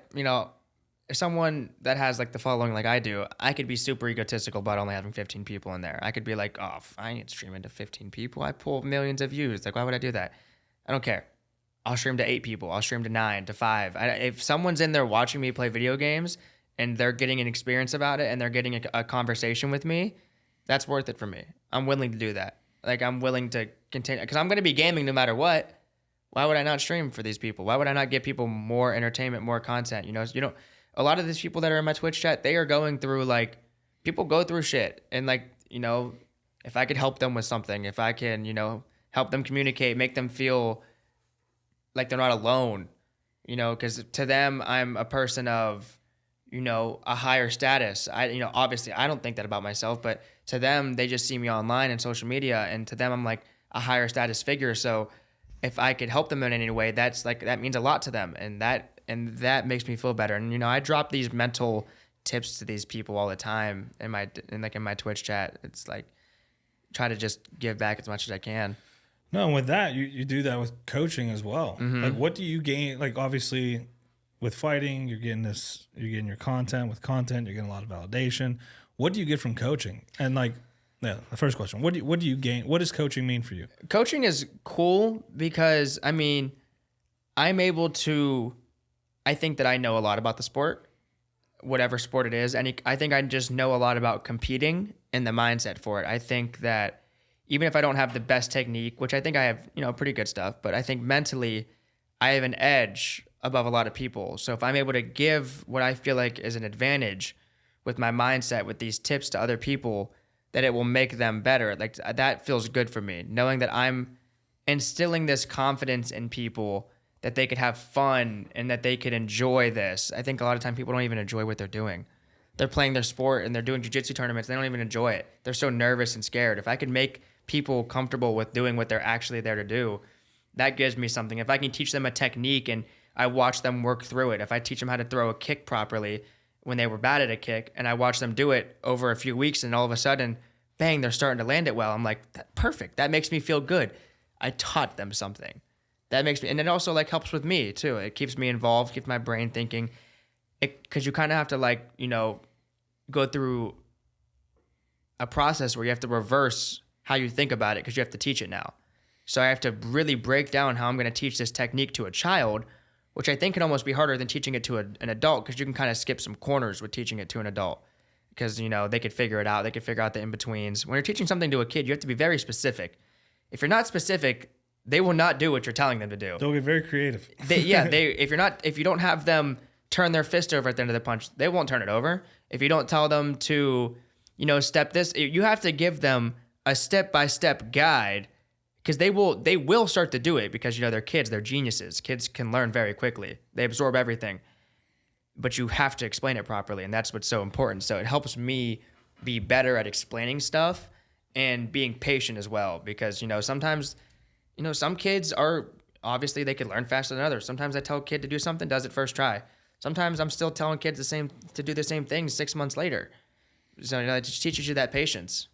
if someone that has like the following like I do, I could be super egotistical about only having 15 people in there. I could be like, oh, I ain't streaming to 15 people. I pull millions of views. Like, why would I do that? I don't care. I'll stream to 8 people. I'll stream to 9, to 5. If someone's in there watching me play video games and they're getting an experience about it and they're getting a conversation with me, that's worth it for me. I'm willing to do that. Like, I'm willing to continue because I'm going to be gaming no matter what. Why would I not stream for these people? Why would I not give people more entertainment, more content? a lot of these people that are in my Twitch chat, they are going through like, people go through shit. And like, if I could help them with something, if I can, help them communicate, make them feel like they're not alone, because to them, I'm a person of, a higher status. Obviously I don't think that about myself, but to them, they just see me online and social media. And to them, I'm like a higher status figure. So if I could help them in any way, that means a lot to them. And that makes me feel better. And, I drop these mental tips to these people all the time in my Twitch chat. It's like, try to just give back as much as I can. No, with that, you do that with coaching as well. Mm-hmm. Like, what do you gain? Like, obviously, with fighting, you're getting your content. With content, you're getting a lot of validation. What do you get from coaching? And like, the first question: what do you gain? What does coaching mean for you? Coaching is cool because I'm able to. I think that I know a lot about the sport, whatever sport it is, and I think I just know a lot about competing and the mindset for it. I think that even if I don't have the best technique, which I think I have, pretty good stuff, but I think mentally I have an edge above a lot of people. So if I'm able to give what I feel like is an advantage with my mindset, with these tips to other people, that it will make them better. Like, that feels good for me, knowing that I'm instilling this confidence in people that they could have fun and that they could enjoy this. I think a lot of time people don't even enjoy what they're doing. They're playing their sport and they're doing jiu-jitsu tournaments. They don't even enjoy it. They're so nervous and scared. If I could make people comfortable with doing what they're actually there to do, that gives me something. If I can teach them a technique and I watch them work through it, if I teach them how to throw a kick properly when they were bad at a kick and I watch them do it over a few weeks and all of a sudden, bang, they're starting to land it well. I'm like, perfect. That makes me feel good. I taught them something. That makes me, and it also like helps with me too. It keeps me involved, keeps my brain thinking. Because you kind of have to go through a process where you have to reverse how you think about it because you have to teach it now. So I have to really break down how I'm going to teach this technique to a child, which I think can almost be harder than teaching it to an adult because you can kind of skip some corners with teaching it to an adult because, they could figure it out. They could figure out the in-betweens. When you're teaching something to a kid, you have to be very specific. If you're not specific, they will not do what you're telling them to do. They'll get very creative. If you don't have them turn their fist over at the end of the punch, they won't turn it over. If you don't tell them to, step this, you have to give them a step-by-step guide because they will start to do it because, they're kids, they're geniuses. Kids can learn very quickly. They absorb everything. But you have to explain it properly, and that's what's so important. So it helps me be better at explaining stuff and being patient as well because, sometimes, some kids are, obviously they could learn faster than others. Sometimes I tell a kid to do something, does it first try. Sometimes I'm still telling kids to do the same thing 6 months later. So, it just teaches you that patience.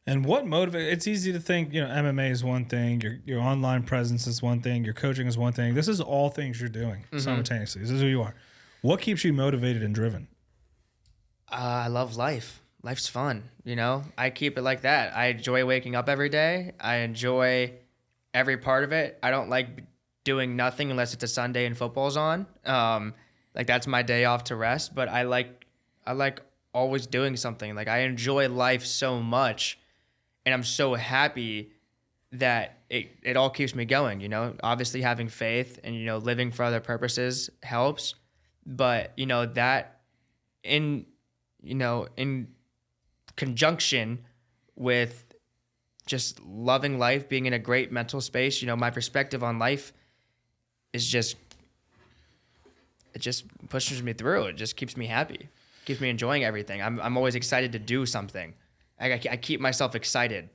And what motivates? It's easy to think, MMA is one thing, your online presence is one thing, your coaching is one thing. This is all things you're doing simultaneously. This is who you are. What keeps you motivated and driven? I love life. Life's fun, I keep it like that. I enjoy waking up every day. I enjoy every part of it. I don't like doing nothing unless it's a Sunday and football's on. That's my day off to rest, but I like always doing something. Like, I enjoy life so much, and I'm so happy that it all keeps me going, Obviously having faith and, living for other purposes helps, but, that in conjunction with just loving life, being in a great mental space, my perspective on life is it just pushes me through. It just keeps me happy, keeps me enjoying everything. I'm always excited to do something. I keep myself excited.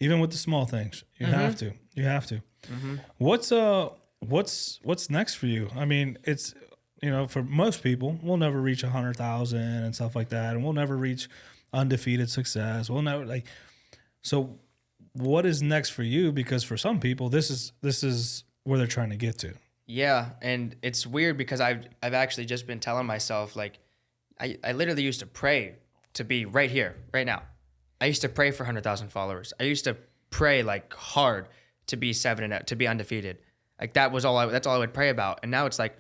Even with the small things, you have to. Mm-hmm. What's next for you? I mean, it's, for most people, we'll never reach 100,000 and stuff like that, and we'll never reach undefeated success. We'll never So, what is next for you? Because for some people, this is where they're trying to get to. Yeah, and it's weird because I've actually just been telling myself, like, I literally used to pray to be right here, right now. I used to pray for 100,000 followers. I used to pray like hard to be 7-0, to be undefeated. Like, that's all I would pray about. And now it's like,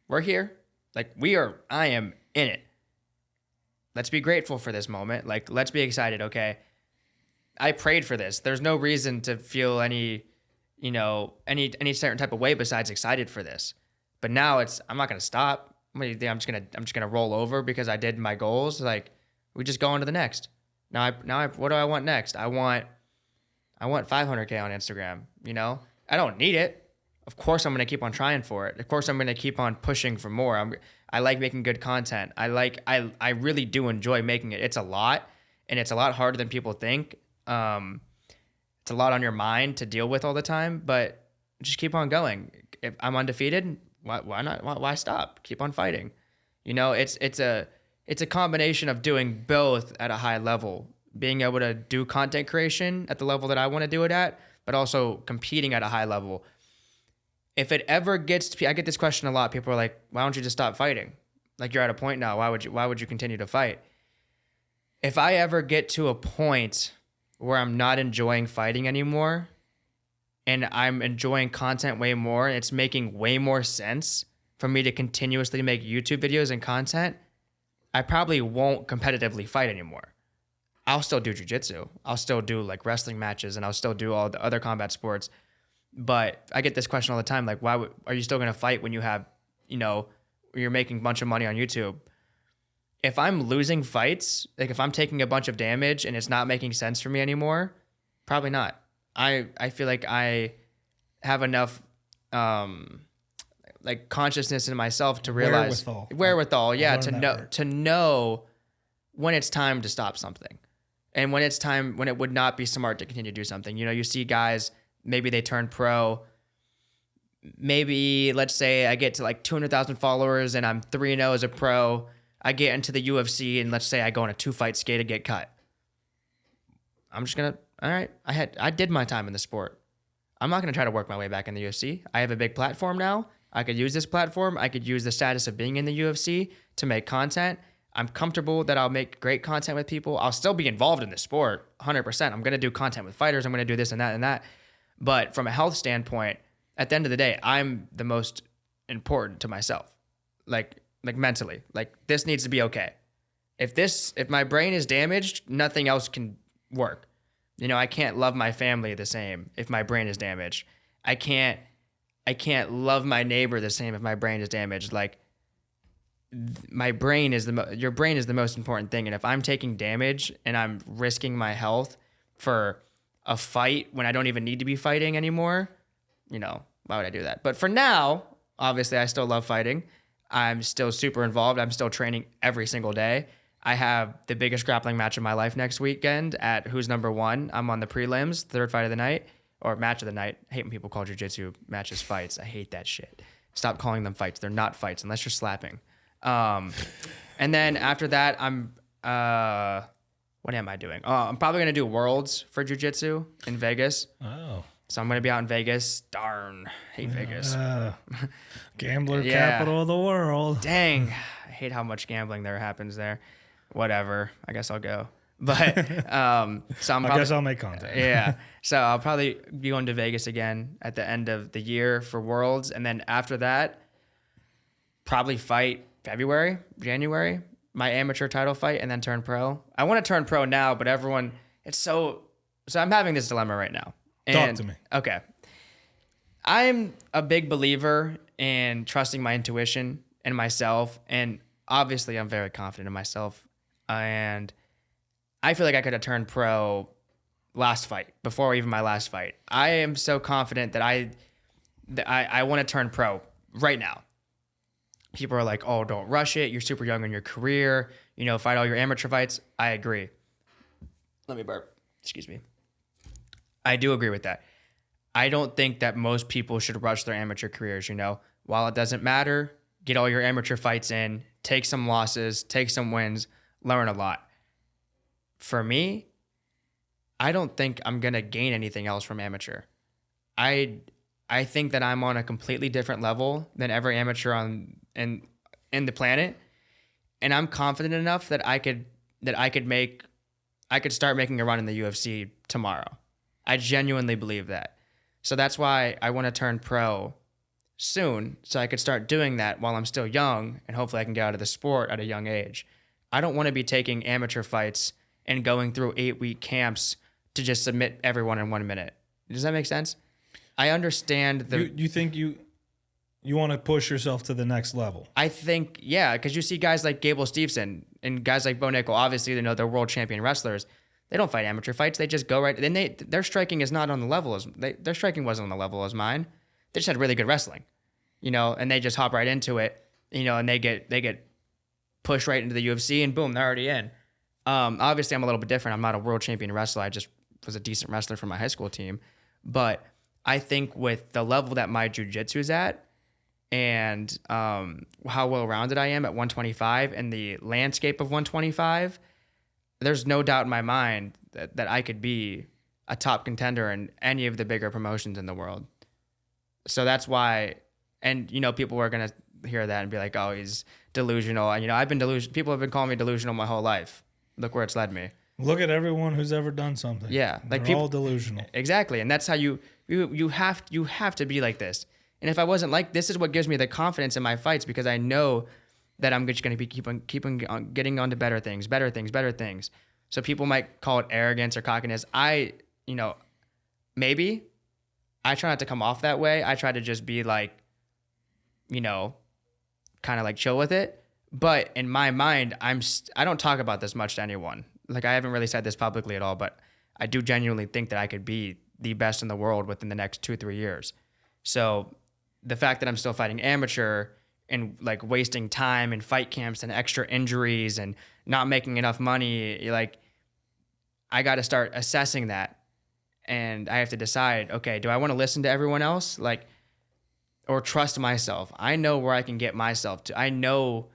we're here. Like, I am in it. Let's be grateful for this moment. Like, let's be excited, okay? I prayed for this. There's no reason to feel any certain type of way besides excited for this. But now I'm not going to stop. What do you think? I'm just gonna roll over because I did my goals. Like, we just go on to the next. What do I want next? I want 500K on Instagram. You know, I don't need it. Of course, I'm gonna keep on trying for it. Of course, I'm gonna keep on pushing for more. I like making good content. I really do enjoy making it. It's a lot, and it's a lot harder than people think. It's a lot on your mind to deal with all the time, but just keep on going. If I'm undefeated, why not? Why stop? Keep on fighting. You know, it's a combination of doing both at a high level, being able to do content creation at the level that I want to do it at, but also competing at a high level. If it ever gets to, I get this question a lot. People are like, why don't you just stop fighting? Like, you're at a point now. Why would you continue to fight? If I ever get to a point where I'm not enjoying fighting anymore and I'm enjoying content way more and it's making way more sense for me to continuously make YouTube videos and content, I probably won't competitively fight anymore. I'll still do jiu-jitsu. I'll still do like wrestling matches and I'll still do all the other combat sports. But I get this question all the time, like, are you still going to fight when you have, you know, you're making a bunch of money on YouTube? If I'm losing fights, like if I'm taking a bunch of damage and it's not making sense for me anymore, probably not. I feel like I have enough like consciousness in myself to realize wherewithal, yeah, to know when it's time to stop something and when it would not be smart to continue to do something. You know, you see guys, maybe they turn pro. Maybe, let's say I get to like 200,000 followers and I'm 3-0 as a pro. I get into the UFC and let's say I go on a 2-fight skate to get cut. I'm just going to, all right, I did my time in the sport. I'm not going to try to work my way back in the UFC. I have a big platform now. I could use this platform. I could use the status of being in the UFC to make content. I'm comfortable that I'll make great content with people. I'll still be involved in the sport 100%. I'm going to do content with fighters. I'm going to do this and that and that. But from a health standpoint, at the end of the day, I'm the most important to myself. Like mentally. Like, this needs to be okay. If my brain is damaged, nothing else can work. You know, I can't love my family the same if my brain is damaged. I can't love my neighbor the same if my brain is damaged. Like, my brain is your brain is the most important thing. And if I'm taking damage and I'm risking my health for a fight when I don't even need to be fighting anymore, you know, why would I do that? But for now, obviously, I still love fighting. I'm still super involved. I'm still training every single day. I have the biggest grappling match of my life next weekend at Who's Number One. I'm on the prelims, third fight of the night, or match of the night. I hate when people call jiu-jitsu matches fights. I hate that shit. Stop calling them fights. They're not fights unless you're slapping. And then after that, what am I doing? Oh, I'm probably going to do Worlds for jiu-jitsu in Vegas. Oh. So I'm going to be out in Vegas. Darn. Hate Vegas. Gambler capital of the world. Dang. I hate how much gambling there happens there. Whatever. I guess I'll go. But so I guess I'll make content. Yeah. So I'll probably be going to Vegas again at the end of the year for Worlds. And then after that, probably fight February, January, my amateur title fight, and then turn pro. I want to turn pro now, but so I'm having this dilemma right now. Talk to me. Okay. I'm a big believer in trusting my intuition and myself. And obviously I'm very confident in myself. And I feel like I could have turned pro before even my last fight. I am so confident that I want to turn pro right now. People are like, oh, don't rush it. You're super young in your career. You know, fight all your amateur fights. I agree. Let me burp. Excuse me. I do agree with that. I don't think that most people should rush their amateur careers, you know. While it doesn't matter, get all your amateur fights in, take some losses, take some wins, learn a lot. For me, I don't think I'm going to gain anything else from amateur. I think that I'm on a completely different level than every amateur in the planet, and I'm confident enough that I could start making a run in the UFC tomorrow. I genuinely believe that. So that's why I want to turn pro soon, so I could start doing that while I'm still young, and hopefully I can get out of the sport at a young age. I don't want to be taking amateur fights and going through 8-week camps to just submit everyone in 1 minute. Does that make sense? I understand You think you You want to push yourself to the next level. I think, yeah, because you see guys like Gable Steveson and guys like Bo Nickel, obviously, they're world champion wrestlers. They don't fight amateur fights. They just go right. Then their striking is not on the level as their striking wasn't on the level as mine. They just had really good wrestling, and they just hop right into it, and they get pushed right into the UFC and boom, they're already in. Obviously, I'm a little bit different. I'm not a world champion wrestler. I just was a decent wrestler for my high school team. But I think with the level that my jiu-jitsu's at, and how well-rounded I am at 125 and the landscape of 125, there's no doubt in my mind that I could be a top contender in any of the bigger promotions in the world. So that's why, and people are gonna hear that and be like, "Oh, he's delusional." And I've been delusional. People have been calling me delusional my whole life. Look where it's led me. Look at everyone who's ever done something. Yeah, like they're all delusional. Exactly, and that's how you have to be like this. And if I wasn't like this, is what gives me the confidence in my fights, because I know that I'm just going to be keeping on getting onto better things. So people might call it arrogance or cockiness. Maybe I try not to come off that way. I try to just be like, kind of like chill with it. But in my mind, I don't talk about this much to anyone. Like, I haven't really said this publicly at all, but I do genuinely think that I could be the best in the world within the next 2-3 years. So the fact that I'm still fighting amateur and like wasting time in fight camps and extra injuries and not making enough money, like, I got to start assessing that. And I have to decide, okay, do I want to listen to everyone else? Or trust myself? I know where I can get myself to. I know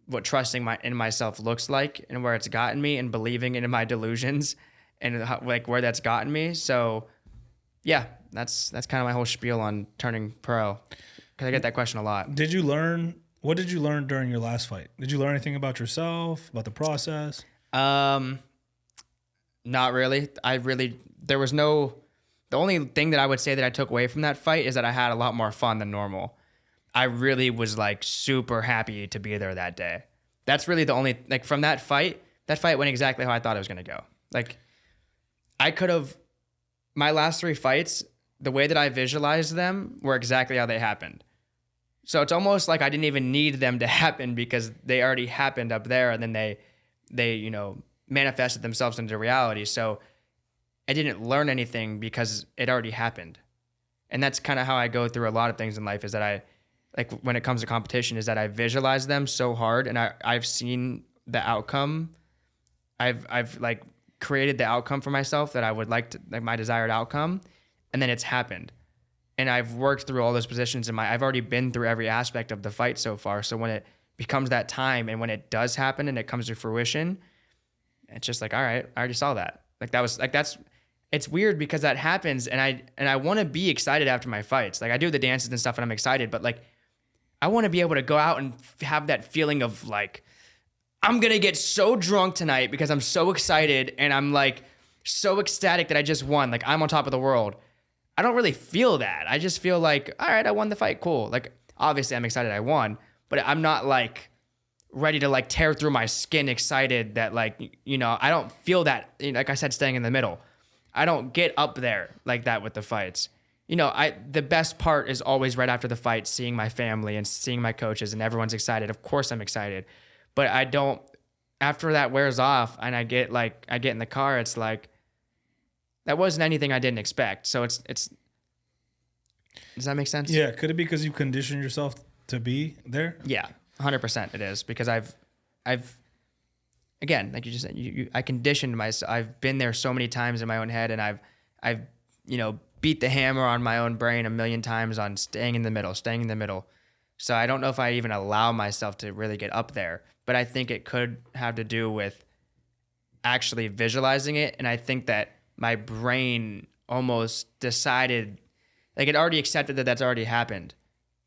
what trusting in myself looks like and where it's gotten me, and believing in my delusions and where that's gotten me. So yeah, that's kind of my whole spiel on turning pro, because I get that question a lot. What did you learn during your last fight? Did you learn anything about yourself, about the process? Not really. The only thing that I would say that I took away from that fight is that I had a lot more fun than normal. I really was like super happy to be there that day. That's really the only, from that fight went exactly how I thought it was going to go. My last 3 fights, the way that I visualized them were exactly how they happened. So it's almost like I didn't even need them to happen, because they already happened up there, and then they manifested themselves into reality. So I didn't learn anything because it already happened. And that's kind of how I go through a lot of things in life, is that when it comes to competition, is that I visualize them so hard, and I've seen the outcome. I've created the outcome for myself that I would like to, my desired outcome, and then it's happened. And I've worked through all those positions I've already been through every aspect of the fight so far. So when it becomes that time, and when it does happen and it comes to fruition, it's just like, all right, I already saw that. It's weird, because that happens, and I want to be excited after my fights. I do the dances and stuff and I'm excited, but I want to be able to go out and have that feeling of I'm going to get so drunk tonight because I'm so excited, and I'm so ecstatic that I just won. I'm on top of the world. I don't really feel that. I just feel all right, I won the fight. Cool. Obviously I'm excited I won, but I'm not ready to tear through my skin excited that I don't feel that, like I said, staying in the middle. I don't get up there like that with the fights. The best part is always right after the fight, seeing my family and seeing my coaches, and everyone's excited. Of course I'm excited, but I don't, after that wears off and I get in the car, it's that wasn't anything I didn't expect. So it's, does that make sense? Yeah. Could it be because you conditioned yourself to be there? Yeah, 100% it is, because I've again, like you just said, I conditioned myself. I've been there so many times in my own head, and I've beat the hammer on my own brain a million times on staying in the middle. So I don't know if I even allow myself to really get up there, but I think it could have to do with actually visualizing it. And I think that my brain almost decided, it already accepted that that's already happened.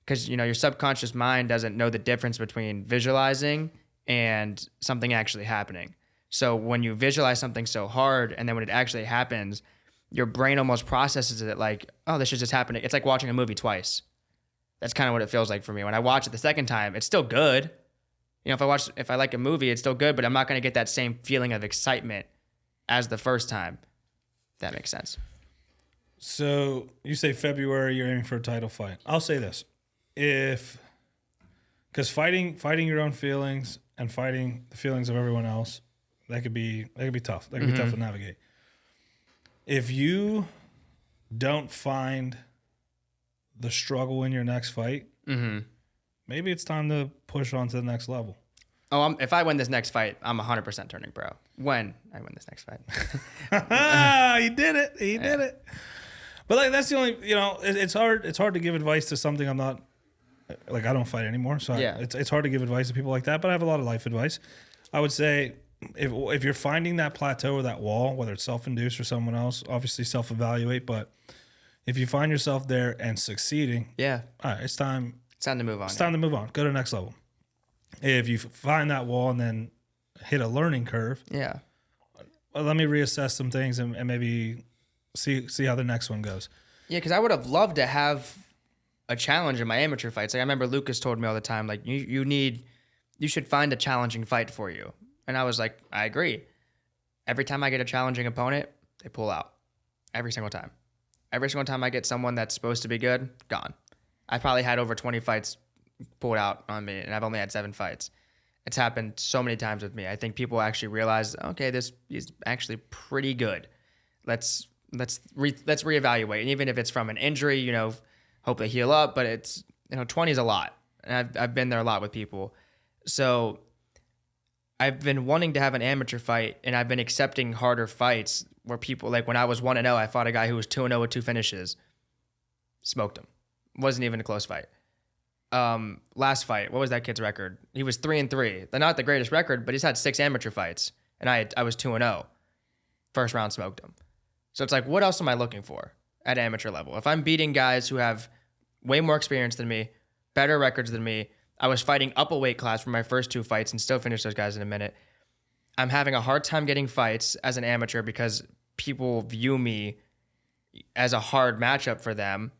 Because, your subconscious mind doesn't know the difference between visualizing and something actually happening. So when you visualize something so hard, and then when it actually happens, your brain almost processes it oh, this is just happening. It's like watching a movie twice. That's kind of what it feels like for me. When I watch it the second time, it's still good. If I like a movie, it's still good, but I'm not going to get that same feeling of excitement as the first time. If that makes sense. So you say February, you're aiming for a title fight. I'll say this. because fighting your own feelings and fighting the feelings of everyone else, that could be tough. That could be tough to navigate. If you don't find the struggle in your next fight, maybe it's time to push on to the next level. Oh, if I win this next fight, I'm 100% turning pro. When I win this next fight. He did it. He did it. But like, that's the only, it's hard to give advice to something I'm not, like, I don't fight anymore. So it's hard to give advice to people like that, but I have a lot of life advice. I would say if you're finding that plateau or that wall, whether it's self-induced or someone else, obviously self-evaluate, but if you find yourself there and succeeding, all right, it's time to move on. It's time to move on. Go to the next level. If you find that wall and then hit a learning curve, well, let me reassess some things and maybe see how the next one goes. Yeah, because I would have loved to have a challenge in my amateur fights. Like, I remember Lucas told me all the time, like, you should find a challenging fight for you. And I was like, I agree. Every time I get a challenging opponent, they pull out. Every single time. Every single time I get someone that's supposed to be good, gone. I probably had over 20 fights pulled out on me, and I've only had 7 fights. It's happened so many times with me. I think people actually realize, okay, this is actually pretty good. Let's reevaluate. And even if it's from an injury, hope they heal up. But it's 20 is a lot, and I've been there a lot with people. So I've been wanting to have an amateur fight, and I've been accepting harder fights where people, like when I was 1-0, I fought a guy who was 2-0 with 2 finishes, smoked him. Wasn't even a close fight. Last fight, what was that kid's record? He was 3-3. They're not the greatest record, but he's had 6 amateur fights, and I was 2-0. First round, smoked him. So it's like, what else am I looking for at amateur level? If I'm beating guys who have way more experience than me, better records than me, I was fighting up a weight class for my first 2 fights and still finished those guys in a minute. I'm having a hard time getting fights as an amateur because people view me as a hard matchup for them.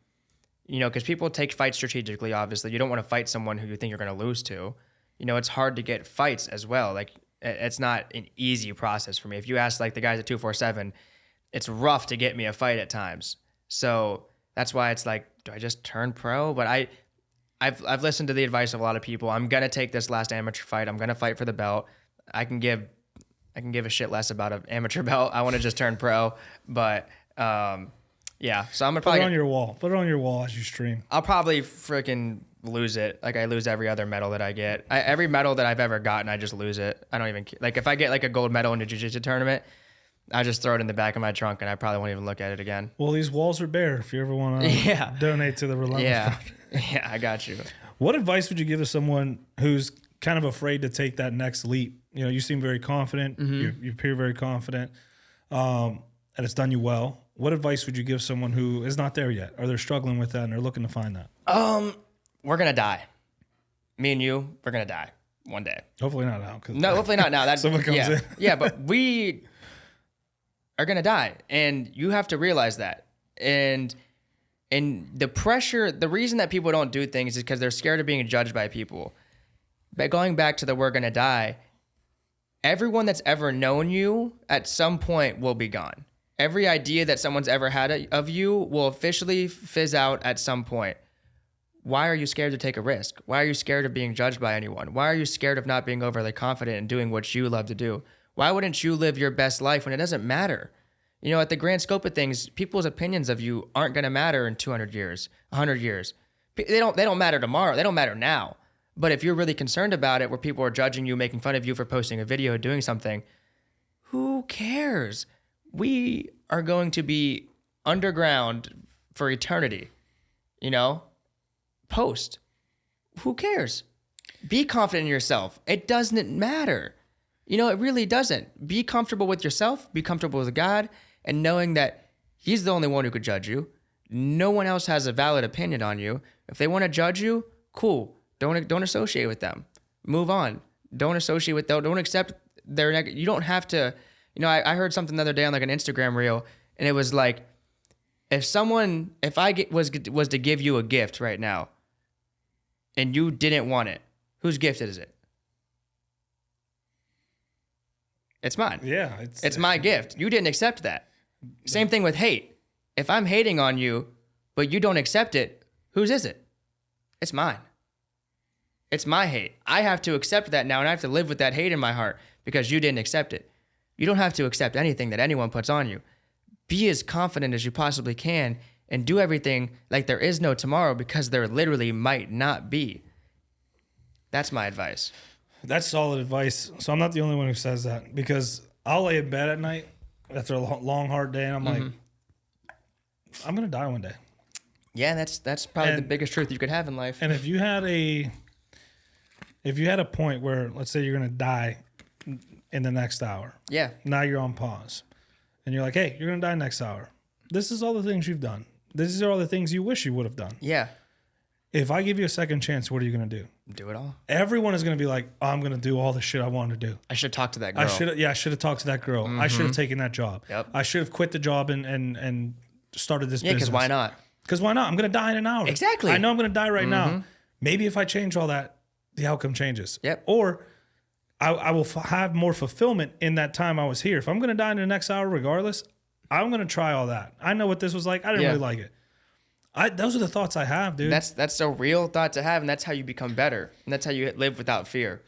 Because people take fights strategically, obviously. You don't want to fight someone who you think you're going to lose to. It's hard to get fights as well. Like, it's not an easy process for me. If you ask, like, the guys at 247, it's rough to get me a fight at times. So that's why it's like, do I just turn pro? But I've listened to the advice of a lot of people. I'm going to take this last amateur fight. I'm going to fight for the belt. I can give a shit less about an amateur belt. I want to just turn pro. But, yeah, so I'm gonna put it on your wall. Put it on your wall as you stream. I'll probably freaking lose it. Like, I lose every other medal that I get. Every medal that I've ever gotten, I just lose it. I don't even like if I get like a gold medal in a jiu-jitsu tournament, I just throw it in the back of my trunk and I probably won't even look at it again. Well, these walls are bare. If you ever want to donate to the Relentless. Yeah, I got you. What advice would you give to someone who's kind of afraid to take that next leap? You seem very confident. You appear very confident, and it's done you well. What advice would you give someone who is not there yet, or they're struggling with that and they're looking to find that? We're gonna die. Me and you, we're gonna die one day. Hopefully not now. No, hopefully not now. That someone comes in. Yeah, but we are gonna die, and you have to realize that. And the pressure, the reason that people don't do things is because they're scared of being judged by people. But going back to the we're gonna die, everyone that's ever known you at some point will be gone. Every idea that someone's ever had of you will officially fizz out at some point. Why are you scared to take a risk? Why are you scared of being judged by anyone? Why are you scared of not being overly confident and doing what you love to do? Why wouldn't you live your best life when it doesn't matter? At the grand scope of things, people's opinions of you aren't going to matter in 200 years, 100 years. They don't matter tomorrow. They don't matter now. But if you're really concerned about it, where people are judging you, making fun of you for posting a video, doing something, who cares? We are going to be underground for eternity, post. Who cares? Be confident in yourself. It doesn't matter. It really doesn't. Be comfortable with yourself, be comfortable with God, and knowing that He's the only one who could judge you. No one else has a valid opinion on you. If they want to judge you, cool. Don't associate with them. Move on. Don't associate with them. Don't accept their you don't have to. I heard something the other day on like an Instagram reel, and it was like, if I was to give you a gift right now, and you didn't want it, whose gift is it? It's mine. Yeah, it's my gift. You didn't accept that. Same thing with hate. If I'm hating on you, but you don't accept it, whose is it? It's mine. It's my hate. I have to accept that now, and I have to live with that hate in my heart because you didn't accept it. You don't have to accept anything that anyone puts on you. Be as confident as you possibly can and do everything like there is no tomorrow because there literally might not be. That's my advice. That's solid advice. So I'm not the only one who says that, because I'll lay in bed at night after a long, hard day, and I'm like, I'm going to die one day. Yeah, that's probably the biggest truth you could have in life. And if you had a point where, let's say you're going to die in the next hour. Yeah. Now you're on pause. And you're like, hey, you're going to die next hour. This is all the things you've done. These are all the things you wish you would have done. Yeah. If I give you a second chance, what are you going to do? Do it all. Everyone is going to be like, oh, I'm going to do all the shit I wanted to do. I should talk to that girl. I should have talked to that girl. I should have taken that job. Yep. I should have quit the job and started this business. Yeah, because why not? Because why not? I'm going to die in an hour. Exactly. I know I'm going to die right now. Maybe if I change all that, the outcome changes. Yep. Or I will have more fulfillment in that time I was here. If I'm going to die in the next hour regardless, I'm going to try all that. I know what this was like. I didn't really like it. Those are the thoughts I have, dude. That's a real thought to have, and that's how you become better, and that's how you live without fear.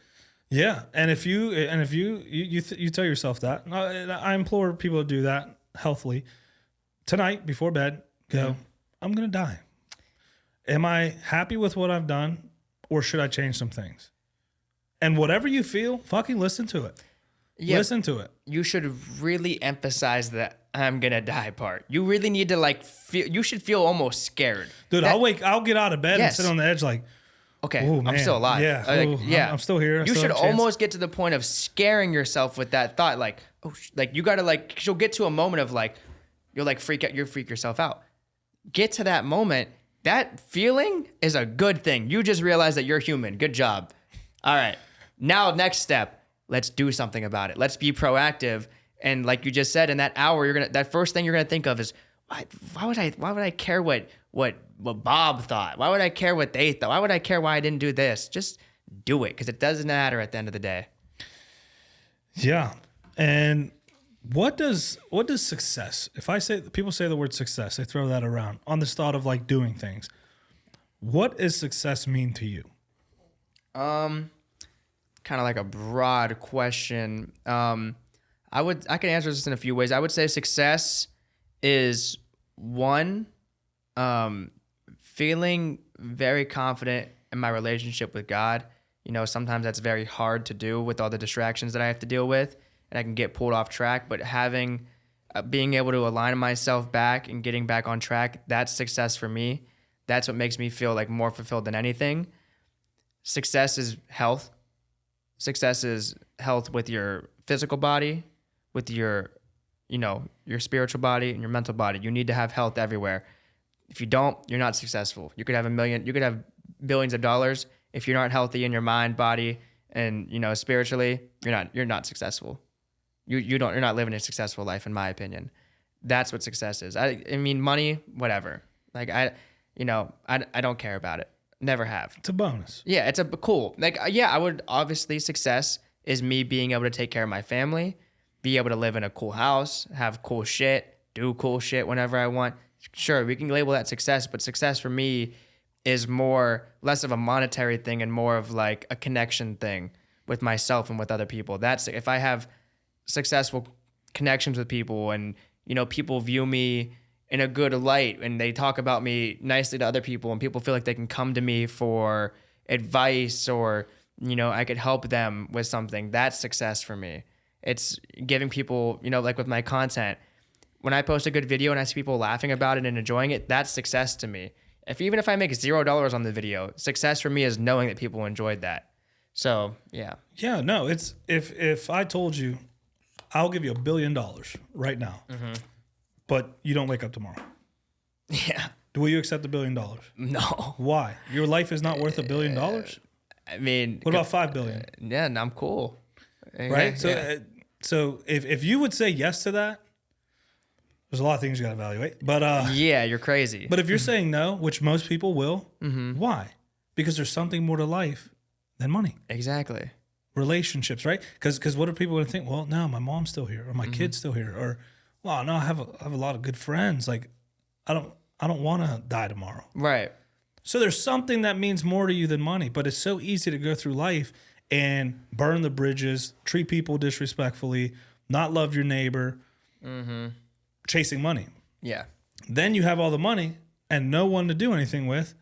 Yeah, and if you tell yourself that, I implore people to do that healthily. Tonight before bed, go, I'm going to die. Am I happy with what I've done, or should I change some things? And whatever you feel, fucking listen to it. Yeah, listen to it. You should really emphasize that I'm going to die part. You really need to feel, you should feel almost scared. Dude, I'll get out of bed and sit on the edge like, okay, oh, man. I'm still alive. Yeah. Yeah. I'm still here. You should almost get to the point of scaring yourself with that thought. You got to cause you'll get to a moment of you'll freak out. You'll freak yourself out. Get to that moment. That feeling is a good thing. You just realize that you're human. Good job. All right. Now, next step. Let's do something about it. Let's be proactive. And like you just said, in that hour, that first thing you're gonna think of is, why would I care what Bob thought? Why would I care what they thought? Why would I care why I didn't do this? Just do it, because it doesn't matter at the end of the day. Yeah. And what does success? People say the word success, they throw that around on this thought of doing things. What does success mean to you? Kind of like a broad question. I can answer this in a few ways. I would say success is one, feeling very confident in my relationship with God. Sometimes that's very hard to do with all the distractions that I have to deal with, and I can get pulled off track. But being able to align myself back and getting back on track, that's success for me. That's what makes me feel more fulfilled than anything. Success is health. Success is health with your physical body, with your spiritual body and your mental body. You need to have health everywhere. If you don't, you're not successful. You could have billions of dollars. If you're not healthy in your mind, body, and spiritually, you're not successful. You're not living a successful life, in my opinion. That's what success is. I mean, money, whatever. I don't care about it. Never have. It's a bonus. Yeah, it's cool. I would obviously, success is me being able to take care of my family, be able to live in a cool house, have cool shit, do cool shit whenever I want. Sure, we can label that success, but success for me is less of a monetary thing and more of a connection thing with myself and with other people. That's if I have successful connections with people and, people view me in a good light and they talk about me nicely to other people and people feel like they can come to me for advice or, I could help them with something. That's success for me. It's giving people, with my content, when I post a good video and I see people laughing about it and enjoying it, that's success to me. Even if I make $0 on the video, success for me is knowing that people enjoyed that. So, yeah. Yeah, no, it's if I told you I'll give you $1 billion right now, but you don't wake up tomorrow. Yeah. Will you accept $1 billion? No. Why? Your life is not worth $1 billion? I mean, what about $5 billion? Yeah, and I'm cool. Right? Yeah. So if you would say yes to that, there's a lot of things you got to evaluate. But yeah, you're crazy. But if you're saying no, which most people will, why? Because there's something more to life than money. Exactly. Relationships, right? Because what are people going to think? Well, no, my mom's still here, or my kid's still here, or no, I have a lot of good friends. I don't want to die tomorrow. Right. So there's something that means more to you than money, but it's so easy to go through life and burn the bridges, treat people disrespectfully, not love your neighbor, chasing money. Yeah. Then you have all the money and no one to do anything with.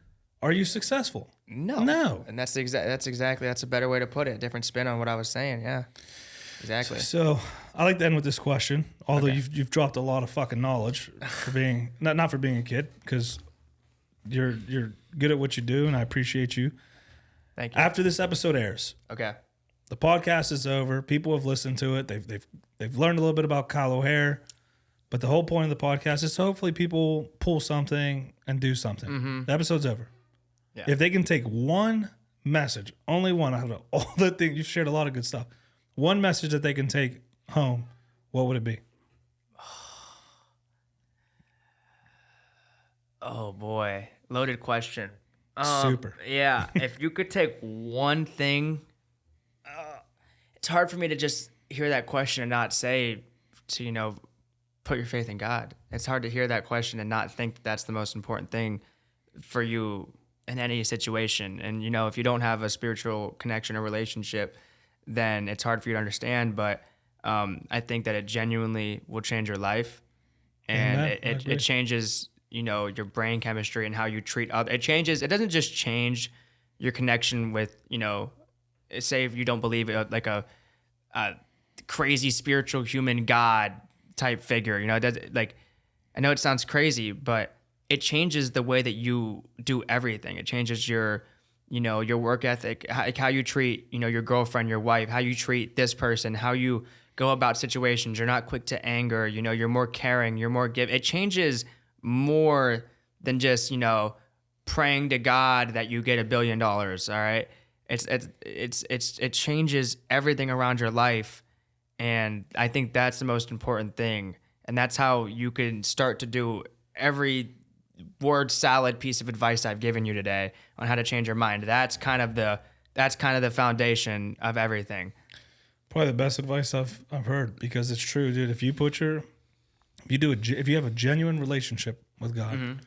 Are you successful? No. And that's a better way to put it. Different spin on what I was saying. Yeah. Exactly. So I like to end with this question. Although you've dropped a lot of fucking knowledge for being not for being a kid, because you're good at what you do, and I appreciate you. Thank you. After this episode airs, Okay. the podcast is over. People have listened to it. They've learned a little bit about Kyle O'Hare, but the whole point of the podcast is hopefully people pull something and do something. The episode's over. Yeah. If they can take one message, only one out of all the things, you've shared a lot of good stuff. One message that they can take home, what would it be? Oh boy, loaded question. Super. Yeah, if you could take one thing, it's hard for me to just hear that question and not say to put your faith in God. It's hard to hear that question and not think that's the most important thing for you in any situation. And if you don't have a spiritual connection or relationship, then it's hard for you to understand. But I think that it genuinely will change your life, and it changes your brain chemistry and how you treat others. It doesn't just change your connection with say if you don't believe like a crazy spiritual human God type figure. Like, I know it sounds crazy, but it changes the way that you do everything. It changes your work ethic, how you treat, your girlfriend, your wife, how you treat this person, how you go about situations. You're not quick to anger. You're more caring. You're more give. It changes more than just, praying to God that you get $1 billion. All right. It changes everything around your life. And I think that's the most important thing. And that's how you can start to do every word salad piece of advice I've given you today on how to change your mind. That's kind of the foundation of everything. Probably the best advice I've heard, because it's true, dude. If you have a genuine relationship with God,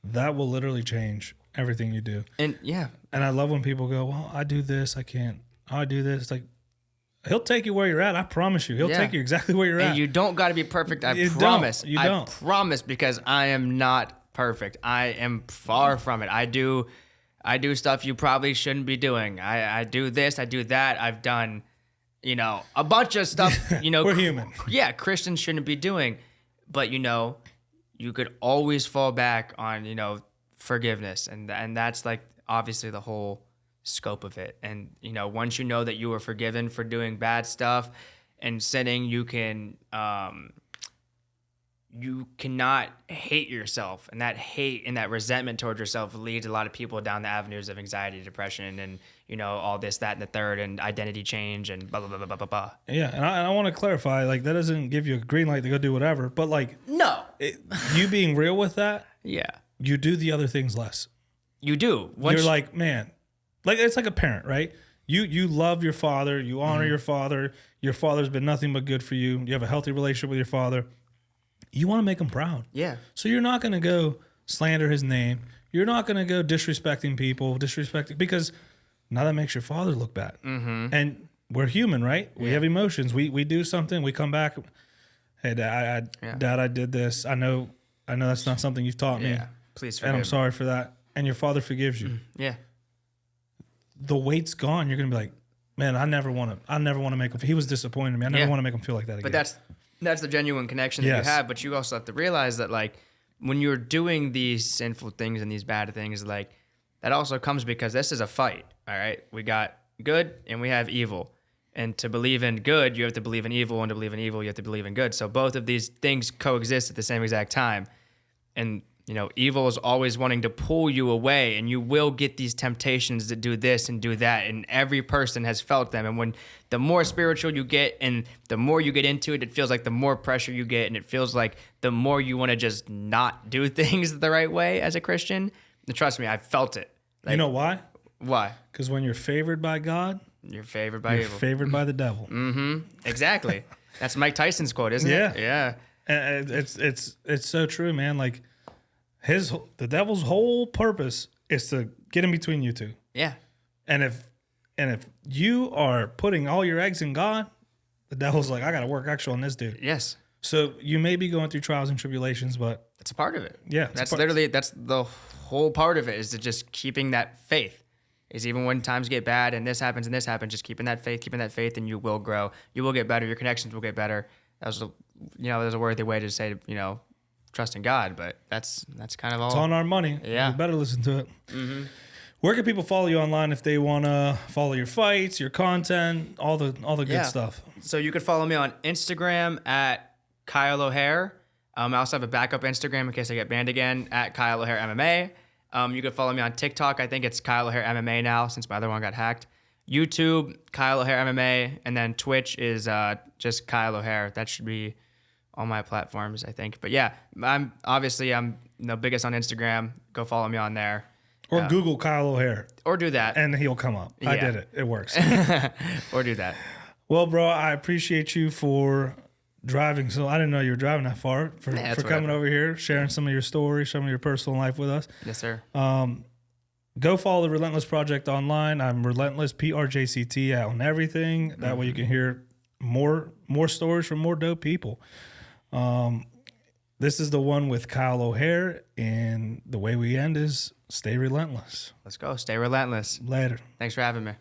that will literally change everything you do. And yeah. And I love when people go, well, I do this, I can't. I do this. It's like, he'll take you where you're at. I promise you. He'll take you exactly where you're at. And you don't got to be perfect. I promise. You don't. I promise, because I am not perfect. I am far from it. I do stuff you probably shouldn't be doing. I do this. I do that. I've done, a bunch of stuff, We're human. Yeah, Christians shouldn't be doing. But, you could always fall back on, forgiveness. And that's like obviously the whole scope of it. And, once you know that you were forgiven for doing bad stuff and sinning, you cannot hate yourself. And that hate and that resentment towards yourself leads a lot of people down the avenues of anxiety, depression, and, all this, that, and the third, and identity change, and blah, blah, blah, blah, blah, blah. Yeah, and I want to clarify, like, that doesn't give you a green light to go do whatever, but, like... No. You being real with that... Yeah. You do the other things less. You do. You're like, man... Like, it's like a parent, right? You love your father. You honor your father. Your father's been nothing but good for you. You have a healthy relationship with your father. You want to make him proud. Yeah. So you're not going to go slander his name. You're not going to go disrespecting people, because now that makes your father look bad. And we're human, right? We have emotions. We do something. We come back. Hey, Dad, I did this. I know that's not something you've taught me. Please forgive me. And I'm me. sorry for that. And your father forgives you. Yeah. The weight's gone. You're gonna be like, man, I never want to make him. He was disappointed in me. I never want to make him feel like that again. But that's the genuine connection that you have. But you also have to realize that, like, when you're doing these sinful things and these bad things, like, that also comes because this is a fight. All right, we got good and we have evil. And to believe in good, you have to believe in evil, and to believe in evil, you have to believe in good. So both of these things coexist at the same exact time. And evil is always wanting to pull you away, and you will get these temptations to do this and do that, and every person has felt them. And when the more spiritual you get and the more you get into it, it feels like the more pressure you get, and it feels like the more you want to just not do things the right way as a Christian. And trust me, I've felt it. Like, you know why? Why? Because when you're favored by God, you're favored by evil. Favored by the devil. Exactly. That's Mike Tyson's quote, isn't it? Yeah. And it's so true, man. Like, the devil's whole purpose is to get in between you two. Yeah. And if you are putting all your eggs in God, the devil's like, I got to work extra on this dude. Yes. So you may be going through trials and tribulations, but That's a part of it. Yeah, That's the whole part of it, is to just keeping that faith. Is even when times get bad and this happens, just keeping that faith, and you will grow. You will get better. Your connections will get better. There's a worthy way to say, trust in God, but that's kind of all. it's on our money. Yeah. You better listen to it. Mm-hmm. Where can people follow you online if they want to follow your fights, your content, all the good stuff? So you could follow me on Instagram at Kyle O'Hare. I also have a backup Instagram in case I get banned again, at Kyle O'Hare MMA. You could follow me on TikTok. I think it's Kyle O'Hare MMA now, since my other one got hacked. YouTube, Kyle O'Hare MMA, and then Twitch is just Kyle O'Hare. That should be all my platforms, I think. But yeah, I'm biggest on Instagram. Go follow me on there. Or Google Kyle O'Hare. Or do that. And he'll come up. I Yeah. did it. It works. Or do that. Well, bro, I appreciate you for driving. So I didn't know you were driving that far, for coming over here, sharing some of your stories, some of your personal life with us. Yes, sir. Go follow the Relentless Project online. I'm Relentless, PRJCT, on everything. That way you can hear more stories from more dope people. This is the one with Kyle O'Hare, and the way we end is stay relentless. Let's go. Stay relentless. Later. Thanks for having me.